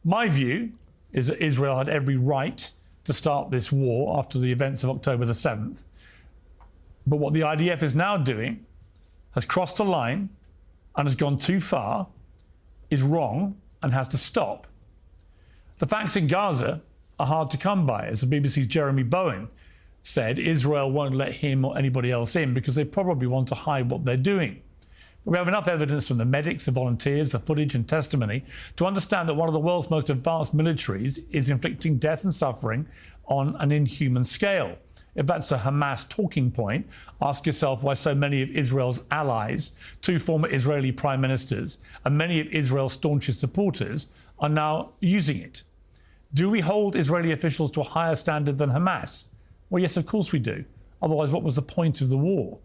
My view is that Israel had every right to start this war after the events of October the 7th. But what the IDF is now doing has crossed a line and has gone too far, is wrong, and has to stop. The facts in Gaza are hard to come by. As the BBC's Jeremy Bowen said, Israel won't let him or anybody else in because they probably want to hide what they're doing. But we have enough evidence from the medics, the volunteers, the footage and testimony to understand that one of the world's most advanced militaries is inflicting death and suffering on an inhuman scale. If that's a Hamas talking point, ask yourself why so many of Israel's allies, two former Israeli prime ministers, and many of Israel's staunchest supporters are now using it. Do we hold Israeli officials to a higher standard than Hamas? Well, yes, of course we do. Otherwise, what was the point of the war?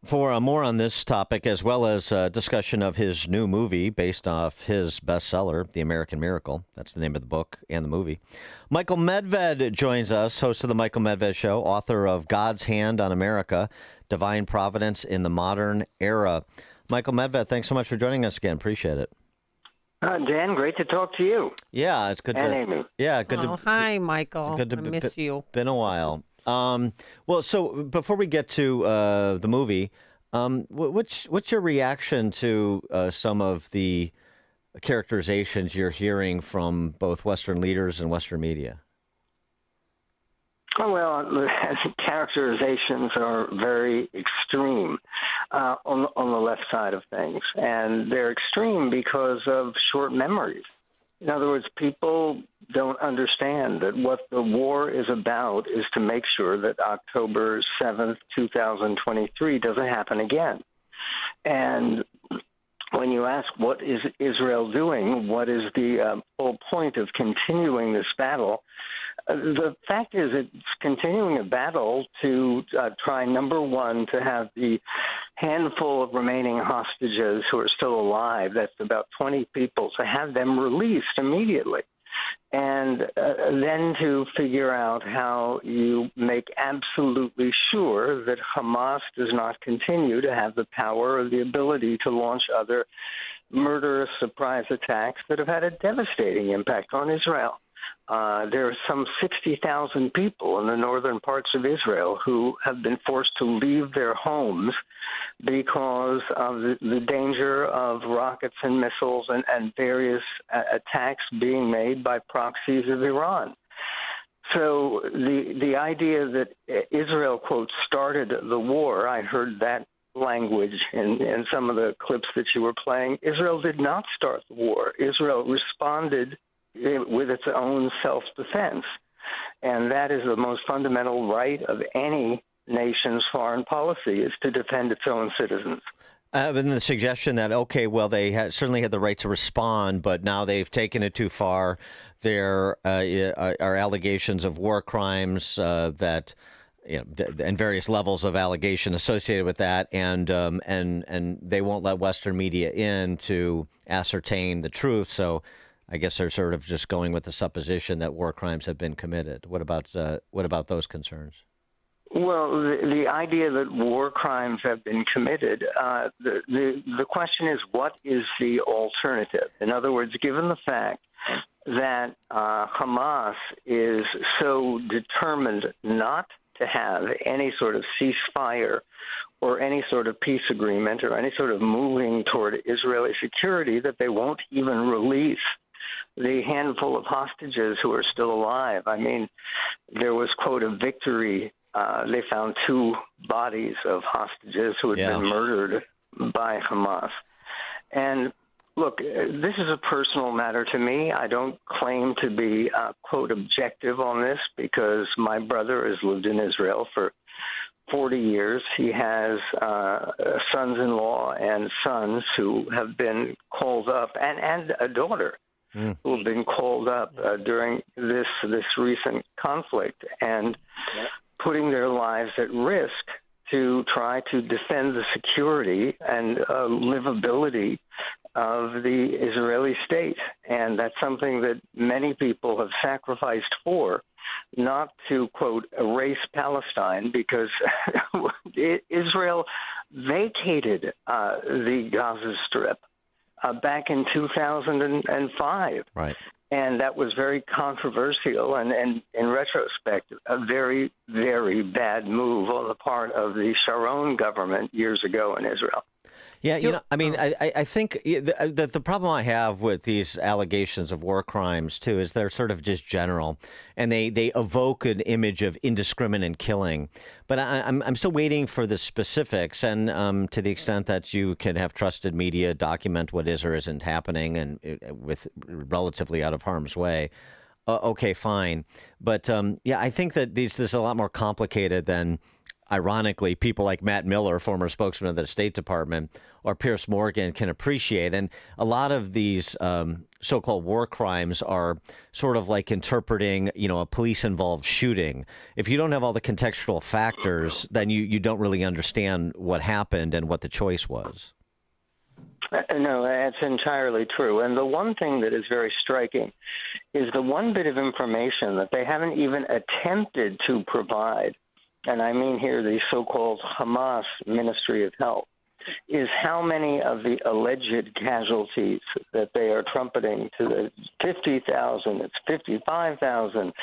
For more on this topic, as well as a discussion of his new movie based off his bestseller, The American Miracle, that's the name of the book and the movie, Michael Medved joins us, host of The Michael Medved Show, author of God's Hand on America, Divine Providence in the Modern Era. Michael Medved, thanks so much for joining us again. Appreciate it. Dan, great to talk to you. Yeah, it's good and to... Amy. Yeah, good to... Hi, Michael. Good to I miss you. Been a while. Well, so before we get to the movie, what's your reaction to some of the characterizations you're hearing from both Western leaders and Western media? Oh, well, characterizations are very extreme. on the left side of things. And they're extreme because of short memories. In other words, people don't understand that what the war is about is to make sure that October 7th, 2023 doesn't happen again. And when you ask what is Israel doing, what is the whole point of continuing this battle, the fact is it's continuing a battle to try, number one, to have the handful of remaining hostages who are still alive, that's about 20 people, to have them released immediately. And then to figure out how you make absolutely sure that Hamas does not continue to have the power or the ability to launch other murderous surprise attacks that have had a devastating impact on Israel. There are some 60,000 people in the northern parts of Israel who have been forced to leave their homes because of the danger of rockets and missiles and various attacks being made by proxies of Iran. So the idea that Israel, quote, started the war, I heard that language in some of the clips that you were playing. Israel did not start the war. Israel responded with its own self-defense. And that is the most fundamental right of any nation's foreign policy, is to defend its own citizens. And the suggestion that, okay, well, they certainly had the right to respond, but now they've taken it too far. There are allegations of war crimes that, and various levels of allegation associated with that, and they won't let Western media in to ascertain the truth. So I guess they're sort of just going with the supposition that war crimes have been committed. What about those concerns? Well, the idea that war crimes have been committed, the question is, what is the alternative? In other words, given the fact that Hamas is so determined not to have any sort of ceasefire or any sort of peace agreement or any sort of moving toward Israeli security, that they won't even release the handful of hostages who are still alive. I mean, there was, quote, a victory. They found 2 bodies of hostages who had been murdered by Hamas. And look, this is a personal matter to me. I don't claim to be, quote, objective on this, because my brother has lived in Israel for 40 years. He has sons-in-law and sons who have been called up, and a daughter who have been called up during this recent conflict, and putting their lives at risk to try to defend the security and livability of the Israeli state. And that's something that many people have sacrificed for, not to, quote, erase Palestine, because Israel vacated the Gaza Strip back in 2005. Right. And that was very controversial and in retrospect, a very, very bad move on the part of the Sharon government years ago in Israel. Yeah, I think the problem I have with these allegations of war crimes, too, is they're sort of just general, and they evoke an image of indiscriminate killing. But I'm still waiting for the specifics, and to the extent that you can have trusted media document what is or isn't happening, and with relatively out of harm's way, okay, fine. But I think that this is a lot more complicated than, ironically, people like Matt Miller, former spokesman of the State Department, or Piers Morgan can appreciate. And a lot of these so-called war crimes are sort of like interpreting, a police-involved shooting. If you don't have all the contextual factors, then you don't really understand what happened and what the choice was. No, that's entirely true. And the one thing that is very striking is the one bit of information that they haven't even attempted to provide, and I mean here the so-called Hamas Ministry of Health, is how many of the alleged casualties that they are trumpeting to the 50,000, it's 55,000,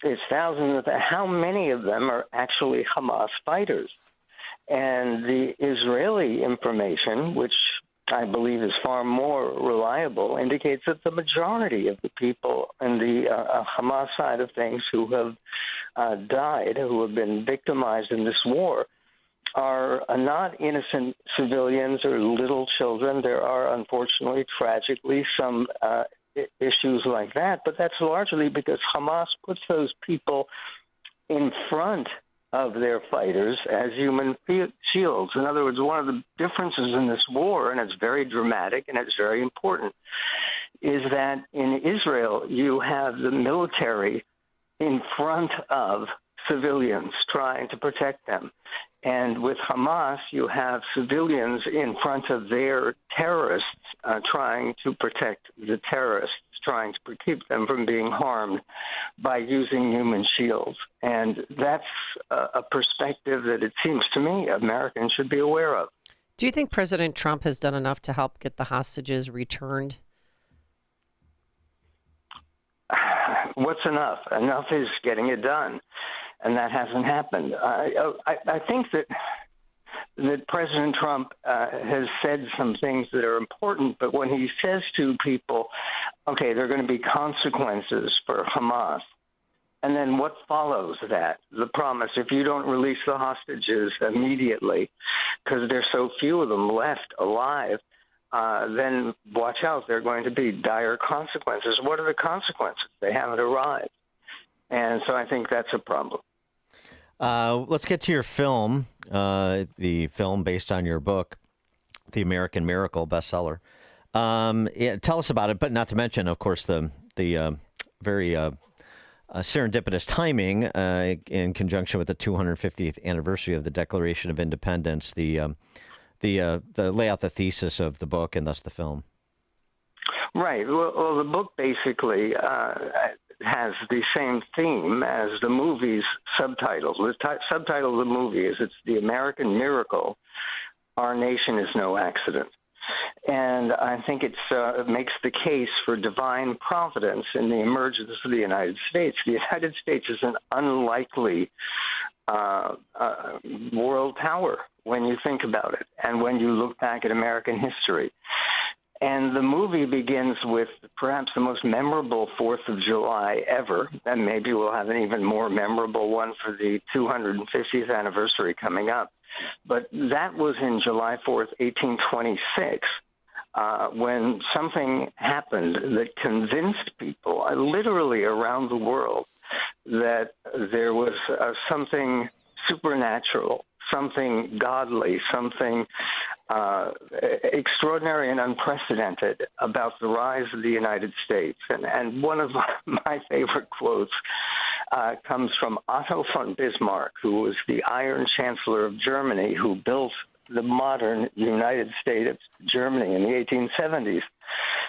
it's thousands, how many of them are actually Hamas fighters? And the Israeli information, which I believe is far more reliable, indicates that the majority of the people in the Hamas side of things who have died, who have been victimized in this war, are not innocent civilians or little children. There are, unfortunately, tragically, some issues like that, but that's largely because Hamas puts those people in front of their fighters as human shields. In other words, one of the differences in this war, and it's very dramatic and it's very important, is that in Israel you have the military in front of civilians trying to protect them. And with Hamas, you have civilians in front of their terrorists trying to protect the terrorists, trying to keep them from being harmed by using human shields. And that's a perspective that it seems to me Americans should be aware of. Do you think President Trump has done enough to help get the hostages returned? What's enough? Enough is getting it done, and that hasn't happened. I think that President Trump has said some things that are important, but when he says to people, okay, there are going to be consequences for Hamas, and then what follows that? The promise, if you don't release the hostages immediately, because there's so few of them left alive, then watch out, there are going to be dire consequences. What are the consequences? They haven't arrived. And so I think that's a problem. Let's get to your film, the film based on your book, The American Miracle, bestseller. Tell us about it, but not to mention, of course, the very serendipitous timing in conjunction with the 250th anniversary of the Declaration of Independence, the lay out the thesis of the book and thus the film. Right. Well, the book basically has the same theme as the movie's subtitle. The subtitle of the movie is "It's the American Miracle. Our Nation is No Accident." And I think it makes the case for divine providence in the emergence of the United States. The United States is an unlikely world power when you think about it and when you look back at American history. And the movie begins with perhaps the most memorable 4th of July ever, and maybe we'll have an even more memorable one for the 250th anniversary coming up. But that was in July 4th, 1826, when something happened that convinced people, literally around the world, that there was something supernatural, something godly, something extraordinary and unprecedented about the rise of the United States. And one of my favorite quotes comes from Otto von Bismarck, who was the Iron Chancellor of Germany, who built the modern United States of Germany in the 1870s.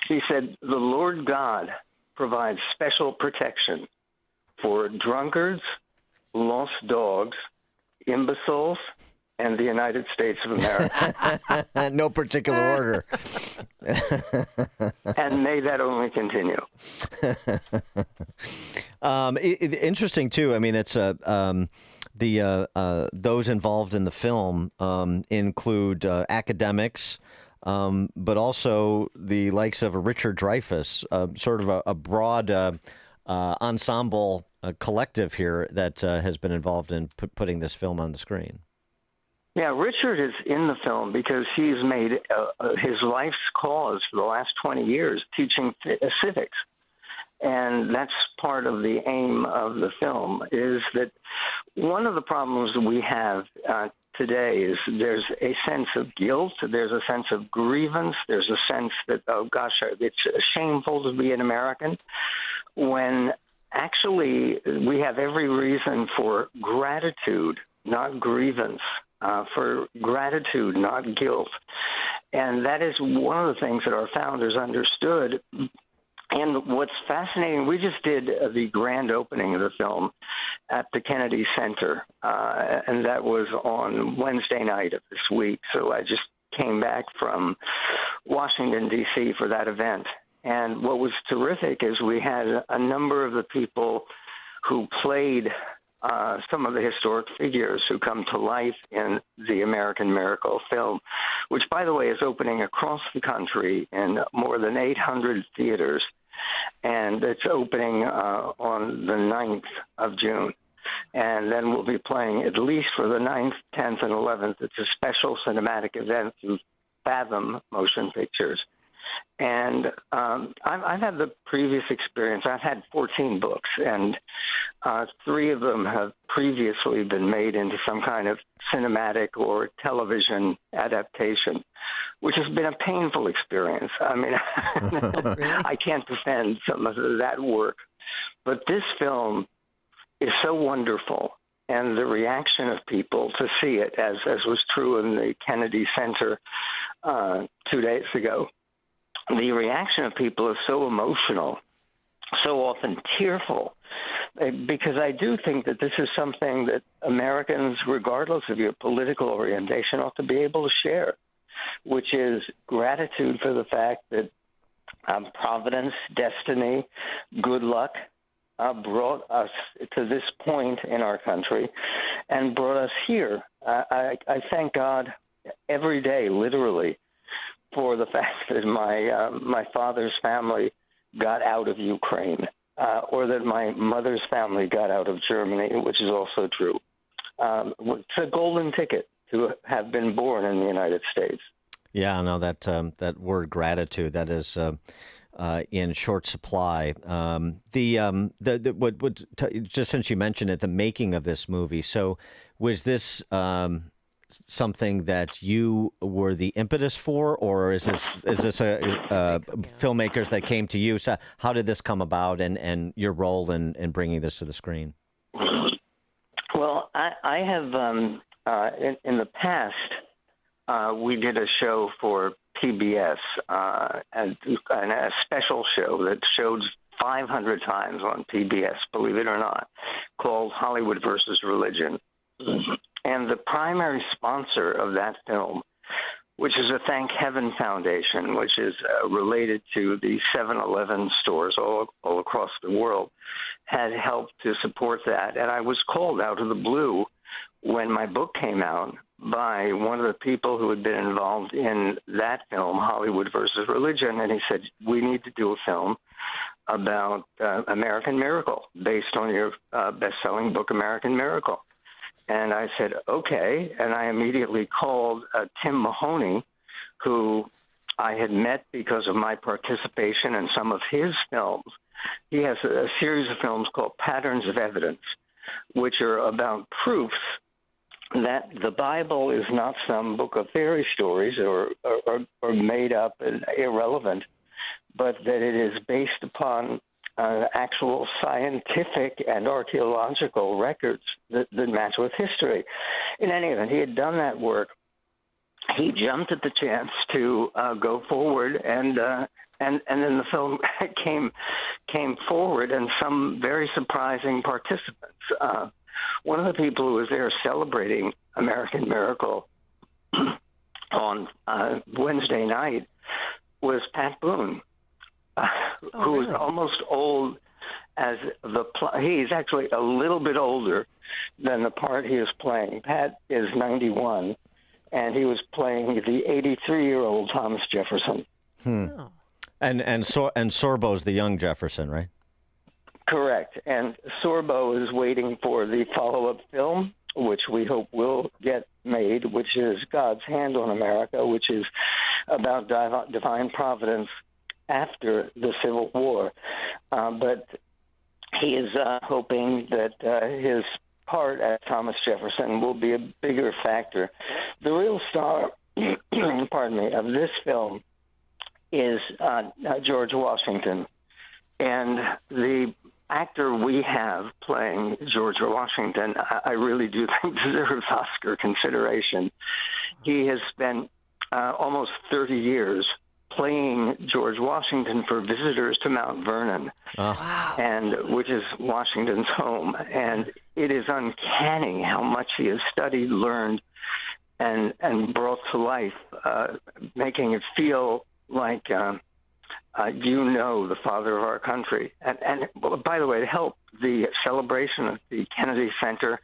He said, "The Lord God provides special protection for drunkards, lost dogs, imbeciles, and the United States of America." No particular order. And may that only continue. Interesting too. I mean, it's those involved in the film include academics, but also the likes of Richard Dreyfuss, sort of a broad ensemble collective here that has been involved in putting this film on the screen. Yeah, Richard is in the film because he's made his life's cause for the last 20 years teaching civics. And that's part of the aim of the film, is that one of the problems we have today is there's a sense of guilt, there's a sense of grievance, there's a sense that, oh gosh, it's shameful to be an American, when actually we have every reason for gratitude, not grievance. For gratitude, not guilt. And that is one of the things that our founders understood. And what's fascinating, we just did the grand opening of the film at the Kennedy Center, and that was on Wednesday night of this week. So I just came back from Washington, D.C. for that event. And what was terrific is we had a number of the people who played some of the historic figures who come to life in the American Miracle film, which, by the way, is opening across the country in more than 800 theaters, and it's opening on the 9th of June. And then we'll be playing at least for the 9th, 10th, and 11th. It's a special cinematic event through Fathom Motion Pictures. And I've had the previous experience. I've had 14 books, and 3 of them have previously been made into some kind of cinematic or television adaptation, which has been a painful experience. I mean, I can't defend some of that work. But this film is so wonderful, and the reaction of people to see it, as was true in the Kennedy Center 2 days ago, the reaction of people is so emotional, so often tearful, because I do think that this is something that Americans, regardless of your political orientation, ought to be able to share, which is gratitude for the fact that providence, destiny, good luck brought us to this point in our country and brought us here. I thank God every day, literally, for the fact that my father's family got out of Ukraine, or that my mother's family got out of Germany, which is also true. It's a golden ticket to have been born in the United States. Yeah, no, that word gratitude, that is in short supply. Just since you mentioned it, the making of this movie. So, was this something that you were the impetus for, or is this filmmakers that came to you? So how did this come about, and your role in bringing this to the screen? Well, I have in the past we did a show for PBS, and a special show that showed 500 times on PBS, believe it or not, called Hollywood versus Religion. And the primary sponsor of that film, which is a Thank Heaven Foundation, which is related to the 7-Eleven stores all across the world, had helped to support that. And I was called out of the blue when my book came out by one of the people who had been involved in that film, Hollywood versus Religion, and he said, we need to do a film about American Miracle, based on your best-selling book, American Miracle. And I said, okay. And I immediately called Tim Mahoney, who I had met because of my participation in some of his films. He has a series of films called Patterns of Evidence, which are about proofs that the Bible is not some book of fairy stories or made up and irrelevant, but that it is based upon actual scientific and archaeological records that match with history. In any event, he had done that work. He jumped at the chance to go forward, and then the film came forward, and some very surprising participants. One of the people who was there celebrating American Miracle on Wednesday night was Pat Boone. Who is almost old as he's actually a little bit older than the part he is playing. Pat is 91, and he was playing the 83-year-old Thomas Jefferson. Oh. And Sorbo's the young Jefferson, right? Correct. And Sorbo is waiting for the follow-up film, which we hope will get made, which is God's Hand on America, which is about divine providence after the Civil War. But he is hoping that his part as Thomas Jefferson will be a bigger factor. The real star, pardon me, of this film is George Washington. And the actor we have playing George Washington, I really do think deserves Oscar consideration. He has spent almost 30 years playing George Washington for visitors to Mount Vernon, and which is Washington's home. And it is uncanny how much he has studied, learned, and brought to life, making it feel like the father of our country. And by the way, to help the celebration of the Kennedy Center,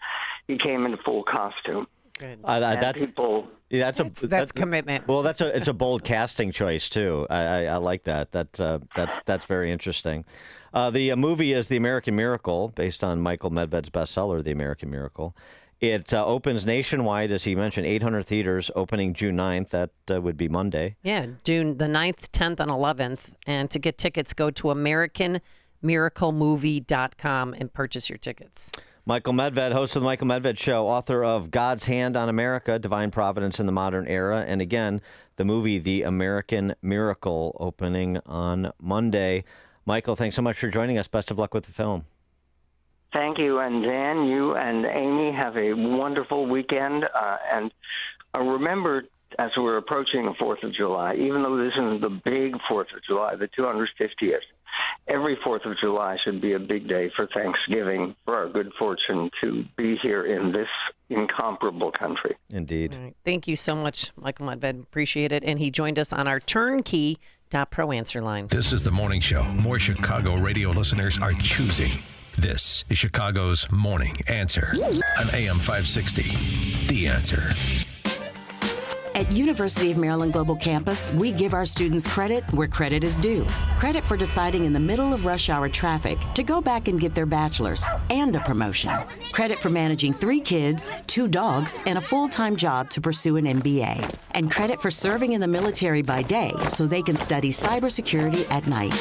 he came in full costume. Good. That's people. Yeah, that's commitment. Well, it's a bold casting choice too. I like that. That's very interesting. The movie is The American Miracle, based on Michael Medved's bestseller, The American Miracle. It opens nationwide, as he mentioned, 800 theaters, opening June 9th. That would be Monday. Yeah, June the 9th, 10th, and 11th. And to get tickets, go to AmericanMiracleMovie.com and purchase your tickets. Michael Medved, host of The Michael Medved Show, author of God's Hand on America, Divine Providence in the Modern Era. And again, the movie The American Miracle, opening on Monday. Michael, thanks so much for joining us. Best of luck with the film. Thank you. And Dan, you and Amy have a wonderful weekend. And remember, as we're approaching the 4th of July, even though this isn't the big 4th of July, the 250th, every 4th of July should be a big day for Thanksgiving, for our good fortune to be here in this incomparable country. Indeed. Right. Thank you so much, Michael Medved. Appreciate it. And he joined us on our turnkey.pro answer line. This is the morning show more Chicago radio listeners are choosing. This is Chicago's Morning Answer on AM 560. The Answer. At University of Maryland Global Campus, we give our students credit where credit is due. Credit for deciding in the middle of rush hour traffic to go back and get their bachelor's and a promotion. Credit for managing 3 kids, 2 dogs, and a full-time job to pursue an MBA. And credit for serving in the military by day so they can study cybersecurity at night.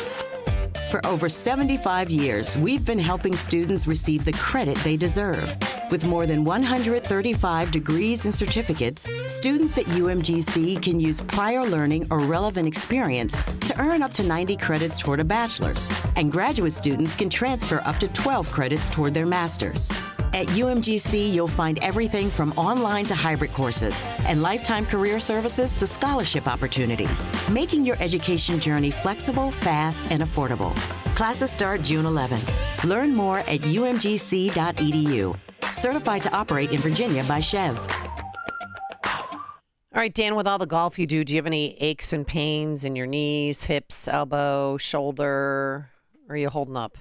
For over 75 years, we've been helping students receive the credit they deserve. With more than 135 degrees and certificates, students at UMGC can use prior learning or relevant experience to earn up to 90 credits toward a bachelor's, and graduate students can transfer up to 12 credits toward their master's. At UMGC, you'll find everything from online to hybrid courses and lifetime career services to scholarship opportunities, making your education journey flexible, fast, and affordable. Classes start June 11th. Learn more at umgc.edu. Certified to operate in Virginia by Chev. All right, Dan, with all the golf you do you have any aches and pains in your knees, hips, elbow, shoulder? Or are you holding up?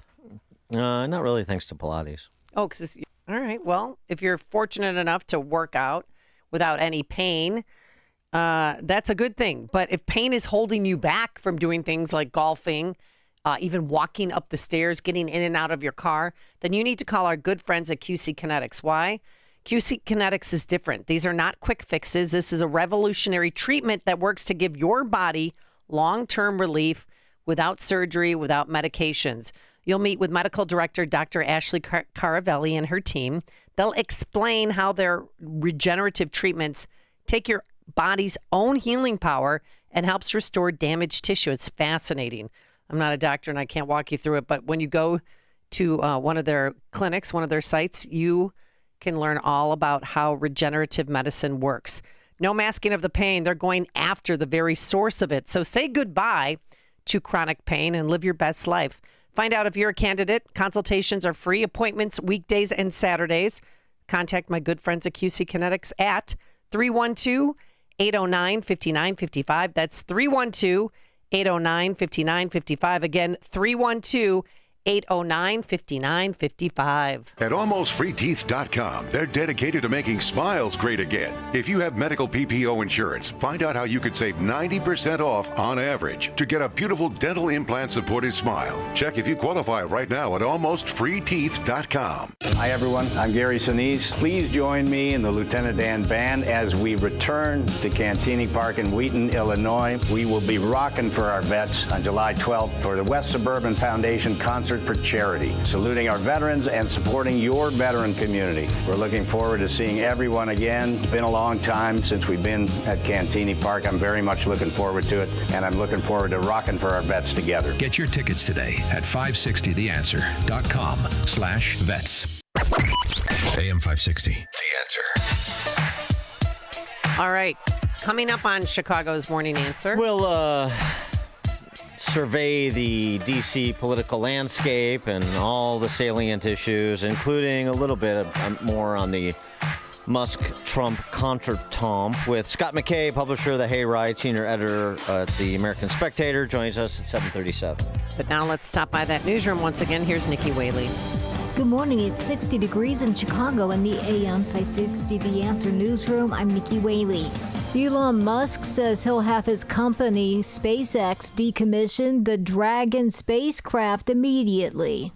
Not really, thanks to Pilates. Oh, all right. Well, if you're fortunate enough to work out without any pain, that's a good thing. But if pain is holding you back from doing things like golfing, even walking up the stairs, getting in and out of your car, then you need to call our good friends at QC Kinetics. Why? QC Kinetics is different. These are not quick fixes. This is a revolutionary treatment that works to give your body long-term relief without surgery, without medications. You'll meet with medical director Dr. Ashley Caravelli and her team. They'll explain how their regenerative treatments take your body's own healing power and helps restore damaged tissue. It's fascinating. I'm not a doctor and I can't walk you through it, but when you go to one of their clinics, one of their sites, you can learn all about how regenerative medicine works. No masking of the pain. They're going after the very source of it. So say goodbye to chronic pain and live your best life. Find out if you're a candidate. Consultations are free. Appointments weekdays and Saturdays. Contact my good friends at QC Kinetics at 312-809-5955. That's 312-809-5955. Again, 312-809-5955. At AlmostFreeTeeth.com, they're dedicated to making smiles great again. If you have medical PPO insurance, find out how you could save 90% off on average to get a beautiful dental implant-supported smile. Check if you qualify right now at AlmostFreeTeeth.com. Hi, everyone. I'm Gary Sinise. Please join me and the Lieutenant Dan Band as we return to Cantini Park in Wheaton, Illinois. We will be rocking for our vets on July 12th for the West Suburban Foundation Concert for Charity, saluting our veterans and supporting your veteran community. We're looking forward to seeing everyone again. It's been a long time since we've been at Cantini Park. I'm very much looking forward to it, and I'm looking forward to rocking for our vets together. Get your tickets today at 560theanswer.com/vets. AM 560, The Answer. All right. Coming up on Chicago's Morning Answer. We'll survey the D.C. political landscape and all the salient issues, including a little bit more on the Musk-Trump contretemps with Scott McKay, publisher of The Hayride, senior editor at The American Spectator, joins us at 7:37. But now let's stop by that newsroom once again. Here's Nikki Whaley. Good morning. It's 60 degrees in Chicago in the AM 560 The Answer newsroom. I'm Nikki Whaley. Elon Musk says he'll have his company, SpaceX, decommission the Dragon spacecraft immediately.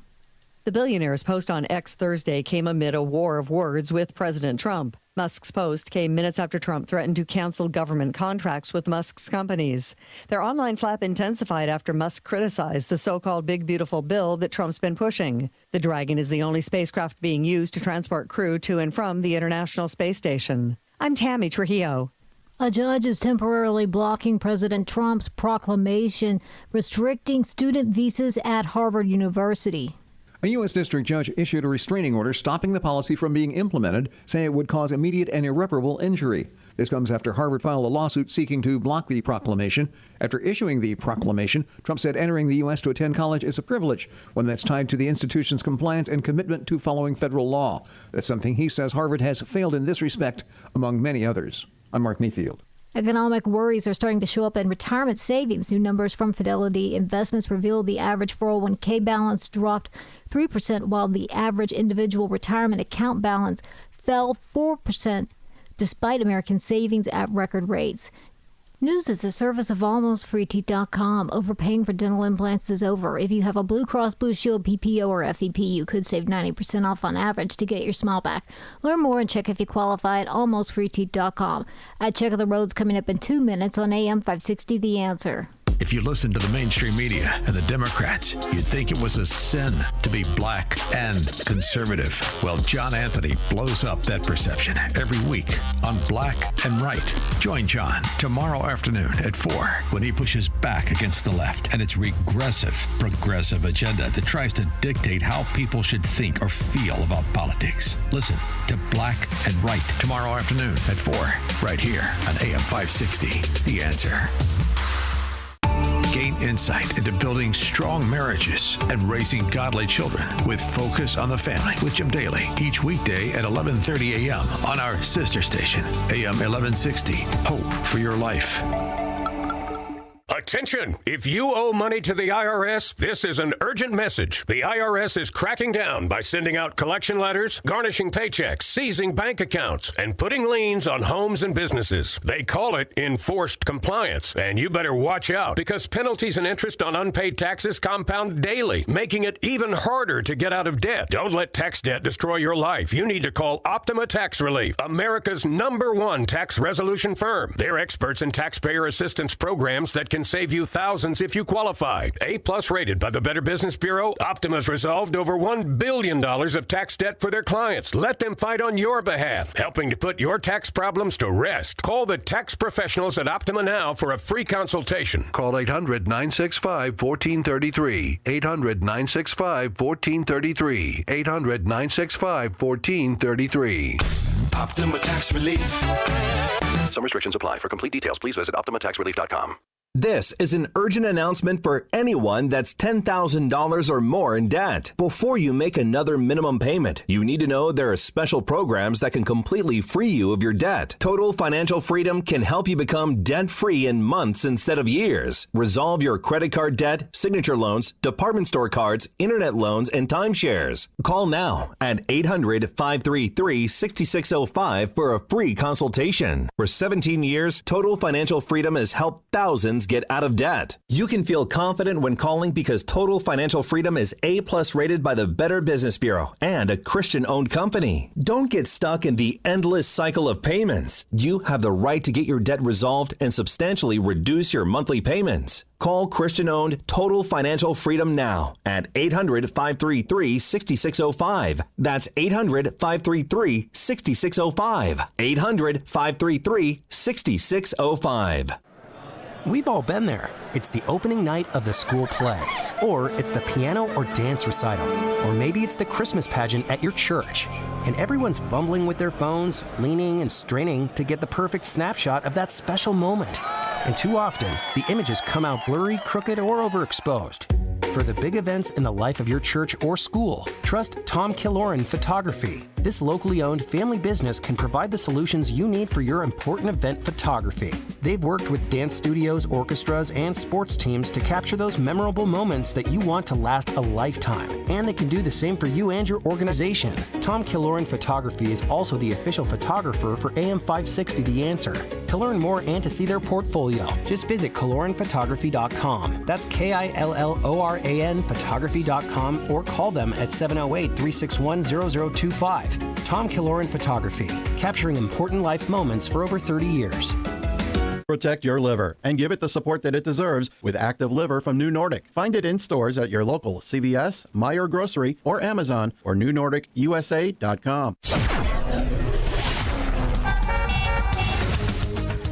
The billionaire's post on X Thursday came amid a war of words with President Trump. Musk's post came minutes after Trump threatened to cancel government contracts with Musk's companies. Their online flap intensified after Musk criticized the so-called Big Beautiful Bill that Trump's been pushing. The Dragon is the only spacecraft being used to transport crew to and from the International Space Station. I'm Tammy Trujillo. A judge is temporarily blocking President Trump's proclamation restricting student visas at Harvard University. A U.S. district judge issued a restraining order stopping the policy from being implemented, saying it would cause immediate and irreparable injury. This comes after Harvard filed a lawsuit seeking to block the proclamation. After issuing the proclamation, Trump said entering the U.S. to attend college is a privilege, one that's tied to the institution's compliance and commitment to following federal law. That's something he says Harvard has failed in this respect, among many others. I'm Mark Mayfield. Economic worries are starting to show up in retirement savings. New numbers from Fidelity Investments revealed the average 401k balance dropped 3%, while the average individual retirement account balance fell 4%, despite American savings at record rates. News is the service of almostfreeteeth.com. Overpaying for dental implants is over. If you have a Blue Cross Blue Shield PPO or FEP, you could save 90% off on average to get your smile back. Learn more and check if you qualify at almostfreeteeth.com. At Check of the Roads coming up in 2 minutes on AM 560 The Answer. If you listen to the mainstream media and the Democrats, you'd think it was a sin to be black and conservative. Well, John Anthony blows up that perception every week on Black and Right. Join John tomorrow afternoon at 4 when he pushes back against the left and its progressive agenda that tries to dictate how people should think or feel about politics. Listen to Black and Right tomorrow afternoon at 4 right here on AM 560. The Answer. Gain insight into building strong marriages and raising godly children with Focus on the Family with Jim Daly each weekday at 11:30 a.m. on our sister station, AM 1160. Hope for your life. Attention! If you owe money to the IRS, this is an urgent message. The IRS is cracking down by sending out collection letters, garnishing paychecks, seizing bank accounts, and putting liens on homes and businesses. They call it enforced compliance, and you better watch out because penalties and interest on unpaid taxes compound daily, making it even harder to get out of debt. Don't let tax debt destroy your life. You need to call Optima Tax Relief, America's #1 tax resolution firm. They're experts in taxpayer assistance programs that can save you thousands if you qualify. A+ rated by the Better Business Bureau, Optima's resolved over $1 billion of tax debt for their clients. Let them fight on your behalf, helping to put your tax problems to rest. Call the tax professionals at Optima now for a free consultation. Call 800-965-1433. 800-965-1433. 800-965-1433. Optima Tax Relief. Some restrictions apply. For complete details, please visit OptimaTaxRelief.com. This is an urgent announcement for anyone that's $10,000 or more in debt. Before you make another minimum payment, you need to know there are special programs that can completely free you of your debt. Total Financial Freedom can help you become debt-free in months instead of years. Resolve your credit card debt, signature loans, department store cards, internet loans, and timeshares. Call now at 800-533-6605 for a free consultation. For 17 years, Total Financial Freedom has helped thousands get out of debt. You can feel confident when calling because Total Financial Freedom is A+ rated by the Better Business Bureau and a Christian-owned company. Don't get stuck in the endless cycle of payments. You have the right to get your debt resolved and substantially reduce your monthly payments. Call Christian-owned Total Financial Freedom now at 800-533-6605. That's 800-533-6605. 800-533-6605. We've all been there. It's the opening night of the school play, or it's the piano or dance recital, or maybe it's the Christmas pageant at your church. And everyone's fumbling with their phones, leaning and straining to get the perfect snapshot of that special moment. And too often, the images come out blurry, crooked, or overexposed. for the big events in the life of your church or school, trust Tom Killoran Photography. This locally owned family business can provide the solutions you need for your important event photography. They've worked with dance studios, orchestras, and sports teams to capture those memorable moments that you want to last a lifetime. And they can do the same for you and your organization. Tom Killoran Photography is also the official photographer for AM 560 The Answer. To learn more and to see their portfolio, just visit KilloranPhotography.com. That's KILLORAN photography.com, or call them at 708-361-0025. Tom Killoran Photography, capturing important life moments for over 30 years. Protect your liver and give it the support that it deserves with Active Liver from New Nordic. Find it in stores at your local CVS, Meijer Grocery, or Amazon, or newnordicusa.com.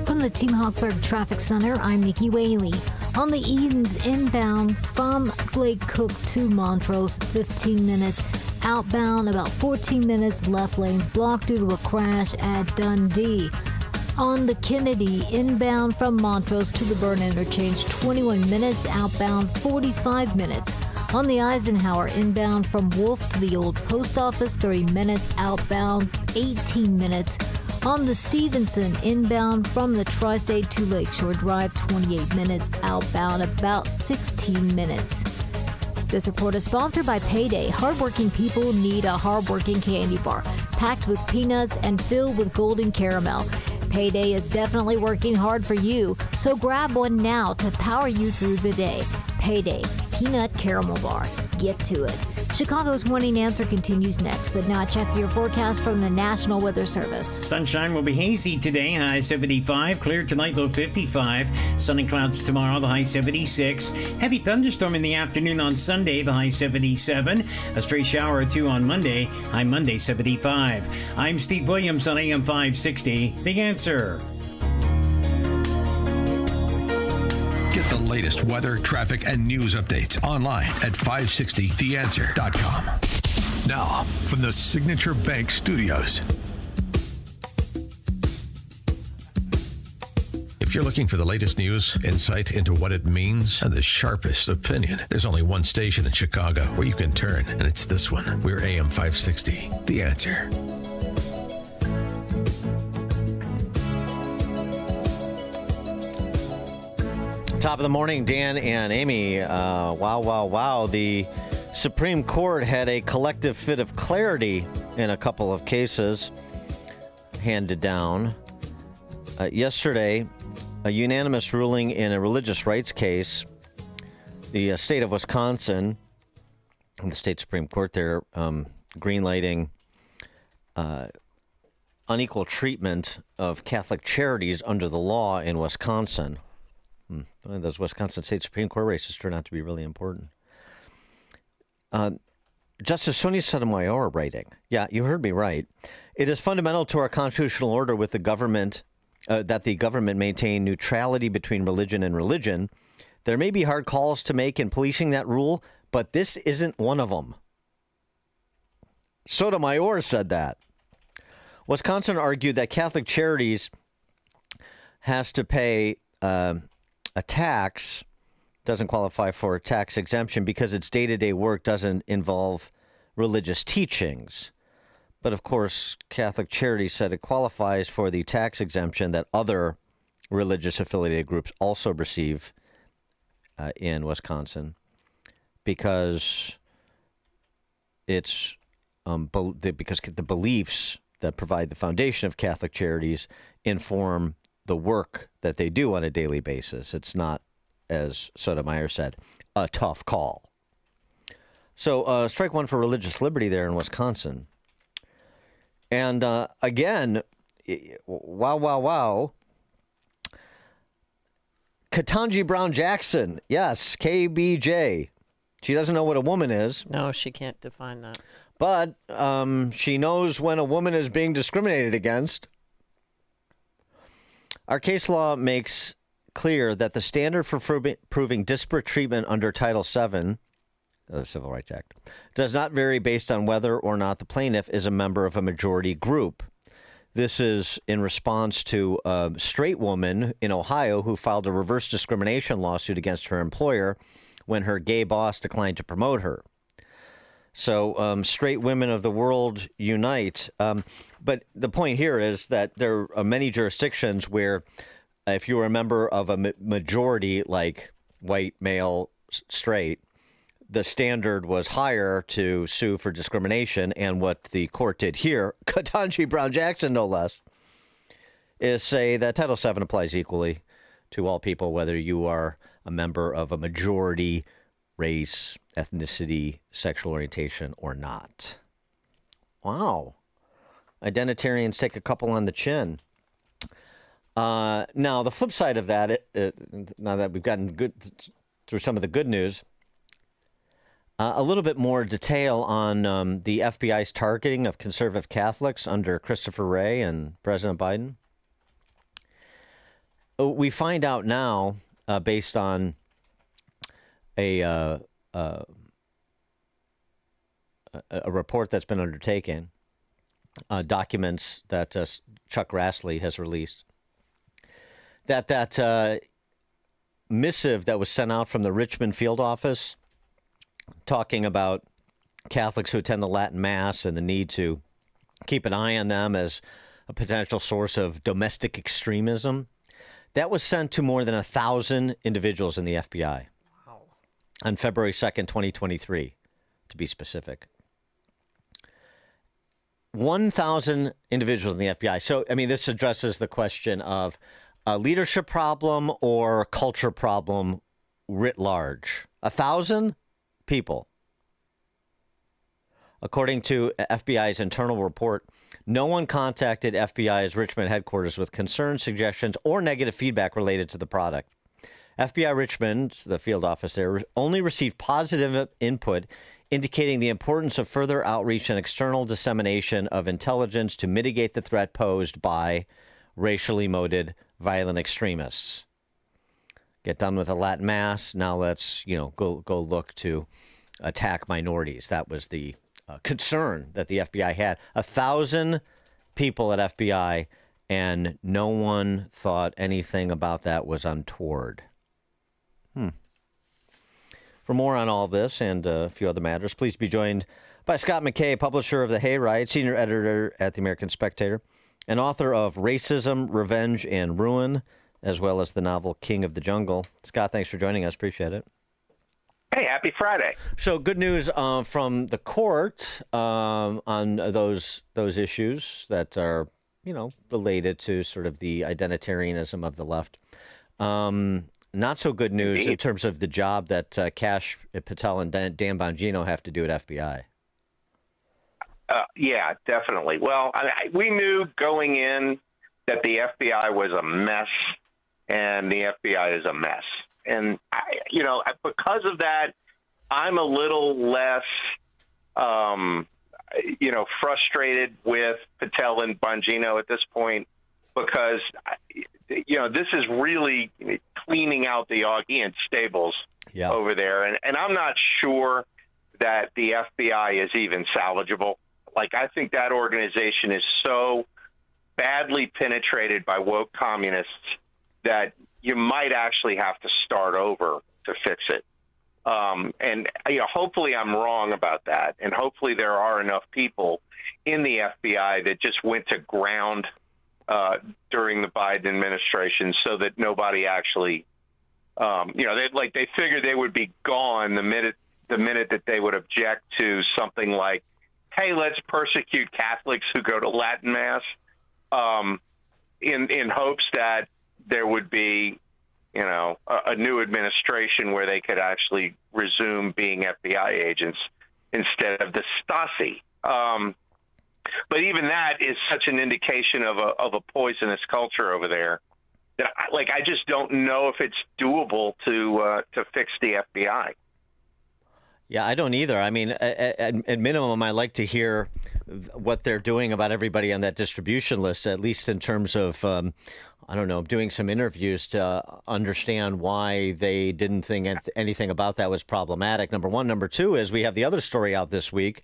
From the Team Hochberg Traffic Center, I'm Nikki Whaley. On the Edens inbound from Blake Cook to Montrose, 15 minutes. Outbound, about 14 minutes. Left lanes blocked due to a crash at Dundee. On the Kennedy, inbound from Montrose to the Burn Interchange, 21 minutes. Outbound, 45 minutes. On the Eisenhower, inbound from Wolf to the Old Post Office, 30 minutes. Outbound, 18 minutes. On the Stevenson, inbound from the Tri-State to Lakeshore Drive, 28 minutes. Outbound, about 16 minutes. This report is sponsored by Payday. Hardworking people need a hardworking candy bar, packed with peanuts and filled with golden caramel. Payday is definitely working hard for you, so grab one now to power you through the day. Payday, peanut caramel bar. Get to it. Chicago's Morning Answer continues next, but now check your forecast from the National Weather Service. Sunshine will be hazy today, high 75. Clear tonight, low 55. Sun and clouds tomorrow, the high 76. Heavy thunderstorm in the afternoon on Sunday, the high 77. A stray shower or two on Monday, high Monday 75. I'm Steve Williams on AM 560. The Answer. Get the latest weather, traffic, and news updates online at 560theanswer.com. Now, from the Signature Bank Studios. If you're looking for the latest news, insight into what it means, and the sharpest opinion, there's only one station in Chicago where you can turn, and it's this one. We're AM 560, The Answer. Top of the morning, Dan and Amy. Wow. The Supreme Court had a collective fit of clarity in a couple of cases handed down. Yesterday, a unanimous ruling in a religious rights case. The state of Wisconsin, and the state Supreme Court there, greenlighting unequal treatment of Catholic charities under the law in Wisconsin. Those Wisconsin State Supreme Court races turn out to be really important. Justice Sonia Sotomayor writing, yeah, you heard me right. It is fundamental to our constitutional order with the government that the government maintain neutrality between religion and religion. There may be hard calls to make in policing that rule, but this isn't one of them. Sotomayor said that. Wisconsin argued that Catholic charities has to pay a tax, doesn't qualify for a tax exemption because its day-to-day work doesn't involve religious teachings. But of course, Catholic Charities said it qualifies for the tax exemption that other religious affiliated groups also receive in Wisconsin because it's because the beliefs that provide the foundation of Catholic Charities inform the work that they do on a daily basis. It's not, as Sotomayor said, a tough call. So strike one for religious liberty there in Wisconsin. And again, wow. Ketanji Brown Jackson, yes, KBJ. She doesn't know what a woman is. No, she can't define that. But she knows when a woman is being discriminated against. Our case law makes clear that the standard for proving disparate treatment under Title VII of the Civil Rights Act does not vary based on whether or not the plaintiff is a member of a majority group. This is in response to a straight woman in Ohio who filed a reverse discrimination lawsuit against her employer when her gay boss declined to promote her. So straight women of the world unite. But the point here is that there are many jurisdictions where if you were a member of a majority, like white, male, straight, the standard was higher to sue for discrimination. And what the court did here, Ketanji Brown Jackson, no less, is say that Title VII applies equally to all people, whether you are a member of a majority race, ethnicity, sexual orientation, or not. Wow. Identitarians take a couple on the chin. Now, the flip side of that, now that we've gotten through some of the good news, a little bit more detail on the FBI's targeting of conservative Catholics under Christopher Wray and President Biden. We find out now, based on a report that's been undertaken, documents that Chuck Grassley has released, that missive that was sent out from the Richmond field office talking about Catholics who attend the Latin Mass and the need to keep an eye on them as a potential source of domestic extremism, that was sent to more than 1,000 individuals in the FBI on February 2nd, 2023, to be specific. 1,000 individuals in the FBI. So, I mean, this addresses the question of a leadership problem or culture problem writ large. 1,000 people. According to FBI's internal report, no one contacted FBI's Richmond headquarters with concerns, suggestions, or negative feedback related to the product. FBI Richmond, the field office there, only received positive input indicating the importance of further outreach and external dissemination of intelligence to mitigate the threat posed by racially motivated violent extremists. Get done with the Latin Mass. Now let's, go look to attack minorities. That was the concern that the FBI had. 1,000 people at FBI, and no one thought anything about that was untoward. For more on all this and a few other matters, please be joined by Scott McKay, publisher of The Hayride, senior editor at The American Spectator, and author of Racism, Revenge, and Ruin, as well as the novel King of the Jungle. Scott, thanks for joining us. Appreciate it. Hey, happy Friday. So good news from the court on those issues that are, related to sort of the identitarianism of the left. Not so good news in terms of the job that Kash Patel and Dan Bongino have to do at FBI. Yeah, definitely. Well, we knew going in that the FBI was a mess, and the FBI is a mess. And, because of that, I'm a little less, frustrated with Patel and Bongino at this point because, this is really cleaning out the Augean stables over there. And I'm not sure that the FBI is even salvageable. Like, I think that organization is so badly penetrated by woke communists that you might actually have to start over to fix it. And hopefully I'm wrong about that. And hopefully there are enough people in the FBI that just went to ground during the Biden administration so that nobody actually, they figured they would be gone the minute that they would object to something like, hey, let's persecute Catholics who go to Latin Mass, in hopes that there would be, a new administration where they could actually resume being FBI agents instead of the Stasi. But even that is such an indication of a poisonous culture over there that, I just don't know if it's doable to fix the FBI. Yeah, I don't either. I mean, at minimum, I like to hear what they're doing about everybody on that distribution list, at least in terms of, doing some interviews to understand why they didn't think anything about that was problematic, number one. Number two is we have the other story out this week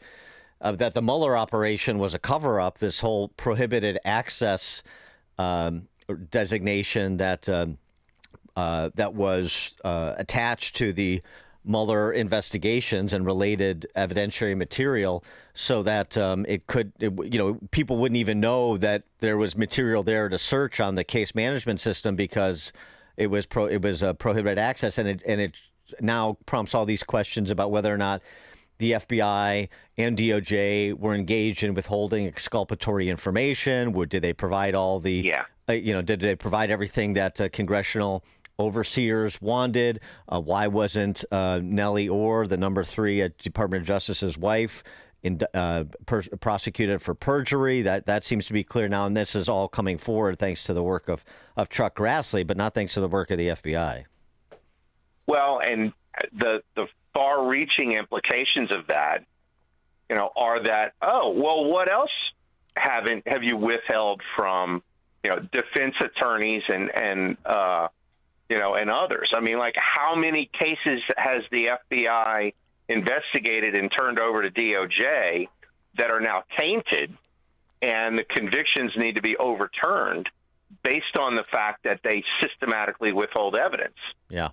that the Mueller operation was a cover-up, this whole prohibited access designation that was attached to the Mueller investigations and related evidentiary material, so that people wouldn't even know that there was material there to search on the case management system because it was prohibited access, and it now prompts all these questions about whether or not the FBI and DOJ were engaged in withholding exculpatory information. Did they provide all the did they provide everything that congressional overseers wanted? Why wasn't Nellie Orr, the number 3 at Department of Justice's wife, prosecuted for perjury? That seems to be clear now, and this is all coming forward thanks to the work of Chuck Grassley, but not thanks to the work of the FBI. Well, and the far-reaching implications of that, are that, what else have you withheld from, defense attorneys and others? I mean, like, how many cases has the FBI investigated and turned over to DOJ that are now tainted, and the convictions need to be overturned based on the fact that they systematically withhold evidence? Yeah.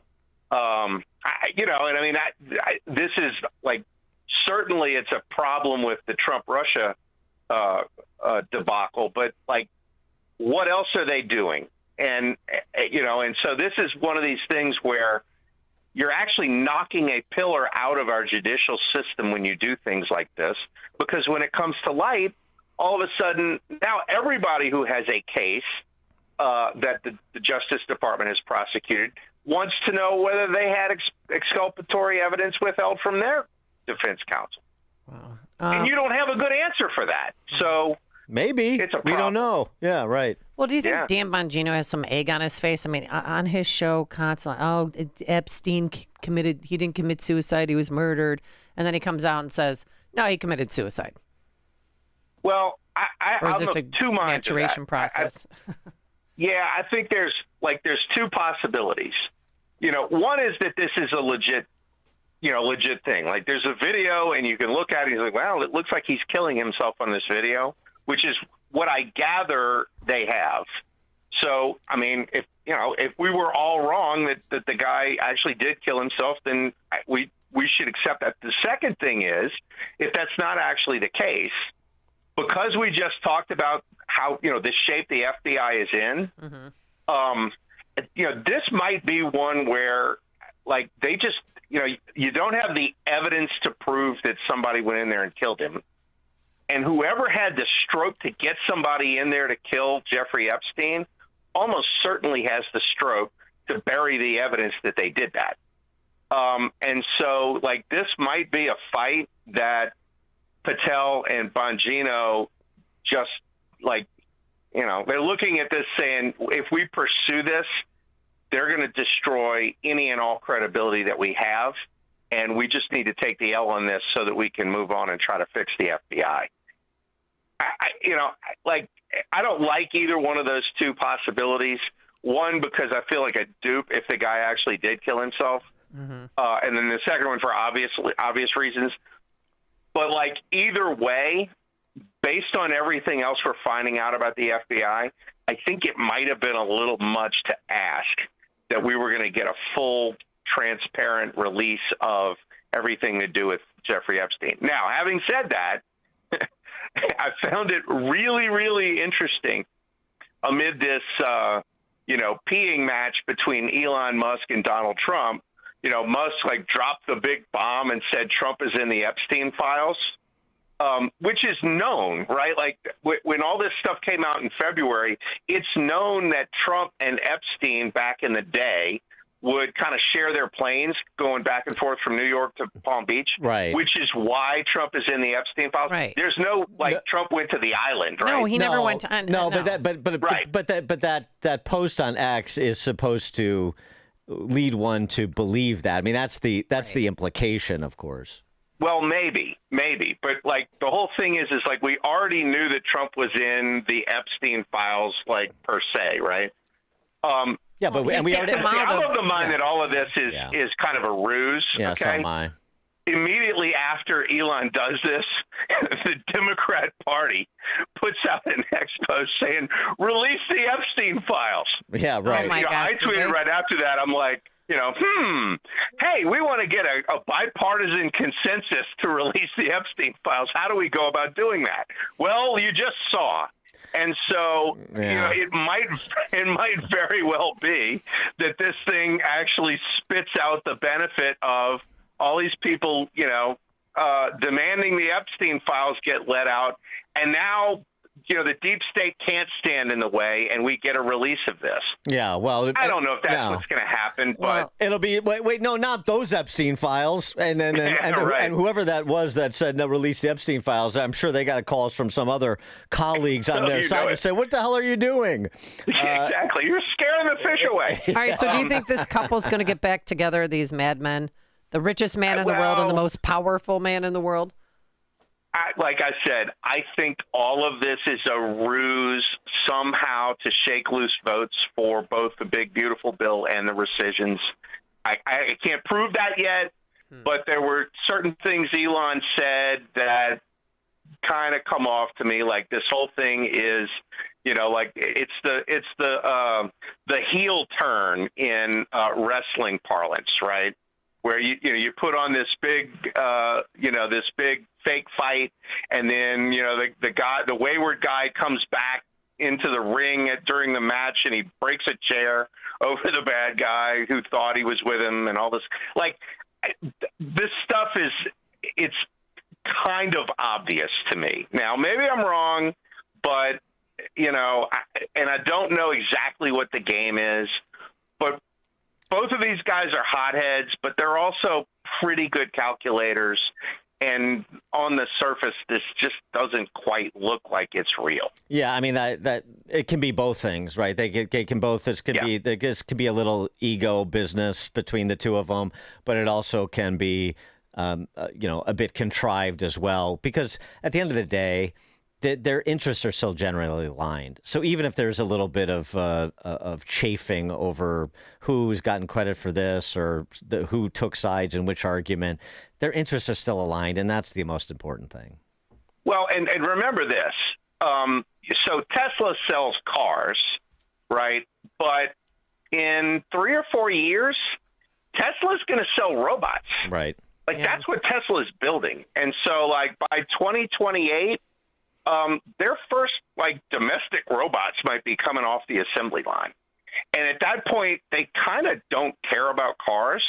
This is like, certainly it's a problem with the Trump-Russia debacle, but like, what else are they doing? And so this is one of these things where you're actually knocking a pillar out of our judicial system when you do things like this, because when it comes to light, all of a sudden now everybody who has a case that the Justice Department has prosecuted wants to know whether they had exculpatory evidence withheld from their defense counsel. Wow. And you don't have a good answer for that. So maybe it's a problem. We don't know. Yeah, right. Well, do you think Dan Bongino has some egg on his face? I mean, on his show constantly, Epstein he didn't commit suicide, he was murdered. And then he comes out and says, no, he committed suicide. Well, or is I'm this a two minds maturation process? I think there's two possibilities. One is that this is a legit thing. Like, there's a video and you can look at it and he's like, well, it looks like he's killing himself on this video, which is what I gather they have. So, I mean, if we were all wrong that the guy actually did kill himself, then we should accept that. The second thing is, if that's not actually the case, because we just talked about how, the shape the FBI is in, this might be one where, like, they just, you don't have the evidence to prove that somebody went in there and killed him. And whoever had the stroke to get somebody in there to kill Jeffrey Epstein almost certainly has the stroke to bury the evidence that they did that. And so, like, this might be a fight that Patel and Bongino just, like, they're looking at this saying, if we pursue this, they're going to destroy any and all credibility that we have, and we just need to take the L on this so that we can move on and try to fix the FBI. I don't like either one of those two possibilities. One, because I feel like a dupe if the guy actually did kill himself, and then the second one for obvious reasons. But, like, either way, based on everything else we're finding out about the FBI, I think it might have been a little much to ask that we were going to get a full, transparent release of everything to do with Jeffrey Epstein. Now, having said that, I found it really, really interesting amid this, peeing match between Elon Musk and Donald Trump. Musk, like, dropped the big bomb and said Trump is in the Epstein files. Which is known, right? Like, when all this stuff came out in February, it's known that Trump and Epstein back in the day would kind of share their planes going back and forth from New York to Palm Beach, right? Which is why Trump is in the Epstein files. Right. There's no Trump went to the island, right? No, he never went to. No, but that post on X is supposed to lead one to believe that. I mean, that's the implication, of course. Well, maybe, but, like, the whole thing is like, we already knew that Trump was in the Epstein files, like, per se, right? Yeah, but we already. I'm of the mind that all of this is kind of a ruse. Yeah, okay? so am I. immediately after Elon does this, the Democrat Party puts out an ex post saying, release the Epstein files. Yeah, right. Oh my gosh, I tweeted right after that, I'm like, hey, we want to get a bipartisan consensus to release the Epstein files. How do we go about doing that? Well, you just saw. And so, it might very well be that this thing actually spits out the benefit of all these people, demanding the Epstein files get let out. And now, the deep state can't stand in the way, and we get a release of this. Yeah, well, I don't know if that's what's going to happen, but it'll be no, not those Epstein files, and and whoever that was that said no, release the Epstein files. I'm sure they got calls from some other colleagues on their side to say, "What the hell are you doing?" Exactly, you're scaring the fish away. All right, so do you think this couple's going to get back together? These madmen, the richest man in the world and the most powerful man in the world. Like I said, I think all of this is a ruse somehow to shake loose votes for both the big, beautiful bill and the rescissions. I can't prove that yet, but there were certain things Elon said that kind of come off to me like this whole thing is, like it's the heel turn in wrestling parlance, right? Where you put on this big this big fake fight, and then the wayward guy comes back into the ring during the match, and he breaks a chair over the bad guy who thought he was with him, and all this. Like, this stuff it's kind of obvious to me. Now, maybe I'm wrong, but and I don't know exactly what the game is, but both of these guys are hotheads, but they're also pretty good calculators. And on the surface, this just doesn't quite look like it's real. Yeah, I mean that it can be both things, right? They can both. This could be a little ego business between the two of them, but it also can be, a bit contrived as well. Because at the end of the day, their interests are still generally aligned. So even if there's a little bit of chafing over who's gotten credit for this or who took sides in which argument, their interests are still aligned, and that's the most important thing. Well, and remember this. So Tesla sells cars, right? But in 3 or 4 years, Tesla's going to sell robots. Right. Like, that's what Tesla is building. And so, like, by 2028, their first, domestic robots might be coming off the assembly line. And at that point, they kind of don't care about cars.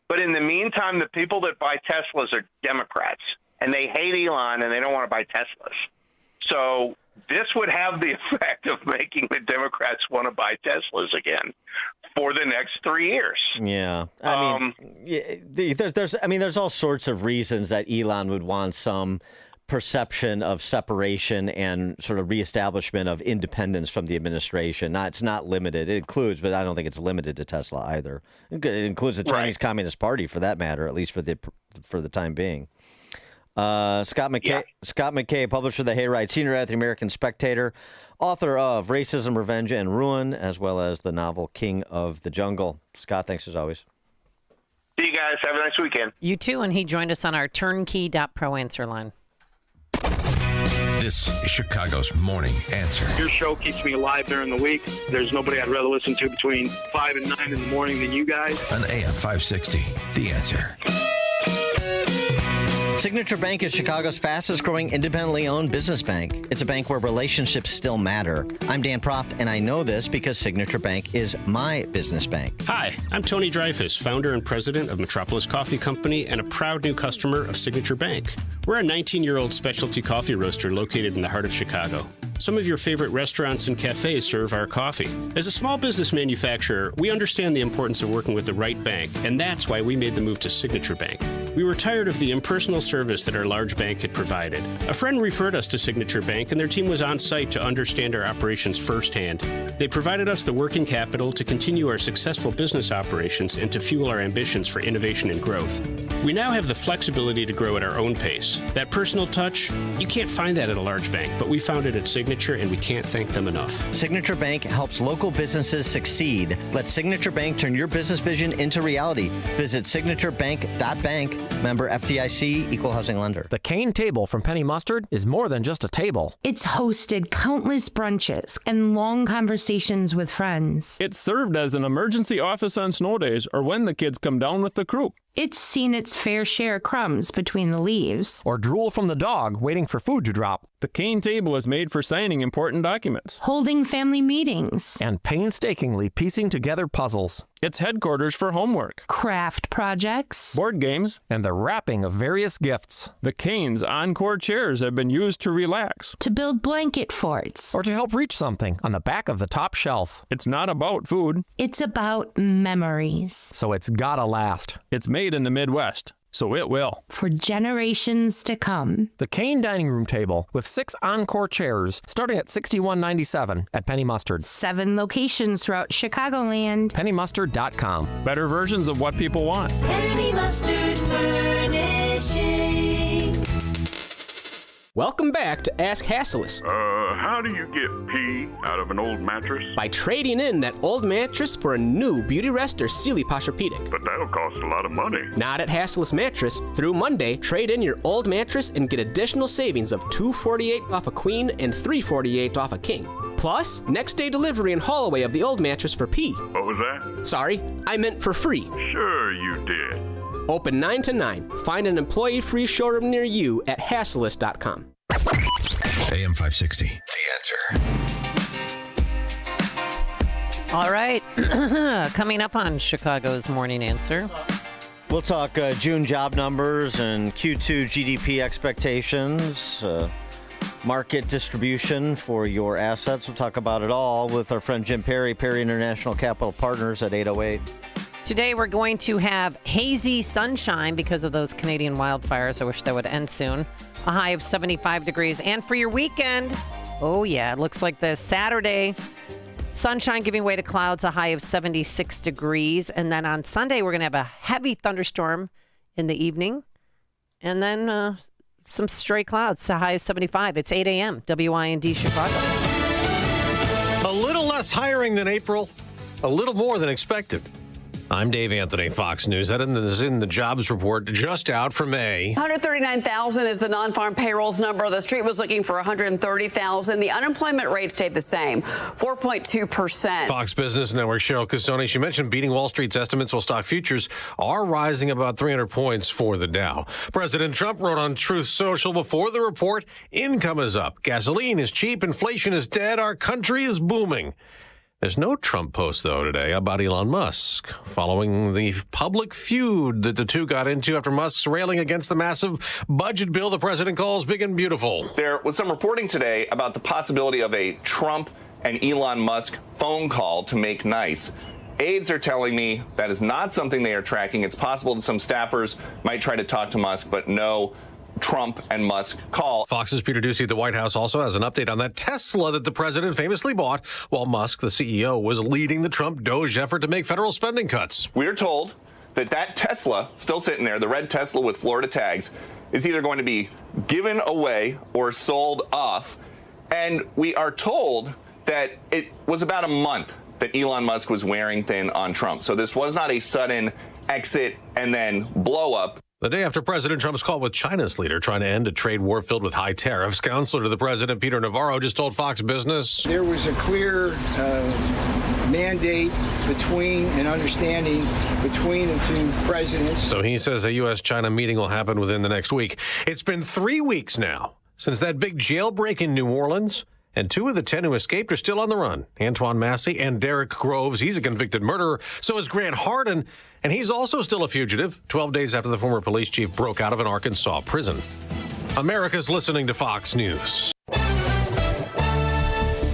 But in the meantime, the people that buy Teslas are Democrats, and they hate Elon, and they don't want to buy Teslas. So this would have the effect of making the Democrats want to buy Teslas again for the next 3 years. Yeah. I mean, there's all sorts of reasons that Elon would want some perception of separation and sort of reestablishment of independence from the administration. It's not limited. It includes, but I don't think it's limited to Tesla either. It includes the Chinese Communist Party, for that matter, at least for the time being. Scott McKay, publisher of the Hayride, senior editor of the American Spectator, author of Racism, Revenge, and Ruin, as well as the novel King of the Jungle. Scott, thanks as always. See you guys. Have a nice weekend. You too, and he joined us on our turnkey.pro answer line. This is Chicago's Morning Answer. Your show keeps me alive during the week. There's nobody I'd rather listen to between 5 and 9 in the morning than you guys. On AM 560, The Answer. Signature Bank is Chicago's fastest growing independently owned business bank. It's a bank where relationships still matter. I'm Dan Proft, and I know this because Signature Bank is my business bank. Hi, I'm Tony Dreyfus, founder and president of Metropolis Coffee Company and a proud new customer of Signature Bank. We're a 19-year-old specialty coffee roaster located in the heart of Chicago. Some of your favorite restaurants and cafes serve our coffee. As a small business manufacturer, we understand the importance of working with the right bank, and that's why we made the move to Signature Bank. We were tired of the impersonal service that our large bank had provided. A friend referred us to Signature Bank, and their team was on site to understand our operations firsthand. They provided us the working capital to continue our successful business operations and to fuel our ambitions for innovation and growth. We now have the flexibility to grow at our own pace. That personal touch, you can't find that at a large bank, but we found it at Signature, and we can't thank them enough. Signature Bank helps local businesses succeed. Let Signature Bank turn your business vision into reality. Visit signaturebank.bank Member FDIC, Equal Housing Lender. The Cane Table from Penny Mustard is more than just a table. It's hosted countless brunches and long conversations with friends. It's served as an emergency office on snow days or when the kids come down with the croup. It's seen its fair share of crumbs between the leaves. Or drool from the dog waiting for food to drop. The Cane Table is made for signing important documents, holding family meetings, and painstakingly piecing together puzzles. It's headquarters for homework, craft projects, board games, and the wrapping of various gifts. The Cane's Encore chairs have been used to relax, to build blanket forts, or to help reach something on the back of the top shelf. It's not about food. It's about memories. So it's gotta last. It's made in the Midwest, so it will. For generations to come. The Cane Dining Room Table with 6 Encore chairs starting at $61.97 at Penny Mustard. 7 locations throughout Chicagoland. PennyMustard.com. Better versions of what people want. Penny Mustard Furnishing. Welcome back to Ask Hasselus. How do you get pee out of an old mattress? By trading in that old mattress for a new Beauty Rest or Sealy Posturepedic. But that'll cost a lot of money. Not at Hasselus Mattress. Through Monday, trade in your old mattress and get additional savings of $248 off a queen and $348 off a king. Plus, next day delivery and haul away of the old mattress for pee. What was that? Sorry, I meant for free. Sure you did. Open 9 to 9. Find an employee-free showroom near you at Hasselus.com. AM 560, The Answer. All right. Coming up on Chicago's Morning Answer. We'll talk June job numbers and Q2 GDP expectations, market distribution for your assets. We'll talk about it all with our friend Jim Perry, Perry International Capital Partners at 808. Today we're going to have hazy sunshine because of those Canadian wildfires. I wish that would end soon. A high of 75 degrees. And for your weekend, oh yeah, it looks like this Saturday, sunshine giving way to clouds, a high of 76 degrees. And then on Sunday, we're going to have a heavy thunderstorm in the evening. And then some stray clouds, a high of 75. It's 8 a.m., WIND Chicago. A little less hiring than April, a little more than expected. I'm Dave Anthony, Fox News. That is in the jobs report just out for May. 139,000 is the non-farm payrolls number. The street was looking for 130,000. The unemployment rate stayed the same, 4.2%. Fox Business Network Cheryl Casoni, she mentioned beating Wall Street's estimates while stock futures are rising about 300 points for the Dow. President Trump wrote on Truth Social before the report, income is up, gasoline is cheap, inflation is dead, our country is booming. There's no Trump post, though, today about Elon Musk, following the public feud that the two got into after Musk's railing against the massive budget bill the president calls big and beautiful. There was some reporting today about the possibility of a Trump and Elon Musk phone call to make nice. Aides are telling me that is not something they are tracking. It's possible that some staffers might try to talk to Musk, but no Trump and Musk call. Fox's Peter Doocy at the White House also has an update on that Tesla that the president famously bought while Musk, the CEO, was leading the Trump Doge effort to make federal spending cuts. We're told that that Tesla, still sitting there, the red Tesla with Florida tags, is either going to be given away or sold off. And we are told that it was about a month that Elon Musk was wearing thin on Trump. So this was not a sudden exit and then blow up. The day after President Trump's call with China's leader trying to end a trade war filled with high tariffs, counselor to the president, Peter Navarro, just told Fox Business. There was a clear mandate between and understanding between the two presidents. So he says a U.S.-China meeting will happen within the next week. It's been 3 weeks now since that big jailbreak in New Orleans. And 2 of the 10 who escaped are still on the run. Antoine Massey and Derek Groves. He's a convicted murderer. So is Grant Hardin. And he's also still a fugitive, 12 days after the former police chief broke out of an Arkansas prison. America's listening to Fox News.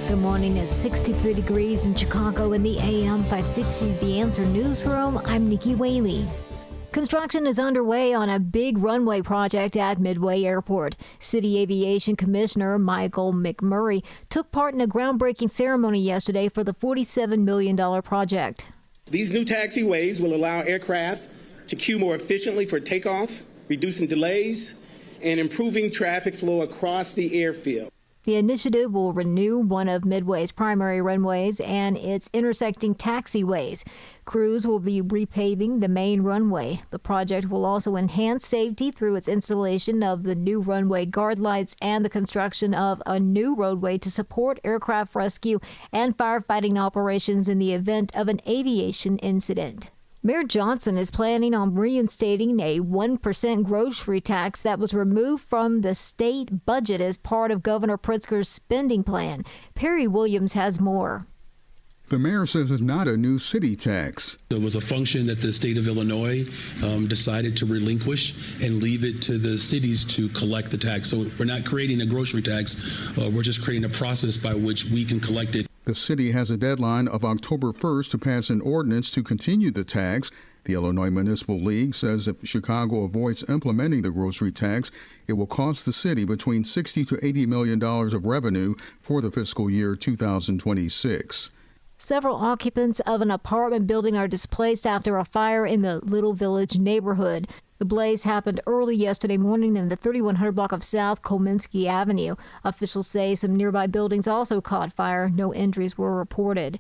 Good morning. It's 63 degrees in Chicago in the AM 560 The Answer Newsroom. I'm Nikki Whaley. Construction is underway on a big runway project at Midway Airport. City Aviation Commissioner Michael McMurray took part in a groundbreaking ceremony yesterday for the $47 million project. These new taxiways will allow aircraft to queue more efficiently for takeoff, reducing delays and improving traffic flow across the airfield. The initiative will renew one of Midway's primary runways and its intersecting taxiways. Crews will be repaving the main runway. The project will also enhance safety through its installation of the new runway guard lights and the construction of a new roadway to support aircraft rescue and firefighting operations in the event of an aviation incident. Mayor Johnson is planning on reinstating a 1% grocery tax that was removed from the state budget as part of Governor Pritzker's spending plan. Perry Williams has more. The mayor says it's not a new city tax. It was a function that the state of Illinois decided to relinquish and leave it to the cities to collect the tax. So we're not creating a grocery tax. We're just creating a process by which we can collect it. The city has a deadline of October 1st to pass an ordinance to continue the tax. The Illinois Municipal League says if Chicago avoids implementing the grocery tax, it will cost the city between $60 to $80 million of revenue for the fiscal year 2026. Several occupants of an apartment building are displaced after a fire in the Little Village neighborhood. The blaze happened early yesterday morning in the 3100 block of South Kominsky Avenue. Officials say some nearby buildings also caught fire. No injuries were reported.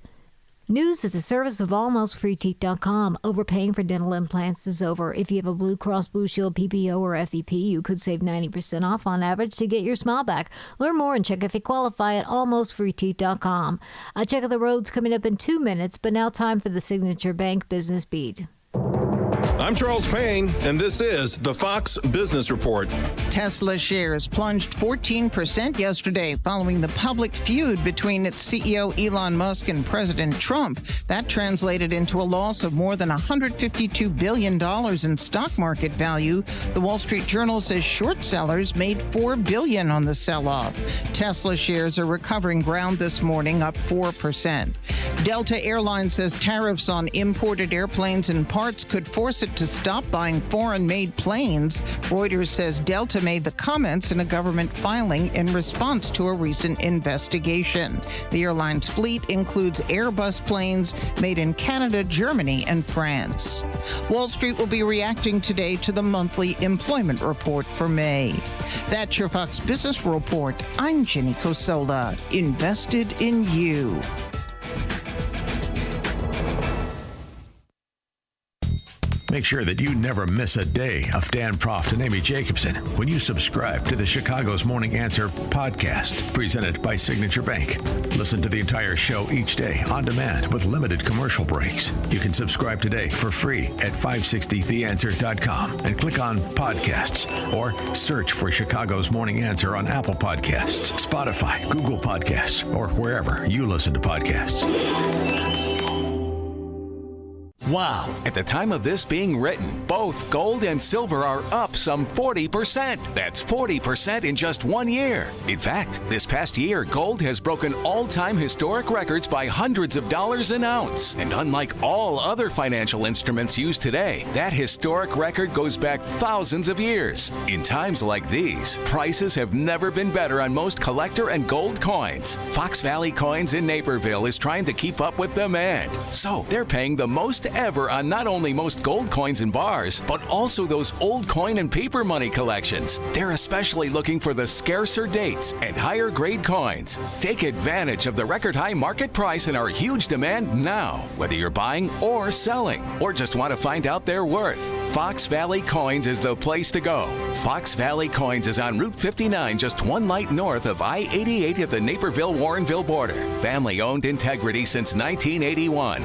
News is a service of almostfreeteeth.com. Overpaying for dental implants is over. If you have a Blue Cross Blue Shield PPO or FEP, you could save 90% off on average to get your smile back. Learn more and check if you qualify at almostfreeteeth.com. A check of the roads coming up in 2 minutes, but now time for the Signature Bank Business Beat. I'm Charles Payne, and this is the Fox Business Report. Tesla shares plunged 14% yesterday following the public feud between its CEO Elon Musk and President Trump. That translated into a loss of more than $152 billion in stock market value. The Wall Street Journal says short sellers made $4 billion on the sell-off. Tesla shares are recovering ground this morning, up 4%. Delta Airlines says tariffs on imported airplanes and parts could force it to stop buying foreign-made planes. Reuters says Delta made the comments in a government filing in response to a recent investigation. The airline's fleet includes Airbus planes made in Canada, Germany, and France. Wall Street will be reacting today to the monthly employment report for May. That's your Fox Business Report. I'm Jenny Cosola. Invested in you. Make sure that you never miss a day of Dan Proft and Amy Jacobson when you subscribe to the Chicago's Morning Answer podcast, presented by Signature Bank. Listen to the entire show each day on demand with limited commercial breaks. You can subscribe today for free at 560theanswer.com and click on podcasts or search for Chicago's Morning Answer on Apple Podcasts, Spotify, Google Podcasts, or wherever you listen to podcasts. Wow. At the time of this being written, both gold and silver are up some 40%. That's 40% in just 1 year. In fact, this past year, gold has broken all-time historic records by hundreds of dollars an ounce. And unlike all other financial instruments used today, that historic record goes back thousands of years. In times like these, prices have never been better on most collector and gold coins. Fox Valley Coins in Naperville is trying to keep up with demand. So they're paying the most ever on not only most gold coins and bars, but also those old coin and paper money collections. They're especially looking for the scarcer dates and higher grade coins. Take advantage of the record high market price and our huge demand now, whether you're buying or selling, or just want to find out their worth. Fox Valley Coins is the place to go. Fox Valley Coins is on Route 59, just one light north of I-88 at the Naperville-Warrenville border. Family owned, integrity since 1981.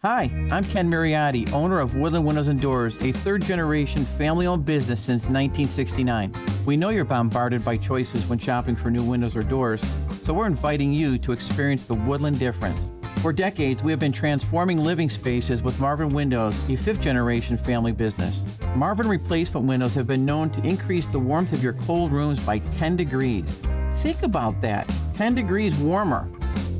Hi, I'm Ken Mariotti, owner of Woodland Windows and Doors, a third-generation family-owned business since 1969. We know you're bombarded by choices when shopping for new windows or doors, so we're inviting you to experience the Woodland difference. For decades, we have been transforming living spaces with Marvin Windows, a fifth-generation family business. Marvin replacement windows have been known to increase the warmth of your cold rooms by 10 degrees. Think about that, 10 degrees warmer.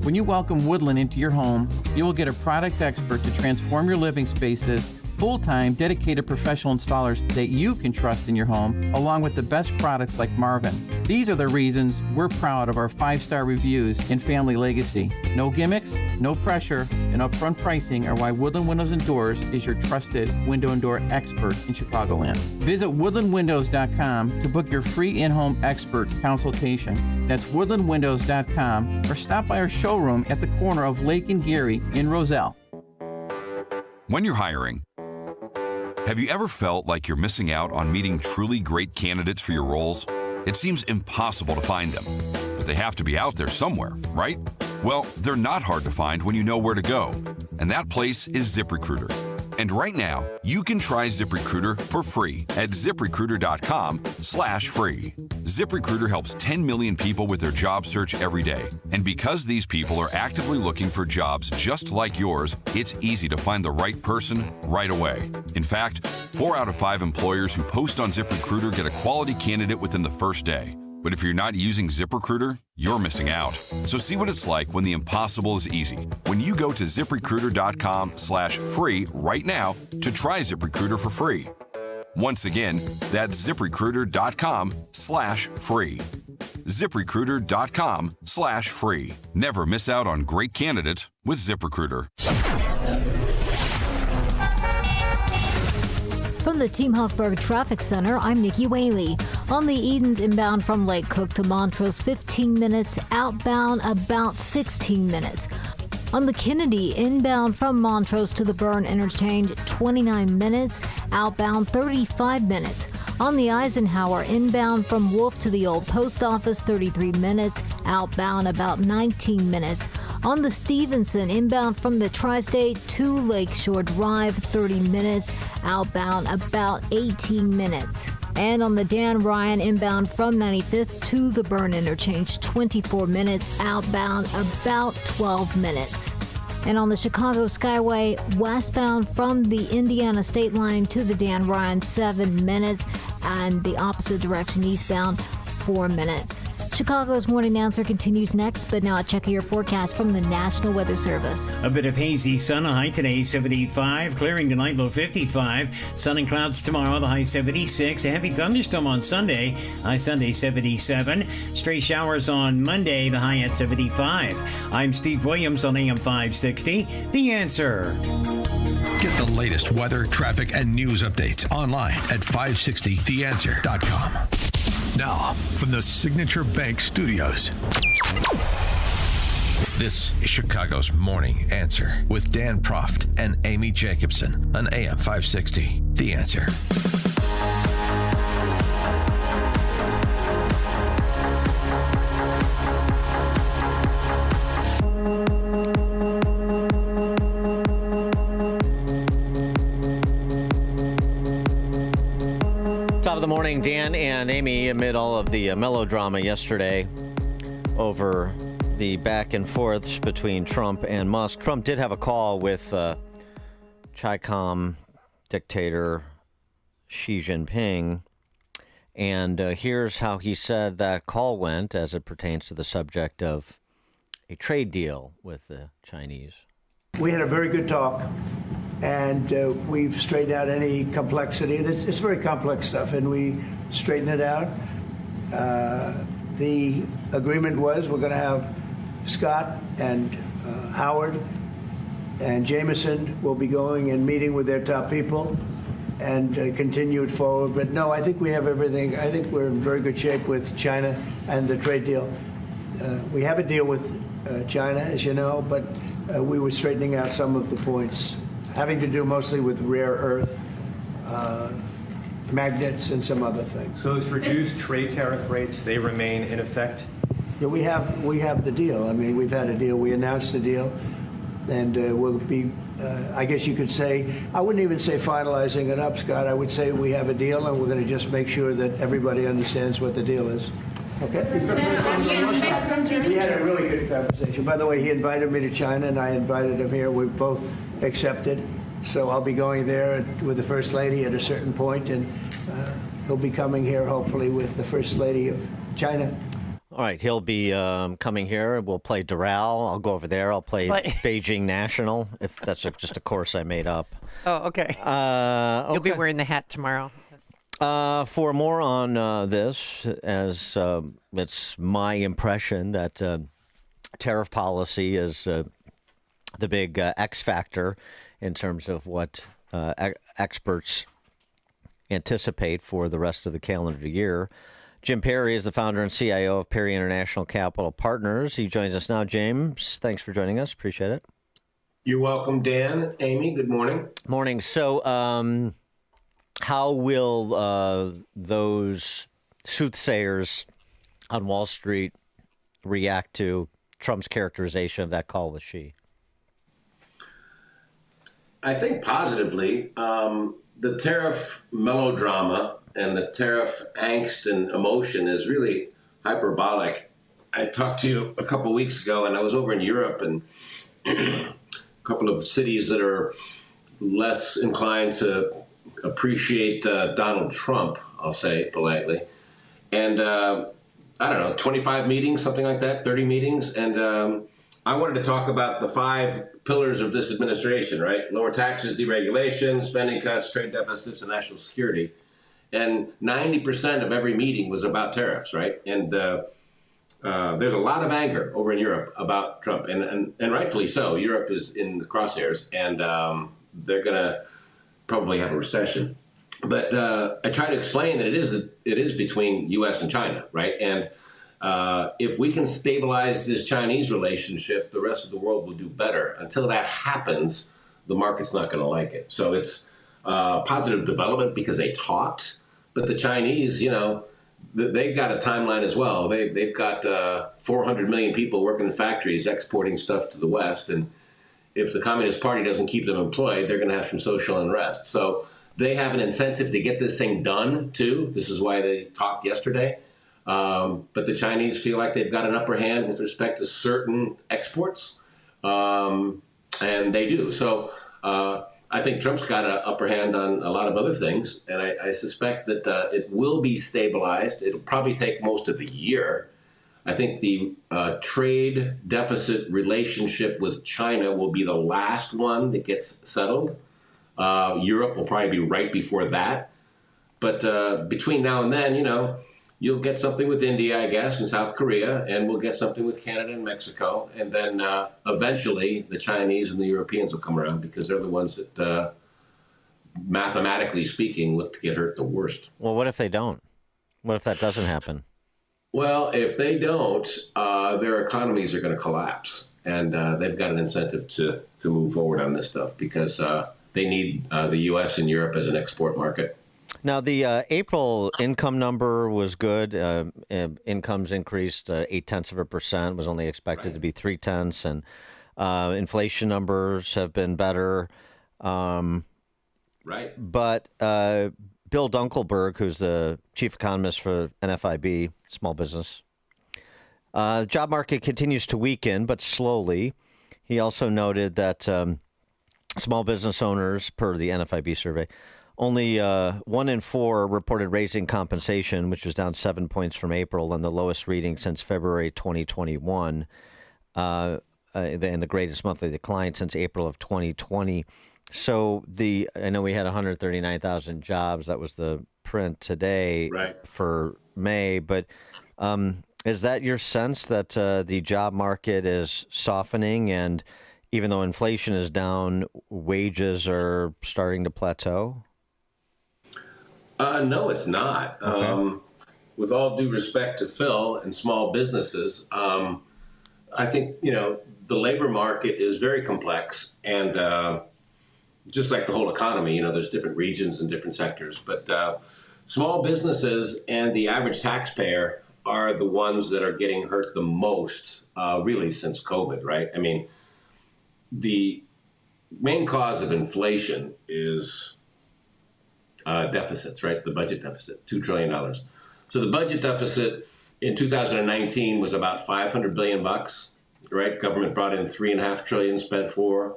When you welcome Woodland into your home, you will get a product expert to transform your living spaces, full-time, dedicated professional installers that you can trust in your home, along with the best products like Marvin. These are the reasons we're proud of our 5-star reviews and family legacy. No gimmicks, no pressure, and upfront pricing are why Woodland Windows and Doors is your trusted window and door expert in Chicagoland. Visit woodlandwindows.com to book your free in-home expert consultation. That's woodlandwindows.com, or stop by our showroom at the corner of Lake and Geary in Roselle. When you're hiring, have you ever felt like you're missing out on meeting truly great candidates for your roles? It seems impossible to find them, but they have to be out there somewhere, right? Well, they're not hard to find when you know where to go, and that place is ZipRecruiter. And right now, you can try ZipRecruiter for free at ZipRecruiter.com/free. ZipRecruiter helps 10 million people with their job search every day. And because these people are actively looking for jobs just like yours, it's easy to find the right person right away. In fact, 4 out of 5 employers who post on ZipRecruiter get a quality candidate within the first day. But if you're not using ZipRecruiter, you're missing out. So see what it's like when the impossible is easy. When you go to ZipRecruiter.com/free right now to try ZipRecruiter for free. Once again, that's ZipRecruiter.com/free. ZipRecruiter.com/free. Never miss out on great candidates with ZipRecruiter. From the Team Hochberg Traffic Center, I'm Nikki Whaley. On the Edens inbound from Lake Cook to Montrose, 15 minutes. Outbound, about 16 minutes. On the Kennedy inbound from Montrose to the Byrne Interchange, 29 minutes. Outbound, 35 minutes. On the Eisenhower inbound from Wolf to the Old Post Office, 33 minutes. Outbound, about 19 minutes. On the Stevenson inbound from the Tri-State to Lakeshore Drive, 30 minutes. Outbound, about 18 minutes. And on the Dan Ryan inbound from 95th to the Byrne Interchange, 24 minutes. Outbound, about 12 minutes. And on the Chicago Skyway westbound from the Indiana State Line to the Dan Ryan, 7 minutes. And the opposite direction eastbound, 4 minutes. Chicago's Morning Answer continues next, but now a check of your forecast from the National Weather Service. A bit of hazy sun, a high today 75, clearing tonight low 55, sun and clouds tomorrow, the high 76, a heavy thunderstorm on Sunday, high Sunday 77, stray showers on Monday, the high at 75. I'm Steve Williams on AM 560, The Answer. Get the latest weather, traffic, and news updates online at 560theanswer.com. Now, from the Signature Bank Studios, this is Chicago's Morning Answer with Dan Proft and Amy Jacobson on AM 560. The Answer. Top of the morning, Dan and Amy, amid all of the melodrama yesterday over the back and forths between Trump and Musk. Trump did have a call with Chi-Com dictator Xi Jinping, and here's how he said that call went as it pertains to the subject of a trade deal with the Chinese. We had a very good talk, and we've straightened out any complexity. It's very complex stuff, and we straightened it out. The agreement was we're going to have Scott and Howard and Jameson will be going and meeting with their top people and continue it forward. But no, I think we have everything. I think we're in very good shape with China and the trade deal. We have a deal with China, as you know, but we were straightening out some of the points having to do mostly with rare earth, magnets, and some other things. So those reduced trade tariff rates, they remain in effect? Yeah, we have the deal. I mean, we've had a deal. We announced the deal, and we'll be, I guess you could say, I wouldn't even say finalizing it up, Scott. I would say we have a deal, and we're going to just make sure that everybody understands what the deal is. Okay? We had a really good conversation. By the way, he invited me to China, and I invited him here. We both accepted. So I'll be going there with the First Lady at a certain point, and he'll be coming here, hopefully, with the First Lady of China. All right, he'll be coming here. We'll play Doral. I'll go over there. I'll play Beijing National, if that's just a course I made up. Oh, okay. Okay. You'll be wearing the hat tomorrow. For more on this, as it's my impression that tariff policy is the big X factor in terms of what experts anticipate for the rest of the calendar year. Jim Perry is the founder and CIO of Perry International Capital Partners. He joins us now. James, thanks for joining us. Appreciate it. You're welcome, Dan. Amy, good morning. Morning. So how will those soothsayers on Wall Street react to Trump's characterization of that call with Xi? I think positively. The tariff melodrama and the tariff angst and emotion is really hyperbolic. I talked to you a couple of weeks ago, and I was over in Europe, and a couple of cities that are less inclined to appreciate Donald Trump, I'll say politely. And I don't know, 25 meetings, something like that, 30 meetings. And I wanted to talk about the 5 pillars of this administration, right? Lower taxes, deregulation, spending cuts, trade deficits, and national security. And 90% of every meeting was about tariffs, right? And there's a lot of anger over in Europe about Trump, and rightfully so. Europe is in the crosshairs, and they're going to probably have a recession. But I try to explain that it is between U.S. and China, right? And if we can stabilize this Chinese relationship, the rest of the world will do better. Until that happens, the market's not going to like it. So it's positive development because they talked. But the Chinese, you know, they've got a timeline as well. They've got 400 million people working in factories exporting stuff to the West. And if the Communist Party doesn't keep them employed, they're going to have some social unrest. So they have an incentive to get this thing done, too. This is why they talked yesterday. But the Chinese feel like they've got an upper hand with respect to certain exports, and they do. So I think Trump's got an upper hand on a lot of other things, and I suspect that it will be stabilized. It'll probably take most of the year. I think the trade deficit relationship with China will be the last one that gets settled. Europe will probably be right before that. But between now and then, you know, you'll get something with India, I guess, and South Korea, and we'll get something with Canada and Mexico. And then eventually the Chinese and the Europeans will come around because they're the ones that, mathematically speaking, look to get hurt the worst. Well, what if they don't? What if that doesn't happen? Well, if they don't, their economies are going to collapse. And they've got an incentive to move forward on this stuff because they need the U.S. and Europe as an export market. Now, the April income number was good. Incomes increased 0.8%, was only expected to be 0.3, and inflation numbers have been better. Right. But Bill Dunkelberg, who's the chief economist for NFIB, small business, the job market continues to weaken, but slowly. He also noted that small business owners, per the NFIB survey, only 1 in 4 reported raising compensation, which was down 7 points from April and the lowest reading since February 2021, and the greatest monthly decline since April of 2020. So I know we had 139,000 jobs. That was the print today for May. But is that your sense that the job market is softening, and even though inflation is down, wages are starting to plateau? No, it's not. Okay. With all due respect to Phil and small businesses, I think, you know, the labor market is very complex, and just like the whole economy, you know, there's different regions and different sectors. But small businesses and the average taxpayer are the ones that are getting hurt the most, really, since COVID, right? I mean, the main cause of inflation is deficits, right? The budget deficit, $2 trillion. So the budget deficit in 2019 was about $500 billion, right? Government brought in $3.5 trillion, spent $4.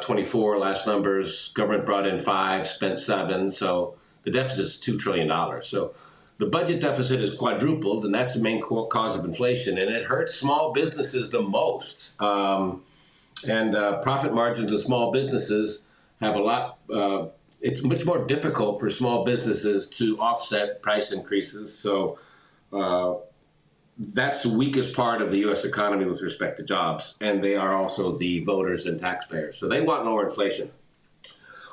24 last numbers, government brought in 5, spent 7. So the deficit is $2 trillion. So the budget deficit is quadrupled, and that's the main cause of inflation. And it hurts small businesses the most. And profit margins of small businesses have a lot it's much more difficult for small businesses to offset price increases. So that's the weakest part of the U.S. economy with respect to jobs, and they are also the voters and taxpayers. So they want lower inflation.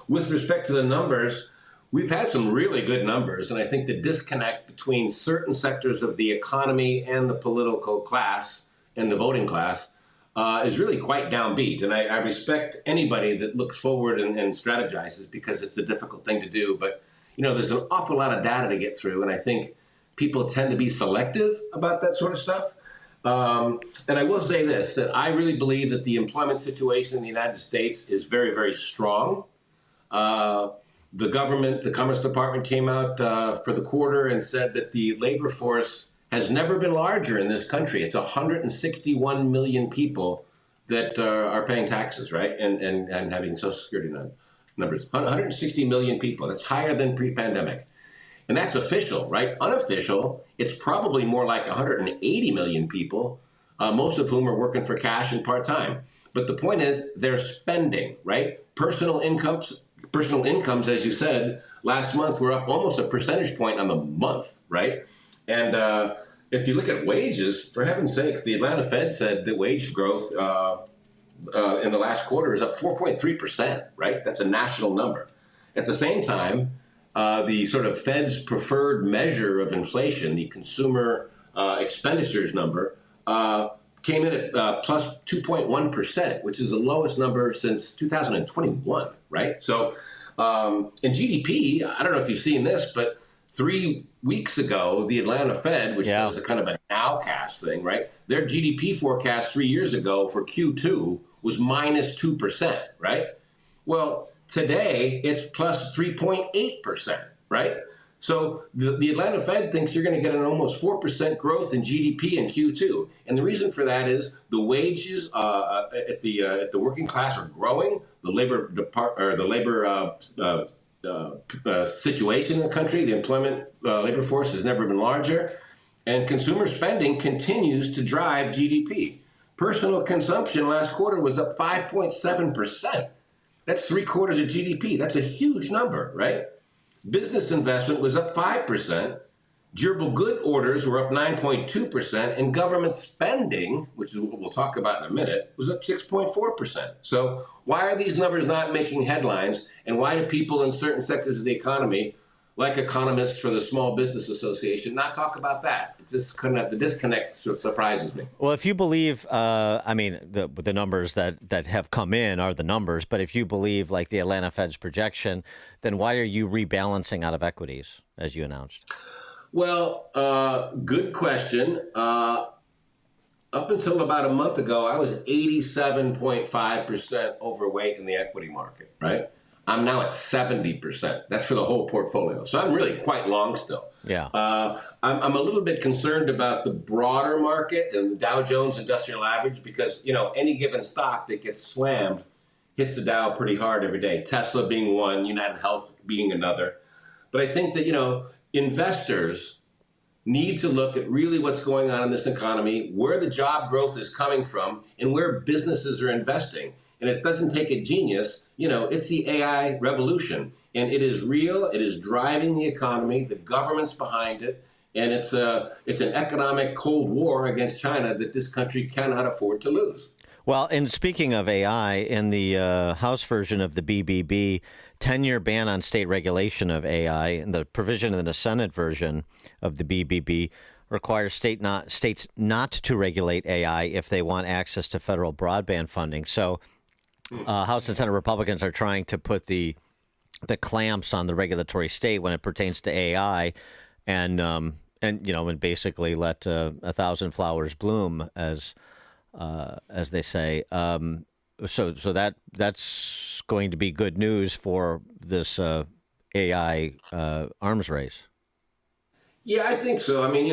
With respect to the numbers, we've had some really good numbers, and I think the disconnect between certain sectors of the economy and the political class and the voting class is really quite downbeat. And I respect anybody that looks forward and strategizes, because it's a difficult thing to do. But, there's an awful lot of data to get through, and I think people tend to be selective about that sort of stuff. And I will say this, that I really believe that the employment situation in the United States is very, very strong. The government, the Commerce Department came out for the quarter and said that the labor force has never been larger in this country. It's 161 million people that are paying taxes, right? And having Social Security numbers. 160 million people. That's higher than pre-pandemic. And that's official, right? Unofficial, it's probably more like 180 million people, most of whom are working for cash and part-time. But the point is, they're spending, right? Personal incomes, as you said, last month were up almost a percentage point on the month, right? And if you look at wages, for heaven's sakes, the Atlanta Fed said that wage growth in the last quarter is up 4.3%, right? That's a national number. At the same time, the sort of Fed's preferred measure of inflation, the consumer expenditures number, came in at plus 2.1%, which is the lowest number since 2021, right? So in GDP, I don't know if you've seen this, but 3 weeks ago, the Atlanta Fed, which was a kind of a nowcast thing, right? Their GDP forecast 3 years ago for Q2 was minus 2%, right? Well, today it's plus 3.8%, right? So the Atlanta Fed thinks you're going to get an almost 4% growth in GDP in Q2. And the reason for that is the wages at the working class are growing. The labor situation in the country, the employment labor force has never been larger, and consumer spending continues to drive GDP. Personal consumption last quarter was up 5.7%. That's 3/4 of GDP. That's a huge number, right? Business investment was up 5%. Durable good orders were up 9.2%, and government spending, which is what we'll talk about in a minute, was up 6.4%. So why are these numbers not making headlines, and why do people in certain sectors of the economy, like economists for the Small Business Association, not talk about that? It's just kind of the disconnect sort of surprises me. Well, if you believe, the numbers that have come in are the numbers, but if you believe like the Atlanta Fed's projection, then why are you rebalancing out of equities as you announced? Well, good question. Up until about a month ago, I was 87.5% overweight in the equity market, right? I'm now at 70%. That's for the whole portfolio. So I'm really quite long still. Yeah. I'm a little bit concerned about the broader market and the Dow Jones Industrial Average because, any given stock that gets slammed hits the Dow pretty hard every day. Tesla being one, United Health being another. But I think that, investors need to look at really what's going on in this economy, where the job growth is coming from, and where businesses are investing. And it doesn't take a genius. It's the AI revolution. And it is real. It is driving the economy. The government's behind it. And it's an economic Cold War against China that this country cannot afford to lose. Well, and speaking of AI, in the House version of the BBB, 10-year ban on state regulation of AI, and the provision in the Senate version of the BBB requires states not to regulate AI if they want access to federal broadband funding. So House and Senate Republicans are trying to put the clamps on the regulatory state when it pertains to AI, and basically let 1,000 flowers bloom, as they say. So that's going to be good news for this AI arms race. Yeah, I think so. I mean,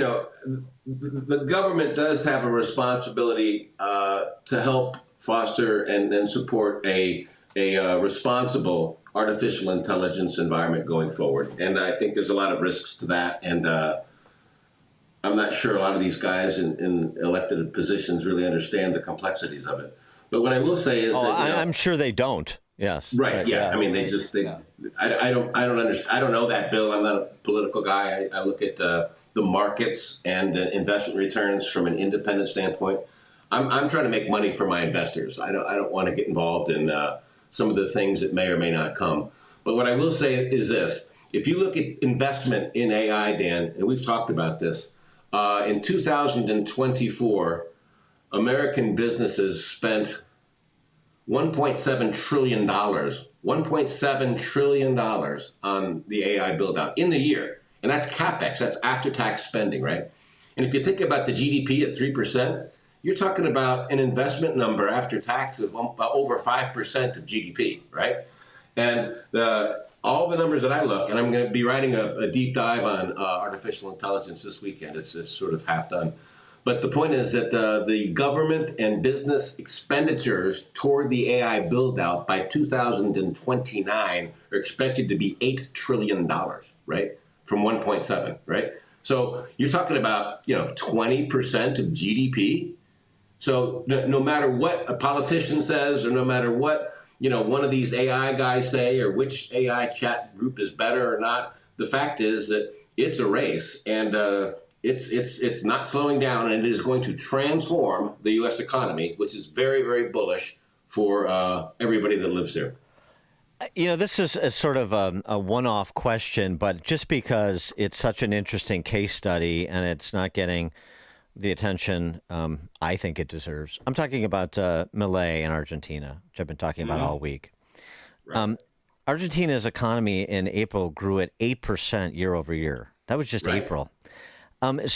the government does have a responsibility to help foster and support a responsible artificial intelligence environment going forward. And I think there's a lot of risks to that. And I'm not sure a lot of these guys in elected positions really understand the complexities of it. But what I will say is that... I'm sure they don't. Yes. Right. Yeah. I mean, I don't understand. I don't know that, Bill. I'm not a political guy. I look at the markets and investment returns from an independent standpoint. I'm trying to make money for my investors. I don't want to get involved in some of the things that may or may not come. But what I will say is this: if you look at investment in AI, Dan, and we've talked about this, in 2024, American businesses spent $1.7 trillion on the AI build out in the year. And that's CapEx, that's after tax spending, right? And if you think about the GDP at 3%, you're talking about an investment number after tax of over 5% of GDP, right? And all the numbers that I look, and I'm going to be writing a deep dive on artificial intelligence this weekend. It's sort of half done. But the point is that the government and business expenditures toward the AI build-out by 2029 are expected to be $8 trillion, right? From 1.7, right? So you're talking about, 20% of GDP. So no matter what a politician says, or no matter what, one of these AI guys say, or which AI chat group is better or not, the fact is that it's a race, and it's not slowing down, and it is going to transform the U.S. economy, which is very, very bullish for everybody that lives here. This is a sort of a one-off question, but just because it's such an interesting case study and it's not getting the attention I think it deserves. I'm talking about Midway in Argentina, which I've been talking about all week. Right. Argentina's economy in April grew at 8% year over year. That was just April. Do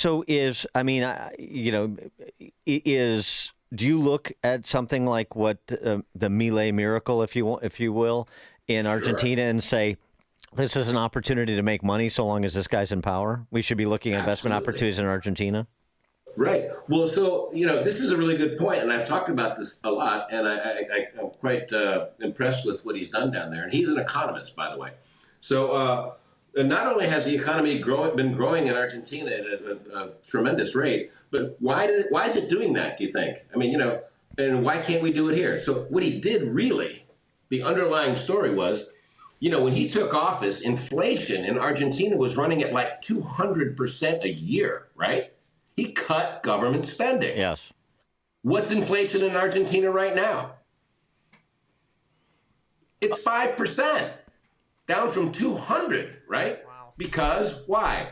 you look at something like what the Midway miracle, if you will, in Argentina and say, this is an opportunity to make money so long as this guy's in power? We should be looking at investment opportunities in Argentina? Right. Well, so, this is a really good point, and I've talked about this a lot, and I'm quite impressed with what he's done down there. And he's an economist, by the way. So and not only has the economy been growing in Argentina at a tremendous rate, but why is it doing that, do you think? I mean, and why can't we do it here? So what he did really, the underlying story was, when he took office, inflation in Argentina was running at like 200% a year, right? He cut government spending. Yes. What's inflation in Argentina right now? It's 5%, down from 200, right? Wow. Because why?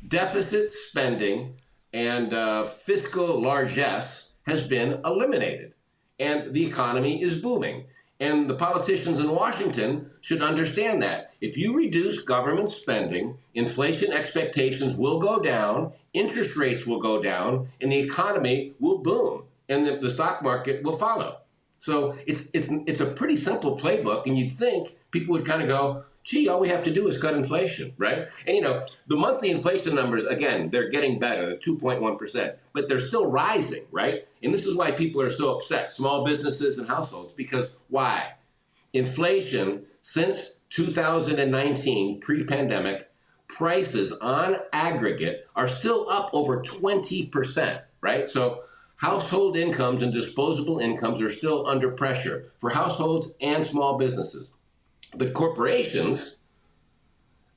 Deficit spending and fiscal largesse has been eliminated, and the economy is booming. And the politicians in Washington should understand that. If you reduce government spending, inflation expectations will go down, interest rates will go down, and the economy will boom, and the stock market will follow. So it's a pretty simple playbook, and you'd think people would kind of go, gee, all we have to do is cut inflation, right? And the monthly inflation numbers, again, they're getting better, they're 2.1%, but they're still rising, right? And this is why people are so upset, small businesses and households, because why? Inflation since 2019, pre-pandemic, prices on aggregate are still up over 20%, right? So household incomes and disposable incomes are still under pressure for households and small businesses. But corporations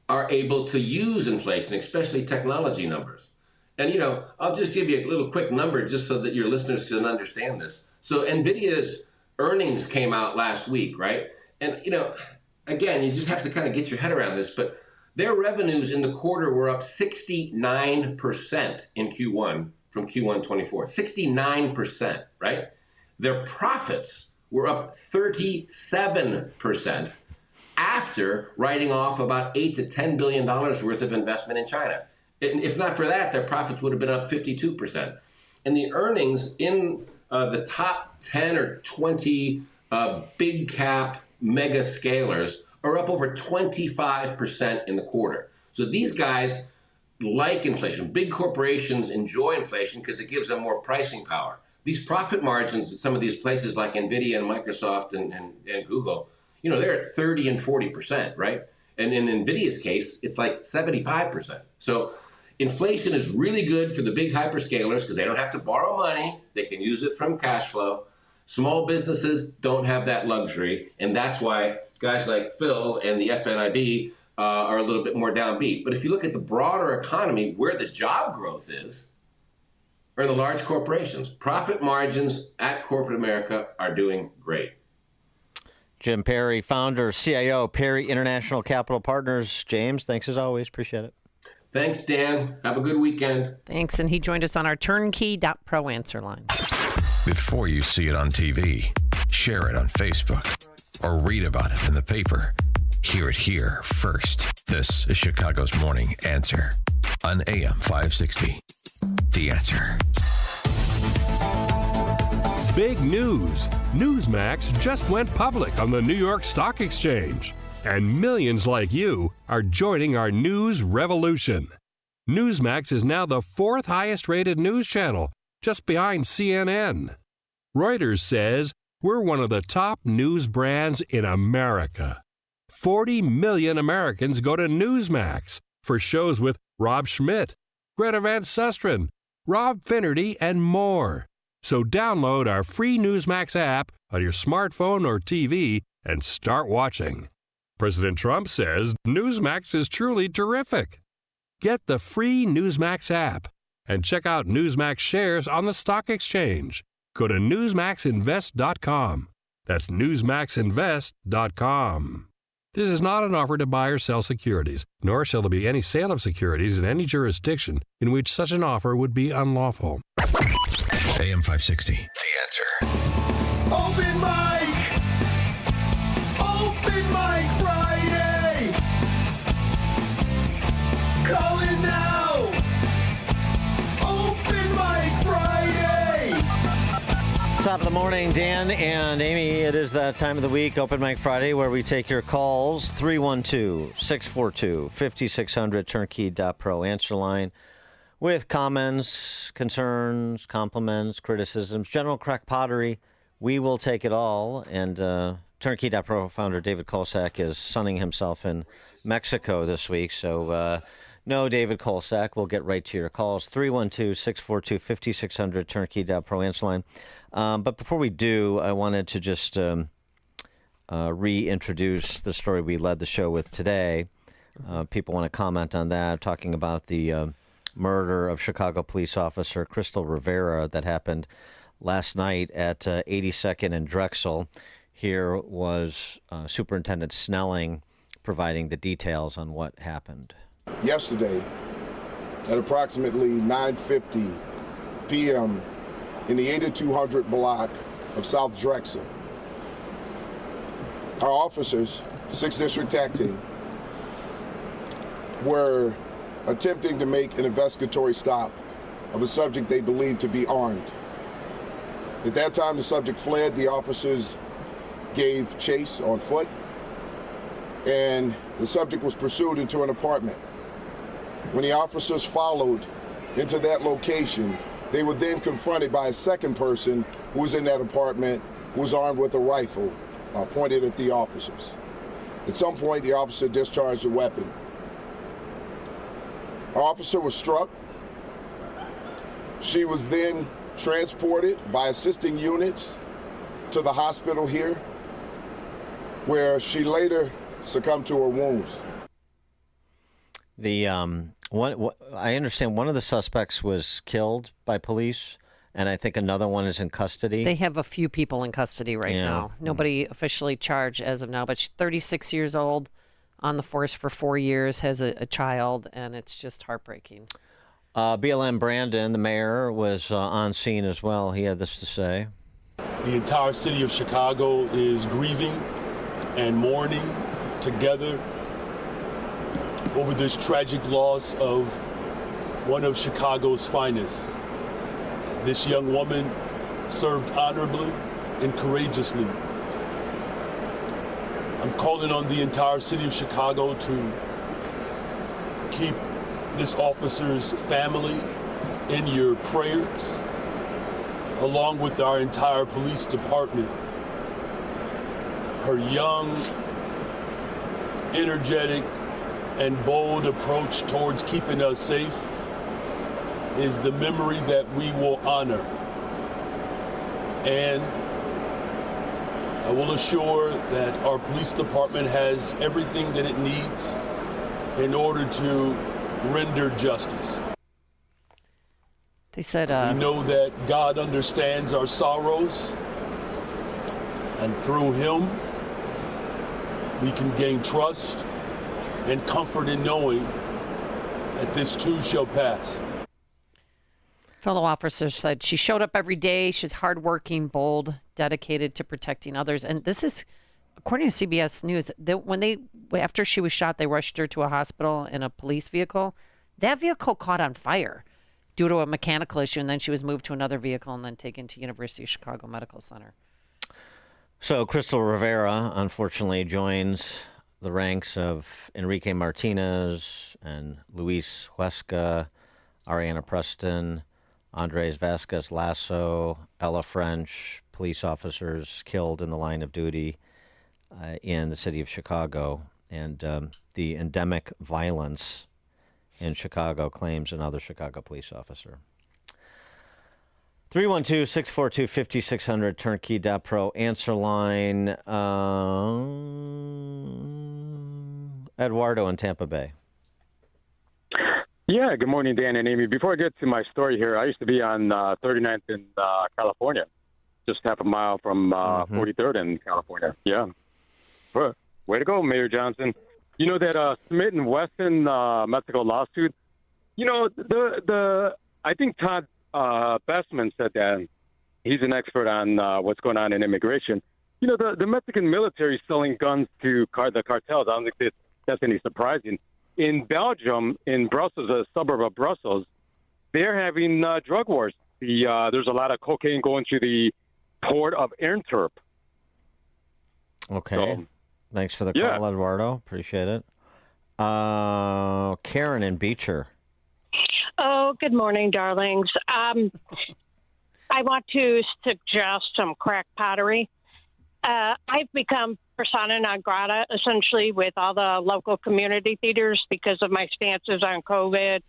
are able to use inflation, especially technology numbers. And, I'll just give you a little quick number just so that your listeners can understand this. So NVIDIA's earnings came out last week, right? And, again, you just have to kind of get your head around this, but their revenues in the quarter were up 69% in Q1 from Q1 24, 69%, right? Their profits were up 37%. After writing off about $8 to $10 billion worth of investment in China. If not for that, their profits would have been up 52%. And the earnings in the top 10 or 20 big cap mega scalers are up over 25% in the quarter. So these guys like inflation. Big corporations enjoy inflation because it gives them more pricing power. These profit margins at some of these places like NVIDIA and Microsoft and Google, they're at 30 and 40%, right? And in NVIDIA's case, it's like 75%. So inflation is really good for the big hyperscalers because they don't have to borrow money. They can use it from cash flow. Small businesses don't have that luxury, and that's why guys like Phil and the FNIB are a little bit more downbeat. But if you look at the broader economy, where the job growth is, are the large corporations. Profit margins at corporate America are doing great. Jim Perry, founder, CIO, Perry International Capital Partners. James, thanks as always. Appreciate it. Thanks, Dan. Have a good weekend. Thanks. And he joined us on our turnkey.pro answer line. Before you see it on TV, share it on Facebook, or read about it in the paper. Hear it here first. This is Chicago's Morning Answer on AM 560. The Answer. Big news. Newsmax just went public on the New York Stock Exchange. And millions like you are joining our news revolution. Newsmax is now the 4th highest rated news channel, just behind CNN. Reuters says we're one of the top news brands in America. 40 million Americans go to Newsmax for shows with Rob Schmidt, Greta Van Susteren, Rob Finnerty, and more. So download our free Newsmax app on your smartphone or TV and start watching. President Trump says Newsmax is truly terrific. Get the free Newsmax app and check out Newsmax shares on the stock exchange. Go to newsmaxinvest.com. That's newsmaxinvest.com. This is not an offer to buy or sell securities, nor shall there be any sale of securities in any jurisdiction in which such an offer would be unlawful. AM 560. The Answer. Open mic! Open mic Friday! Call in now! Open mic Friday! Top of the morning, Dan and Amy. It is that time of the week, Open Mic Friday, where we take your calls. 312-642-5600, turnkey.pro answer line. With comments, concerns, compliments, criticisms, general crackpottery, we will take it all. And Turnkey.pro founder David Kolsak is sunning himself in Mexico this week. So no David Kolsak. We'll get right to your calls. 312-642-5600, Turnkey.pro answer line. But before we do, I wanted to just reintroduce the story we led the show with today. People want to comment on that, talking about the murder of Chicago police officer Crystal Rivera that happened last night at 82nd and Drexel. Here was Superintendent Snelling providing the details on what happened. Yesterday, at approximately 9:50 p.m. in the 8200 block of South Drexel, our officers, 6th District TAC Team, were attempting to make an investigatory stop of a subject they believed to be armed. At that time, the subject fled. The officers gave chase on foot, and the subject was pursued into an apartment. When the officers followed into that location, they were then confronted by a second person who was in that apartment, who was armed with a rifle pointed at the officers. At some point, the officer discharged a weapon. Our officer was struck. She was then transported by assisting units to the hospital here, where she later succumbed to her wounds. I understand one of the suspects was killed by police, and I think another one is in custody. They have a few people in custody right now. Nobody officially charged as of now, but she's 36 years old, on the force for 4 years, has a child, and it's just heartbreaking. BLM Brandon, the mayor, was on scene as well. He had this to say. The entire city of Chicago is grieving and mourning together over this tragic loss of one of Chicago's finest. This young woman served honorably and courageously. I'm calling on the entire city of Chicago to keep this officer's family in your prayers, along with our entire police department. Her young, energetic, and bold approach towards keeping us safe is the memory that we will honor. And I will assure that our police department has everything that it needs in order to render justice. They said, we know that God understands our sorrows, and through him, we can gain trust and comfort in knowing that this too shall pass. Fellow officer said she showed up every day. She's hardworking, bold, dedicated to protecting others. And this is, according to CBS News, after she was shot, they rushed her to a hospital in a police vehicle. That vehicle caught on fire due to a mechanical issue, and then she was moved to another vehicle and then taken to University of Chicago Medical Center. So Crystal Rivera, unfortunately, joins the ranks of Enrique Martinez and Luis Huesca, Ariana Preston, Andres Vasquez Lasso, Ella French, police officers killed in the line of duty in the city of Chicago. And the endemic violence in Chicago, claims another Chicago police officer. 312-642-5600, turnkey.pro, answer line. Eduardo in Tampa Bay. Yeah, good morning, Dan and Amy. Before I get to my story here, I used to be on 39th in California, just half a mile from 43rd in California. Yeah. Way to go, Mayor Johnson. You know that Smith & Wesson Mexico lawsuit? You know, I think Todd Bestman said that. He's an expert on what's going on in immigration. You know, the Mexican military is selling guns to the cartels. I don't think that's any surprising. In Belgium, in Brussels, a suburb of Brussels, they're having drug wars. There's a lot of cocaine going to the port of Antwerp. Okay. So, thanks for the call, Eduardo. Appreciate it. Karen in Beecher. Oh, good morning, darlings. I want to suggest some crack pottery. I've become persona non grata, essentially, with all the local community theaters because of my stances on COVID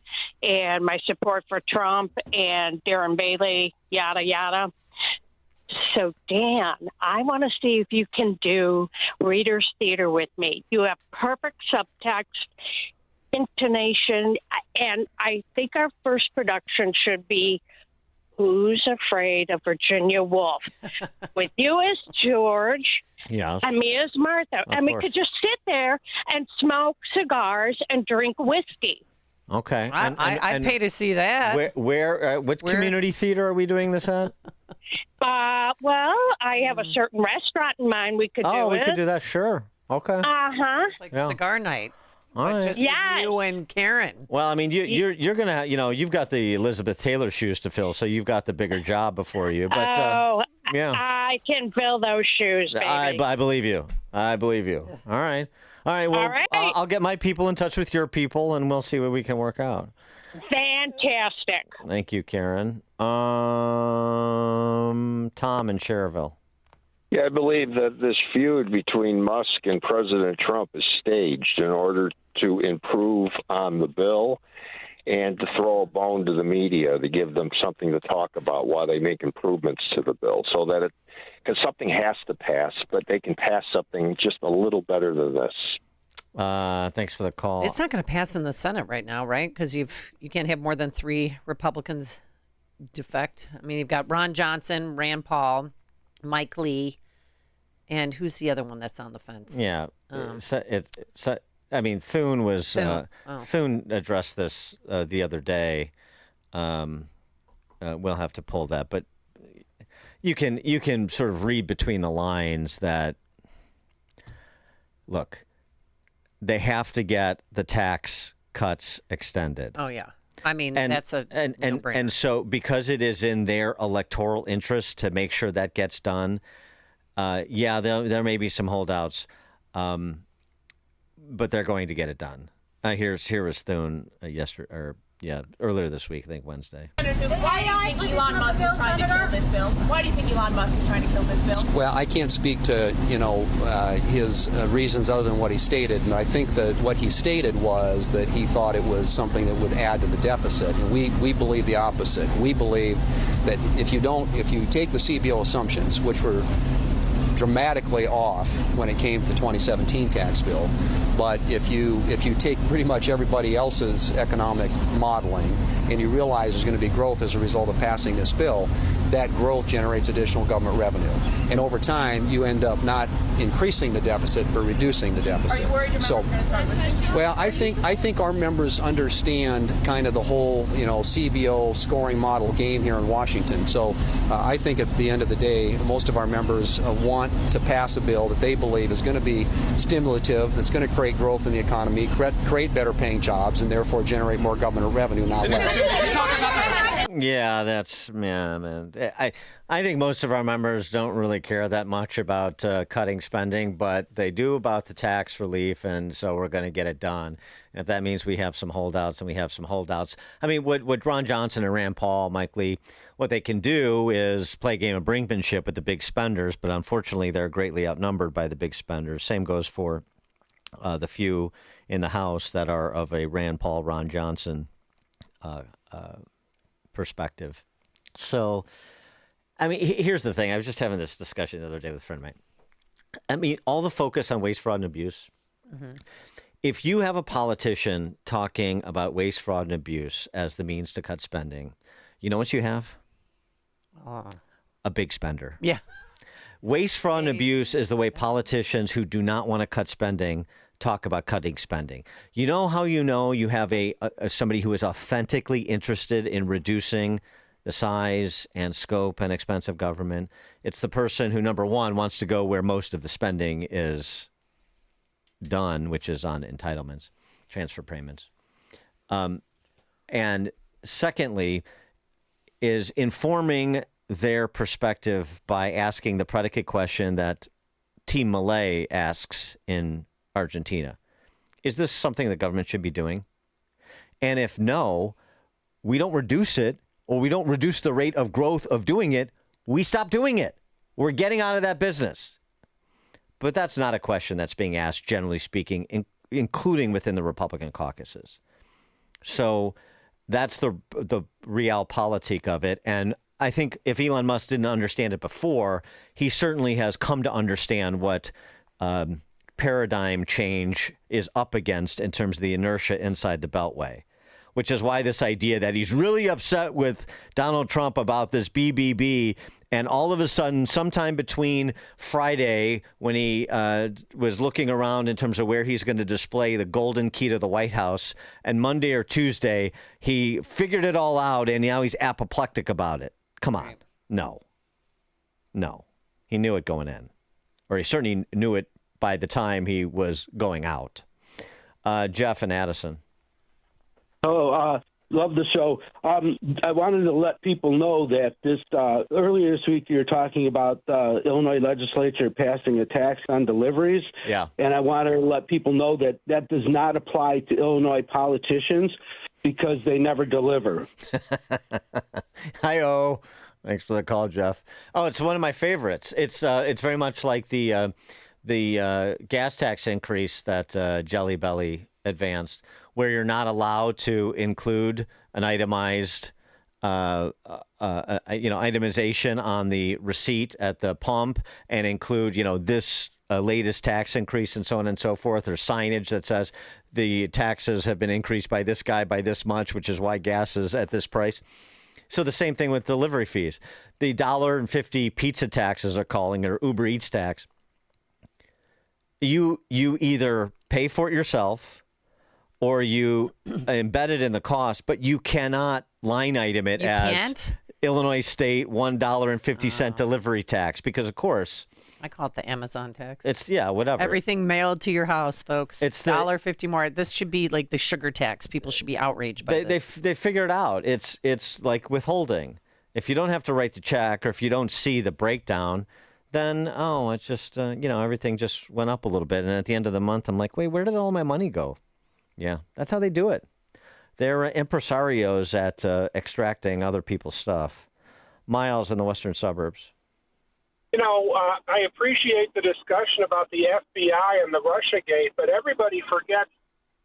and my support for Trump and Darren Bailey, yada, yada. So, Dan, I want to see if you can do Reader's Theater with me. You have perfect subtext, intonation, and I think our first production should be Who's Afraid of Virginia Woolf? With you as George, yes, and me as Martha. And we could just sit there and smoke cigars and drink whiskey. Okay. I'd pay to see that. What community theater are we doing this at? Well, I have a certain restaurant in mind we could do it. Oh, we could do that, sure. Okay. Uh-huh. It's like cigar night. All right. Just with you and Karen. Well, I mean, you're gonna, you've got the Elizabeth Taylor shoes to fill, so you've got the bigger job before you. But yeah, I can fill those shoes, baby. I believe you. I believe you. All right. Well, all right. I'll get my people in touch with your people, and we'll see what we can work out. Fantastic. Thank you, Karen. Tom in Cherville. Yeah, I believe that this feud between Musk and President Trump is staged in order to improve on the bill and to throw a bone to the media to give them something to talk about while they make improvements to the bill, so that because something has to pass, but they can pass something just a little better than this. Thanks for the call. It's not going to pass in the Senate right now, right? Because you can't have more than 3 Republicans defect. I mean, you've got Ron Johnson, Rand Paul, Mike Lee, and who's the other one that's on the fence? Yeah, Thune was Thune addressed this the other day. We'll have to pull that, but you can sort of read between the lines that look, they have to get the tax cuts extended. Oh yeah. I mean, that's a no-brainer. And so because it is in their electoral interest to make sure that gets done, there may be some holdouts, but they're going to get it done. Here was Thune earlier this week, I think Wednesday. Why do you think Elon Musk is trying to kill this bill? Why do you think Elon Musk is trying to kill this bill? Well, I can't speak to his reasons other than what he stated, and I think that what he stated was that he thought it was something that would add to the deficit, and we believe the opposite. We believe that if you take the CBO assumptions, which were dramatically off when it came to the 2017 tax bill. But if you take pretty much everybody else's economic modeling and you realize there's going to be growth as a result of passing this bill, that growth generates additional government revenue. And over time, you end up not increasing the deficit, but reducing the deficit. Are you worried your members are going to start listening to you? Well, I think our members understand kind of the whole, CBO scoring model game here in Washington. So I think at the end of the day, most of our members want to pass a bill that they believe is going to be stimulative, that's going to create growth in the economy, create better paying jobs, and therefore generate more government revenue, not less. Yeah, man. I think most of our members don't really care that much about cutting spending, but they do about the tax relief, and so we're going to get it done. And if that means we have some holdouts, and we have some holdouts. I mean, what Ron Johnson and Rand Paul, Mike Lee, what they can do is play a game of brinkmanship with the big spenders, but unfortunately they're greatly outnumbered by the big spenders. Same goes for the few in the House that are of a Rand Paul, Ron Johnson perspective. So, I mean, here's the thing. I was just having this discussion the other day with a friend of mine. I mean, all the focus on waste, fraud, and abuse. Mm-hmm. If you have a politician talking about waste, fraud, and abuse as the means to cut spending, you know what you have? A big spender. Yeah. Waste, fraud, and abuse is the way politicians who do not want to cut spending talk about cutting spending. You know how you have a somebody who is authentically interested in reducing the size and scope and expense of government? It's the person who, number one, wants to go where most of the spending is done, which is on entitlements, transfer payments. And secondly, is informing their perspective by asking the predicate question that Team Malay asks in Argentina. Is this something the government should be doing? And if no, we don't reduce it, or we don't reduce the rate of growth of doing it, we stop doing it. We're getting out of that business. But that's not a question that's being asked, generally speaking, including within the Republican caucuses. So that's the realpolitik of it. And I think if Elon Musk didn't understand it before, he certainly has come to understand what paradigm change is up against in terms of the inertia inside the Beltway, which is why this idea that he's really upset with Donald Trump about this BBB, and all of a sudden, sometime between Friday, when he was looking around in terms of where he's going to display the golden key to the White House, and Monday or Tuesday, he figured it all out, and now he's apoplectic about it. Come on. No. He knew it going in. Or he certainly knew it by the time he was going out. Jeff and Addison. Oh, love the show. I wanted to let people know that this earlier this week you were talking about Illinois legislature passing a tax on deliveries. Yeah. And I wanted to let people know that that does not apply to Illinois politicians because they never deliver. Hi-oh. Thanks for the call, Jeff. Oh, it's one of my favorites. It's very much like the gas tax increase that Jelly Belly advanced, where you're not allowed to include an itemized, itemization on the receipt at the pump, and include, this latest tax increase and so on and so forth, or signage that says the taxes have been increased by this guy by this much, which is why gas is at this price. So the same thing with delivery fees. The $1.50 pizza taxes are calling it, or Uber Eats tax. You either pay for it yourself, or you embed it in the cost, but you cannot line item it as Illinois State $1.50 delivery tax, because, of course, I call it the Amazon tax. It's whatever. Everything mailed to your house, folks. It's $1.50 more. This should be like the sugar tax. People should be outraged by this. They figure it out. It's like withholding. If you don't have to write the check, or if you don't see the breakdown, then it's just everything just went up a little bit, and at the end of the month, I'm like, wait, where did all my money go? Yeah, that's how they do it. They're impresarios at extracting other people's stuff. Miles in the western suburbs. I appreciate the discussion about the FBI and the Russiagate, but everybody forgets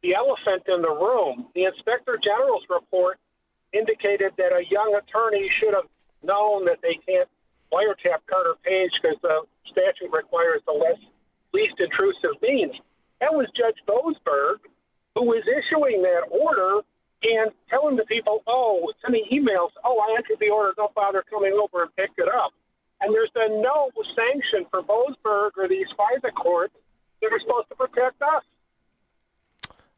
the elephant in the room. The Inspector General's report indicated that a young attorney should have known that they can't wiretap Carter Page because the statute requires the least intrusive means. That was Judge Boasberg who was issuing that order and telling the people, sending emails, I entered the order, don't bother coming over and pick it up. And there's been no sanction for Boasberg or these FISA courts that are supposed to protect us.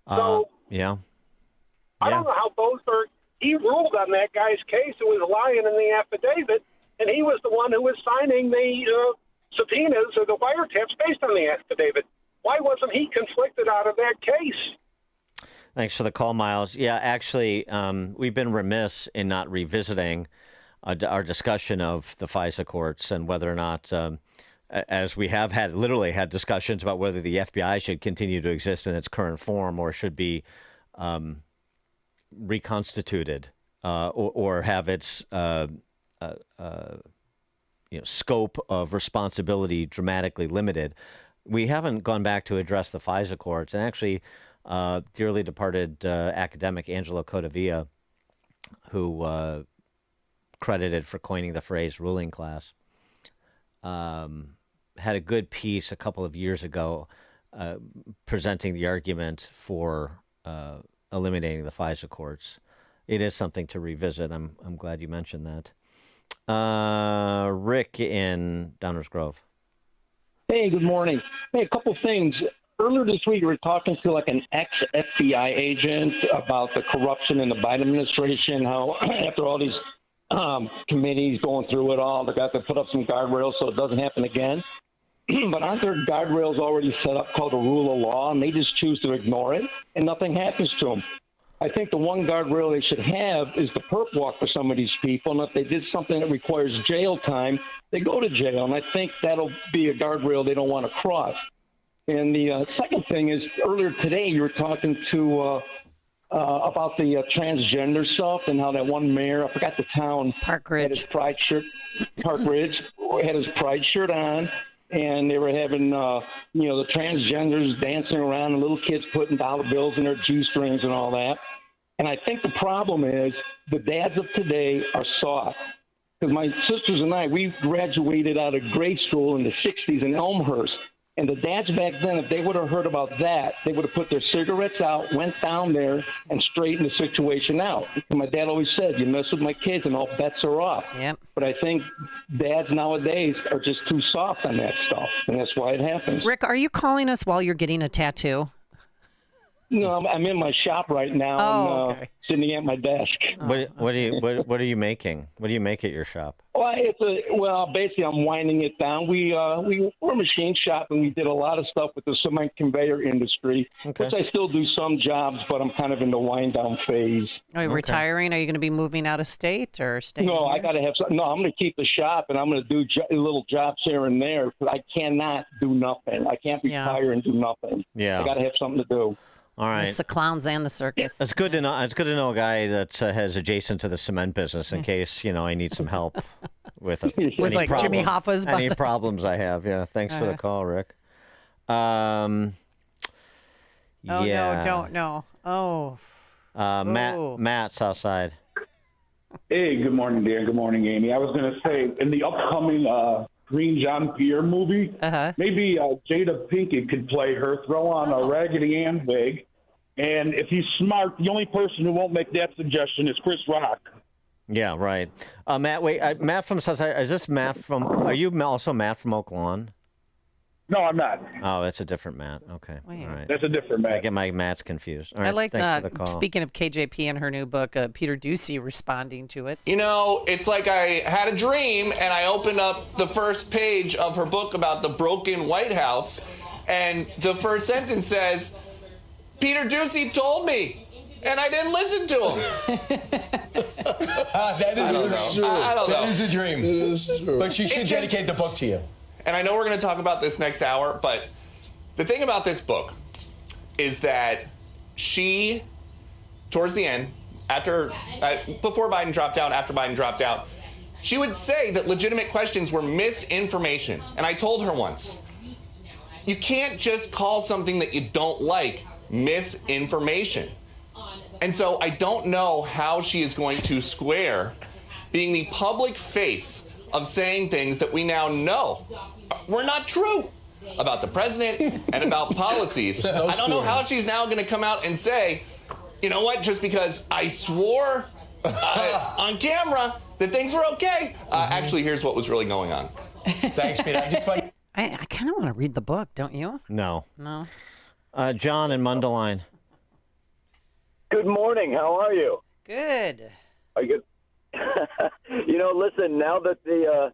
So, I don't know how Boasberg, he ruled on that guy's case who was lying in the affidavit, and he was the one who was signing the subpoenas or the wiretaps based on the affidavit. Why wasn't he conflicted out of that case? Thanks for the call, Miles. Yeah, actually, we've been remiss in not revisiting our discussion of the FISA courts and whether or not, as we have literally had discussions about whether the FBI should continue to exist in its current form or should be reconstituted or have its scope of responsibility dramatically limited. We haven't gone back to address the FISA courts. And actually, dearly departed academic Angelo Codavia, who credited for coining the phrase ruling class, had a good piece a couple of years ago presenting the argument for eliminating the FISA courts. It is something to revisit. I'm glad you mentioned that. Rick in Downers Grove. Hey, good morning. Hey, a couple things. Earlier this week, you were talking to like an ex-FBI agent about the corruption in the Biden administration, how after all these committees going through it all, they got to put up some guardrails so it doesn't happen again. But aren't there guardrails already set up called the rule of law, and they just choose to ignore it, and nothing happens to them? I think the one guardrail they should have is the perp walk for some of these people, and if they did something that requires jail time, they go to jail, and I think that'll be a guardrail they don't want to cross. And the second thing is, earlier today you were talking to about the transgender stuff and how that one mayor, I forgot the town, Park Ridge, had his pride shirt, Park Ridge had his pride shirt on, and they were having the transgenders dancing around and little kids putting dollar bills in their G-strings and all that. And I think the problem is the dads of today are soft. Because my sisters and I, we graduated out of grade school in the 60s in Elmhurst. And the dads back then, if they would have heard about that, they would have put their cigarettes out, went down there, and straightened the situation out. And my dad always said, you mess with my kids and all bets are off. Yep. But I think dads nowadays are just too soft on that stuff, and that's why it happens. Rick, are you calling us while you're getting a tattoo? No, I'm in my shop right now and sitting at my desk. What are you making? What do you make at your shop? Well, basically, I'm winding it down. We're a machine shop, and we did a lot of stuff with the cement conveyor industry, which I still do some jobs, but I'm kind of in the wind down phase. Are you retiring? Are you going to be moving out of state or staying? No, here? I got to have something. No, I'm going to keep the shop, and I'm going to do little jobs here and there. But I cannot do nothing. I can't retire and do nothing. Yeah, I got to have something to do. All right. It's the clowns and the circus. It's good to know. It's good to know a guy that has adjacent to the cement business in case I need some help with any like Jimmy Hoffa's. Any problems I have. Yeah. Thanks for the call, Rick. No, don't no. Oh. Matt, Southside. Hey, good morning, Dan. Good morning, Amy. I was going to say in the upcoming Green John Pierre movie, maybe Jada Pinkett could play her, throw on a Raggedy Ann wig, and if he's smart, the only person who won't make that suggestion is Chris Rock. Yeah, right. Matt, wait, Matt from Southside, is this Matt from, are you also Matt from Oak Lawn? No, I'm not. Oh, that's a different Matt. Okay. All right. That's a different Matt. I get my Matts confused. All right, I liked, thanks for the call. Speaking of KJP and her new book, Peter Ducey responding to it. It's like I had a dream and I opened up the first page of her book about the broken White House, and the first sentence says, Peter Ducey told me, and I didn't listen to him. That is true. I don't know. That is a dream. It is true. But she should dedicate the book to you. And I know we're going to talk about this next hour, but the thing about this book is that she, towards the end, before Biden dropped out, after Biden dropped out, she would say that legitimate questions were misinformation. And I told her once, you can't just call something that you don't like misinformation. And so I don't know how she is going to square being the public face of saying things that we now know were not true about the president and about policies. I don't know how she's now going to come out and say, you know what, just because I swore on camera that things were okay. Actually, here's what was really going on. Thanks, Pete. I kind of want to read the book, don't you? No. No. John in Mundelein. Good morning. How are you? Good. Are you good? Listen, now that the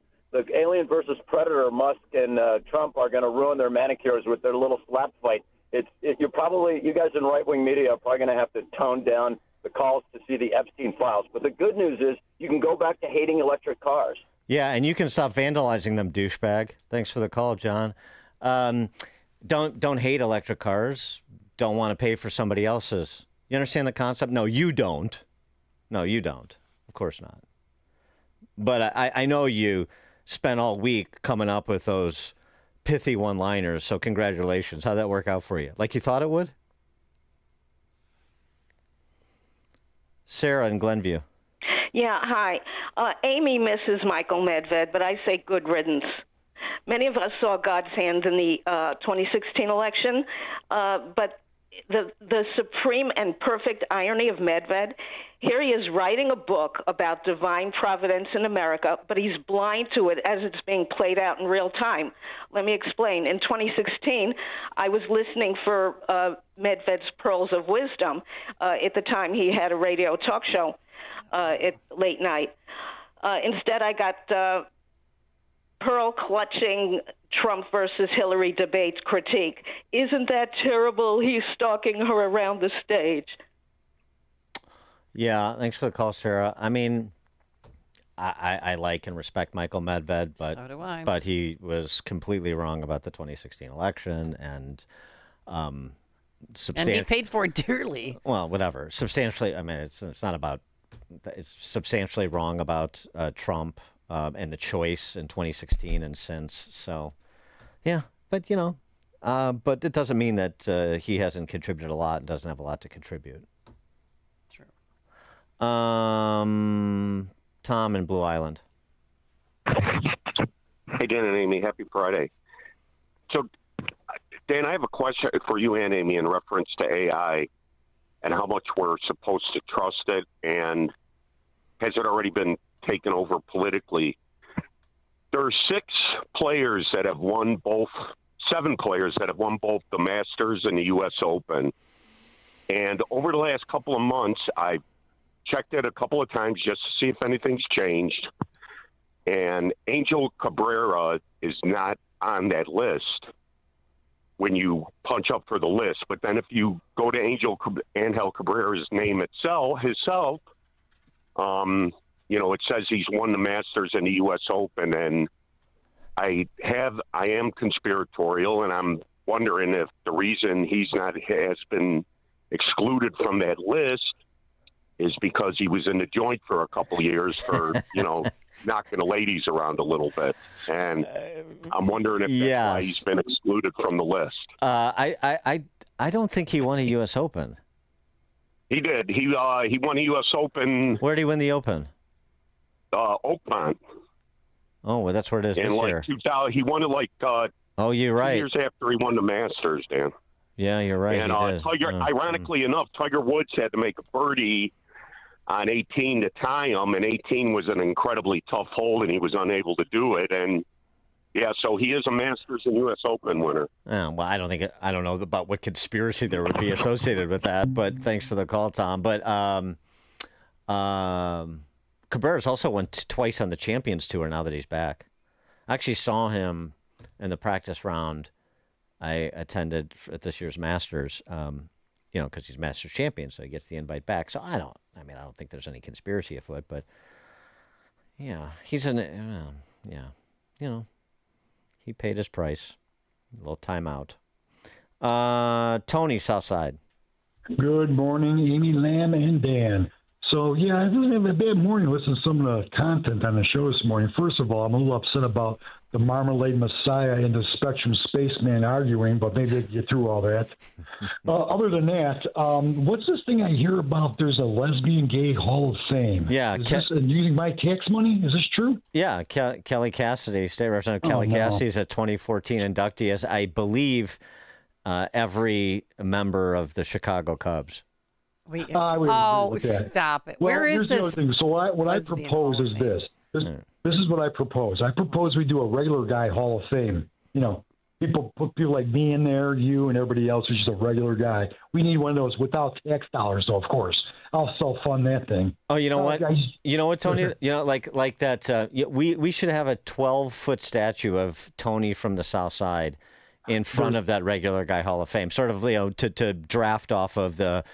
alien versus predator, Musk and Trump are going to ruin their manicures with their little slap fight, you guys in right-wing media are probably going to have to tone down the calls to see the Epstein files. But the good news is you can go back to hating electric cars. Yeah, and you can stop vandalizing them, douchebag. Thanks for the call, John. Don't hate electric cars. Don't want to pay for somebody else's. You understand the concept? No, you don't. No, you don't. Of course not. But I know you spent all week coming up with those pithy one-liners, so congratulations. How'd that work out for you? Like you thought it would? Sarah in Glenview. Yeah, hi. Amy misses Michael Medved, but I say good riddance. Many of us saw God's hand in the 2016 election, but the supreme and perfect irony of Medved, here he is writing a book about divine providence in America, but he's blind to it as it's being played out in real time. Let me explain. In 2016, I was listening for Medved's Pearls of Wisdom. At the time, he had a radio talk show at late night. Instead, I got pearl-clutching Trump versus Hillary debate critique. Isn't that terrible? He's stalking her around the stage. Yeah, thanks for the call, Sarah. I mean, I like and respect Michael Medved, but So do I. But he was completely wrong about the 2016 election and And he paid for it dearly. Well, whatever. Substantially, I mean, it's not about. It's substantially wrong about Trump and the choice in 2016 and since. So, yeah, but but it doesn't mean that he hasn't contributed a lot and doesn't have a lot to contribute. True. Tom in Blue Island. Hey, Dan and Amy, happy Friday. So, Dan, I have a question for you and Amy in reference to AI and how much we're supposed to trust it, and has it already been taken over politically? There are 7 players that have won both the Masters and the U.S. Open. And over the last couple of months, I've checked it a couple of times just to see if anything's changed. And Angel Cabrera is not on that list when you punch up for the list. But then if you go to Angel Cabrera's name himself, it says he's won the Masters and the U.S. Open. And I am conspiratorial, and I'm wondering if the reason has been excluded from that list is because he was in the joint for a couple of years for, knocking the ladies around a little bit. And I'm wondering if that's why he's been excluded from the list. I don't think he won a U.S. Open. He did. He won a U.S. Open. Where did he win the Open? Oakmont. Oh, well, that's where it is in this like year. 2000, he won it you're right. 2 years after he won the Masters, Dan. Yeah, you're right. And ironically enough, Tiger Woods had to make a birdie on 18 to tie him, and 18 was an incredibly tough hole, and he was unable to do it. And so he is a Masters and U.S. Open winner. Oh, well, I don't know about what conspiracy there would be associated with that, but thanks for the call, Tom. But Cabrera's also won twice on the Champions Tour now that he's back. I actually saw him in the practice round I attended at this year's Masters, because he's Masters champion, so he gets the invite back. So I don't think there's any conspiracy afoot, but yeah, he's he paid his price. A little timeout. Tony, Southside. Good morning, Amy, Lamb, and Dan. So, yeah, I didn't have a bad morning listening to some of the content on the show this morning. First of all, I'm a little upset about the Marmalade Messiah and the Spectrum Spaceman arguing, but maybe they can get through all that. Other than that, what's this thing I hear about? There's a lesbian gay Hall of Fame. Yeah. Is this using my tax money? Is this true? Yeah. Kelly Cassidy, State Representative Kelly Cassidy is a 2014 inductee, as I believe every member of the Chicago Cubs. Stop it. Well, Where is this? So what I propose is this. This is what I propose. I propose we do a regular guy Hall of Fame. You know, put people like me in there, you and everybody else who's just a regular guy. We need one of those without tax dollars, though, of course. I'll self-fund that thing. Oh, you know what? You know what, Tony? You know, like that. We should have a 12-foot statue of Tony from the South Side in front of that regular guy Hall of Fame, sort of, you know, to draft off of the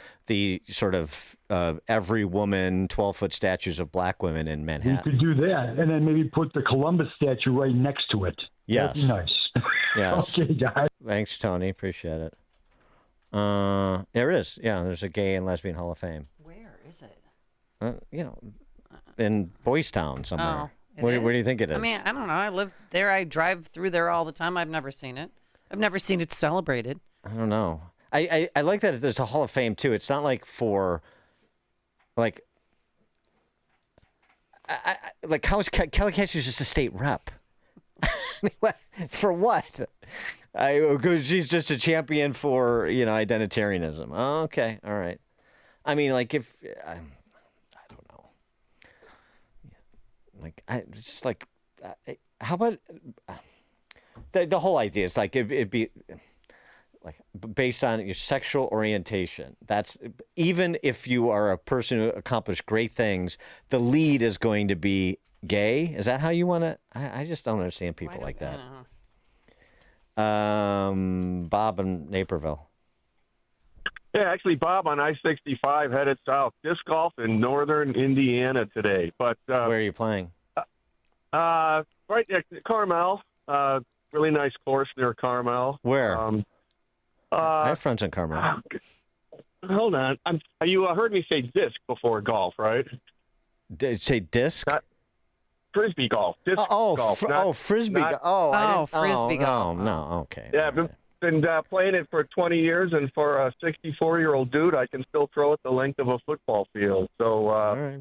sort of every woman 12-foot statues of black women in Manhattan. We could do that, and then maybe put the Columbus statue right next to it. Yes. That'd be nice. Yes. Okay, guys. Thanks, Tony. Appreciate it. There is. Yeah, there's a gay and lesbian Hall of Fame. Where is it? You know, in Boys Town somewhere. Oh, Where do you think it is? I mean, I don't know. I live there. I drive through there all the time. I've never seen it. I've never seen it celebrated. I don't know. I like that there's a Hall of Fame, too. It's not like for, like, like how is Kelly Cassidy just a state rep? For what? She's just a champion for, you know, identitarianism. Oh, okay. All right. I mean, like, if, I don't know. Like, it's just like, how about, the whole idea is like, it'd be, like, based on your sexual orientation. That's, even if you are a person who accomplished great things, the lead is going to be gay. Is that how you want to? I just don't understand people like that. Bob in Naperville. Yeah, actually, Bob on I-65 headed south. Disc golf in northern Indiana today. But where are you playing? Right at Carmel. Really nice course near Carmel. Where? I have friends in Carmel. Hold on. You heard me say disc before golf, right? Did you say disc? Frisbee golf. Disc golf. Frisbee. Frisbee golf. Oh, no. Okay. Yeah, I've been playing it for 20 years, and for a 64-year-old dude, I can still throw it the length of a football field. So,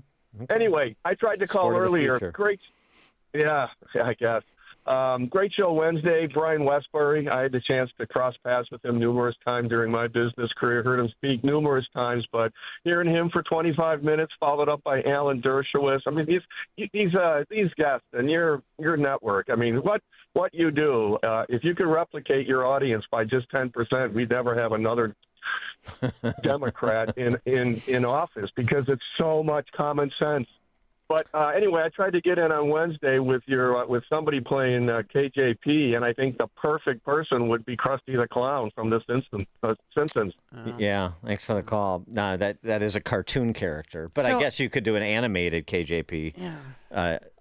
anyway, I tried to call earlier. Great. Yeah, I guess. Great show Wednesday. Brian Westbury. I had the chance to cross paths with him numerous times during my business career. Heard him speak numerous times, but hearing him for 25 minutes, followed up by Alan Dershowitz. I mean, these guests and your network. I mean, what you do. If you could replicate your audience by just 10%, we'd never have another Democrat in office, because it's so much common sense. But anyway, I tried to get in on Wednesday with with somebody playing KJP, and I think the perfect person would be Krusty the Clown from The Simpsons. Yeah, thanks for the call. No, that is a cartoon character, but I guess you could do an animated KJP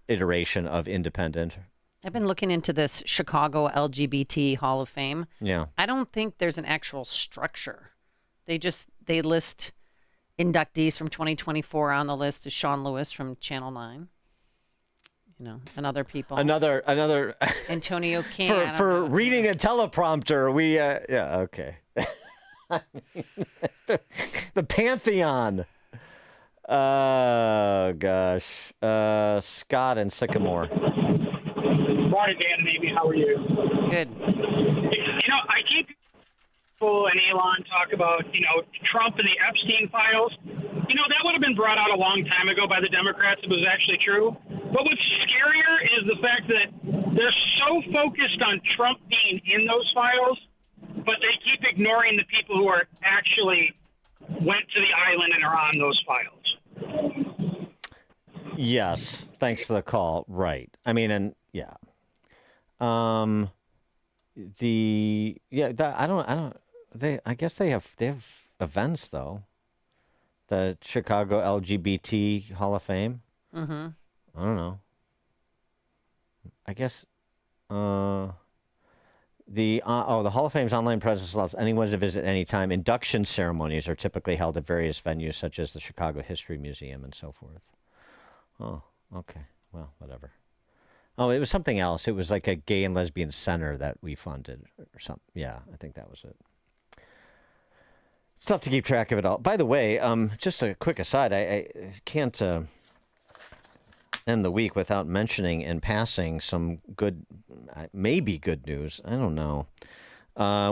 iteration of Independent. I've been looking into this Chicago LGBT Hall of Fame. Yeah, I don't think there's an actual structure. They list inductees from 2024 on the list is Sean Lewis from Channel 9. You know, and other people. Another Antonio King. For reading a teleprompter, we okay. The Pantheon. Oh gosh. Scott and Sycamore. Morning, Dan and Amy. How are you? Good. You know, I keep people and Elon talk about, Trump and the Epstein files. That would have been brought out a long time ago by the Democrats if it was actually true. But what's scarier is the fact that they're so focused on Trump being in those files, but they keep ignoring the people who are actually went to the island and are on those files. Yes. Thanks for the call. Right. I mean, and yeah. I guess they have events though. The Chicago LGBT Hall of Fame. Mm-hmm. I don't know. I guess The Hall of Fame's online presence allows anyone to visit anytime. Induction ceremonies are typically held at various venues, such as the Chicago History Museum and so forth. Oh, okay. Well, whatever. Oh, it was something else. It was like a gay and lesbian center that we funded or something. Yeah, I think that was it. It's tough to keep track of it all. By the way, just a quick aside, I can't end the week without mentioning in passing some good, maybe good news. I don't know.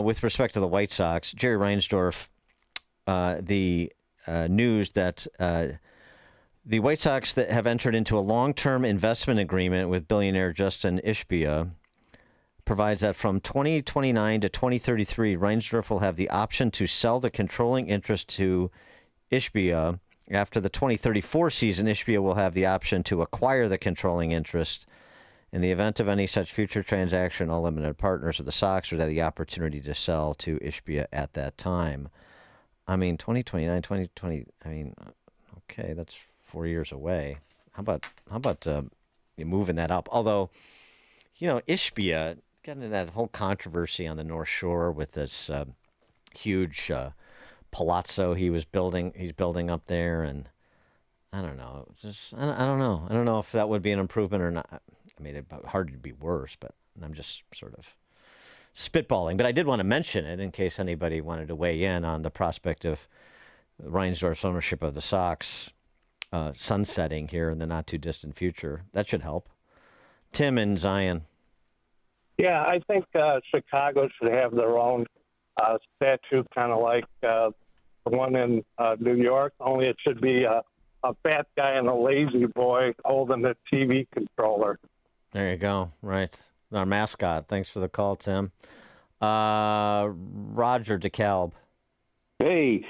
With respect to the White Sox, Jerry Reinsdorf, the news that the White Sox that have entered into a long-term investment agreement with billionaire Justin Ishbia provides that from 2029 to 2033, Reinsdorf will have the option to sell the controlling interest to Ishbia. After the 2034 season, Ishbia will have the option to acquire the controlling interest. In the event of any such future transaction, all limited partners of the Sox would have the opportunity to sell to Ishbia at that time. I mean, 2029, 2020, I mean, okay, that's 4 years away. How about you moving that up? Although, you know, Ishbia got into that whole controversy on the North Shore with this huge palazzo he's building up there, and I don't know. I don't know. I don't know if that would be an improvement or not. I mean, it'd be hard to be worse, but I'm just sort of spitballing. But I did want to mention it in case anybody wanted to weigh in on the prospect of Reinsdorf's ownership of the Sox sunsetting here in the not too distant future. That should help. Tim and Zion. Yeah, I think Chicago should have their own statue, kind of like the one in New York, only it should be a fat guy and a lazy boy holding the TV controller. There you go. Right. Our mascot. Thanks for the call, Tim. Roger DeKalb. Hey,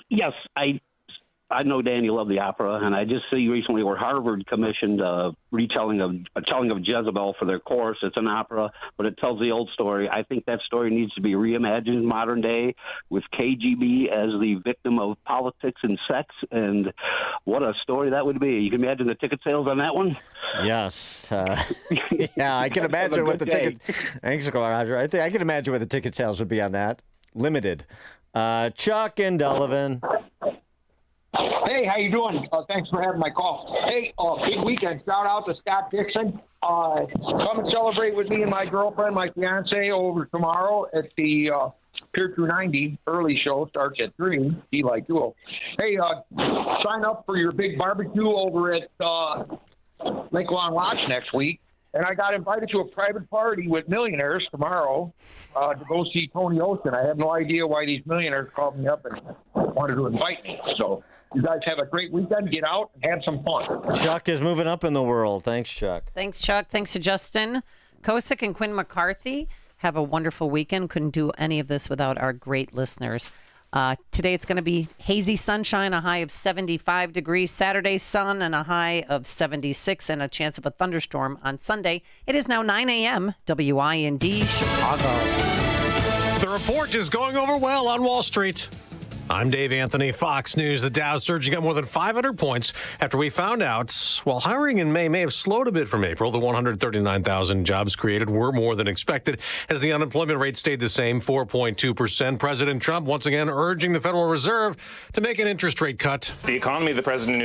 yes, I know, Dan, you love the opera, and I just see recently where Harvard commissioned a telling of Jezebel for their course. It's an opera, but it tells the old story. I think that story needs to be reimagined modern day with KGB as the victim of politics and sex, and what a story that would be. You can imagine the ticket sales on that one? Yes. Yeah, I can imagine what the ticket... Thanks, Roger. I can imagine what the ticket sales would be on that. Limited. Chuck and Delavan. Hey, how you doing? Thanks for having my call. Hey, big weekend. Shout out to Scott Dixon. Come and celebrate with me and my girlfriend, my fiance, over tomorrow at the Pier 290 early show. Starts at 3. Eli Duo. Hey, sign up for your big barbecue over at Lake Long Lodge next week. And I got invited to a private party with millionaires tomorrow to go see Tony Ocean. I have no idea why these millionaires called me up and wanted to invite me. So you guys have a great weekend. Get out and have some fun. Chuck is moving up in the world. Thanks, Chuck. Thanks, Chuck. Thanks to Justin Kosick and Quinn McCarthy. Have a wonderful weekend. Couldn't do any of this without our great listeners. Today it's going to be hazy sunshine, a high of 75 degrees. Saturday, sun and a high of 76 and a chance of a thunderstorm on Sunday. It is now 9 a.m. WIND Chicago. The report is going over well on Wall Street. I'm Dave Anthony, Fox News. The Dow surging up more than 500 points after we found out while hiring in May have slowed a bit from April, the 139,000 jobs created were more than expected as the unemployment rate stayed the same, 4.2%. President Trump once again urging the Federal Reserve to make an interest rate cut. The economy, the president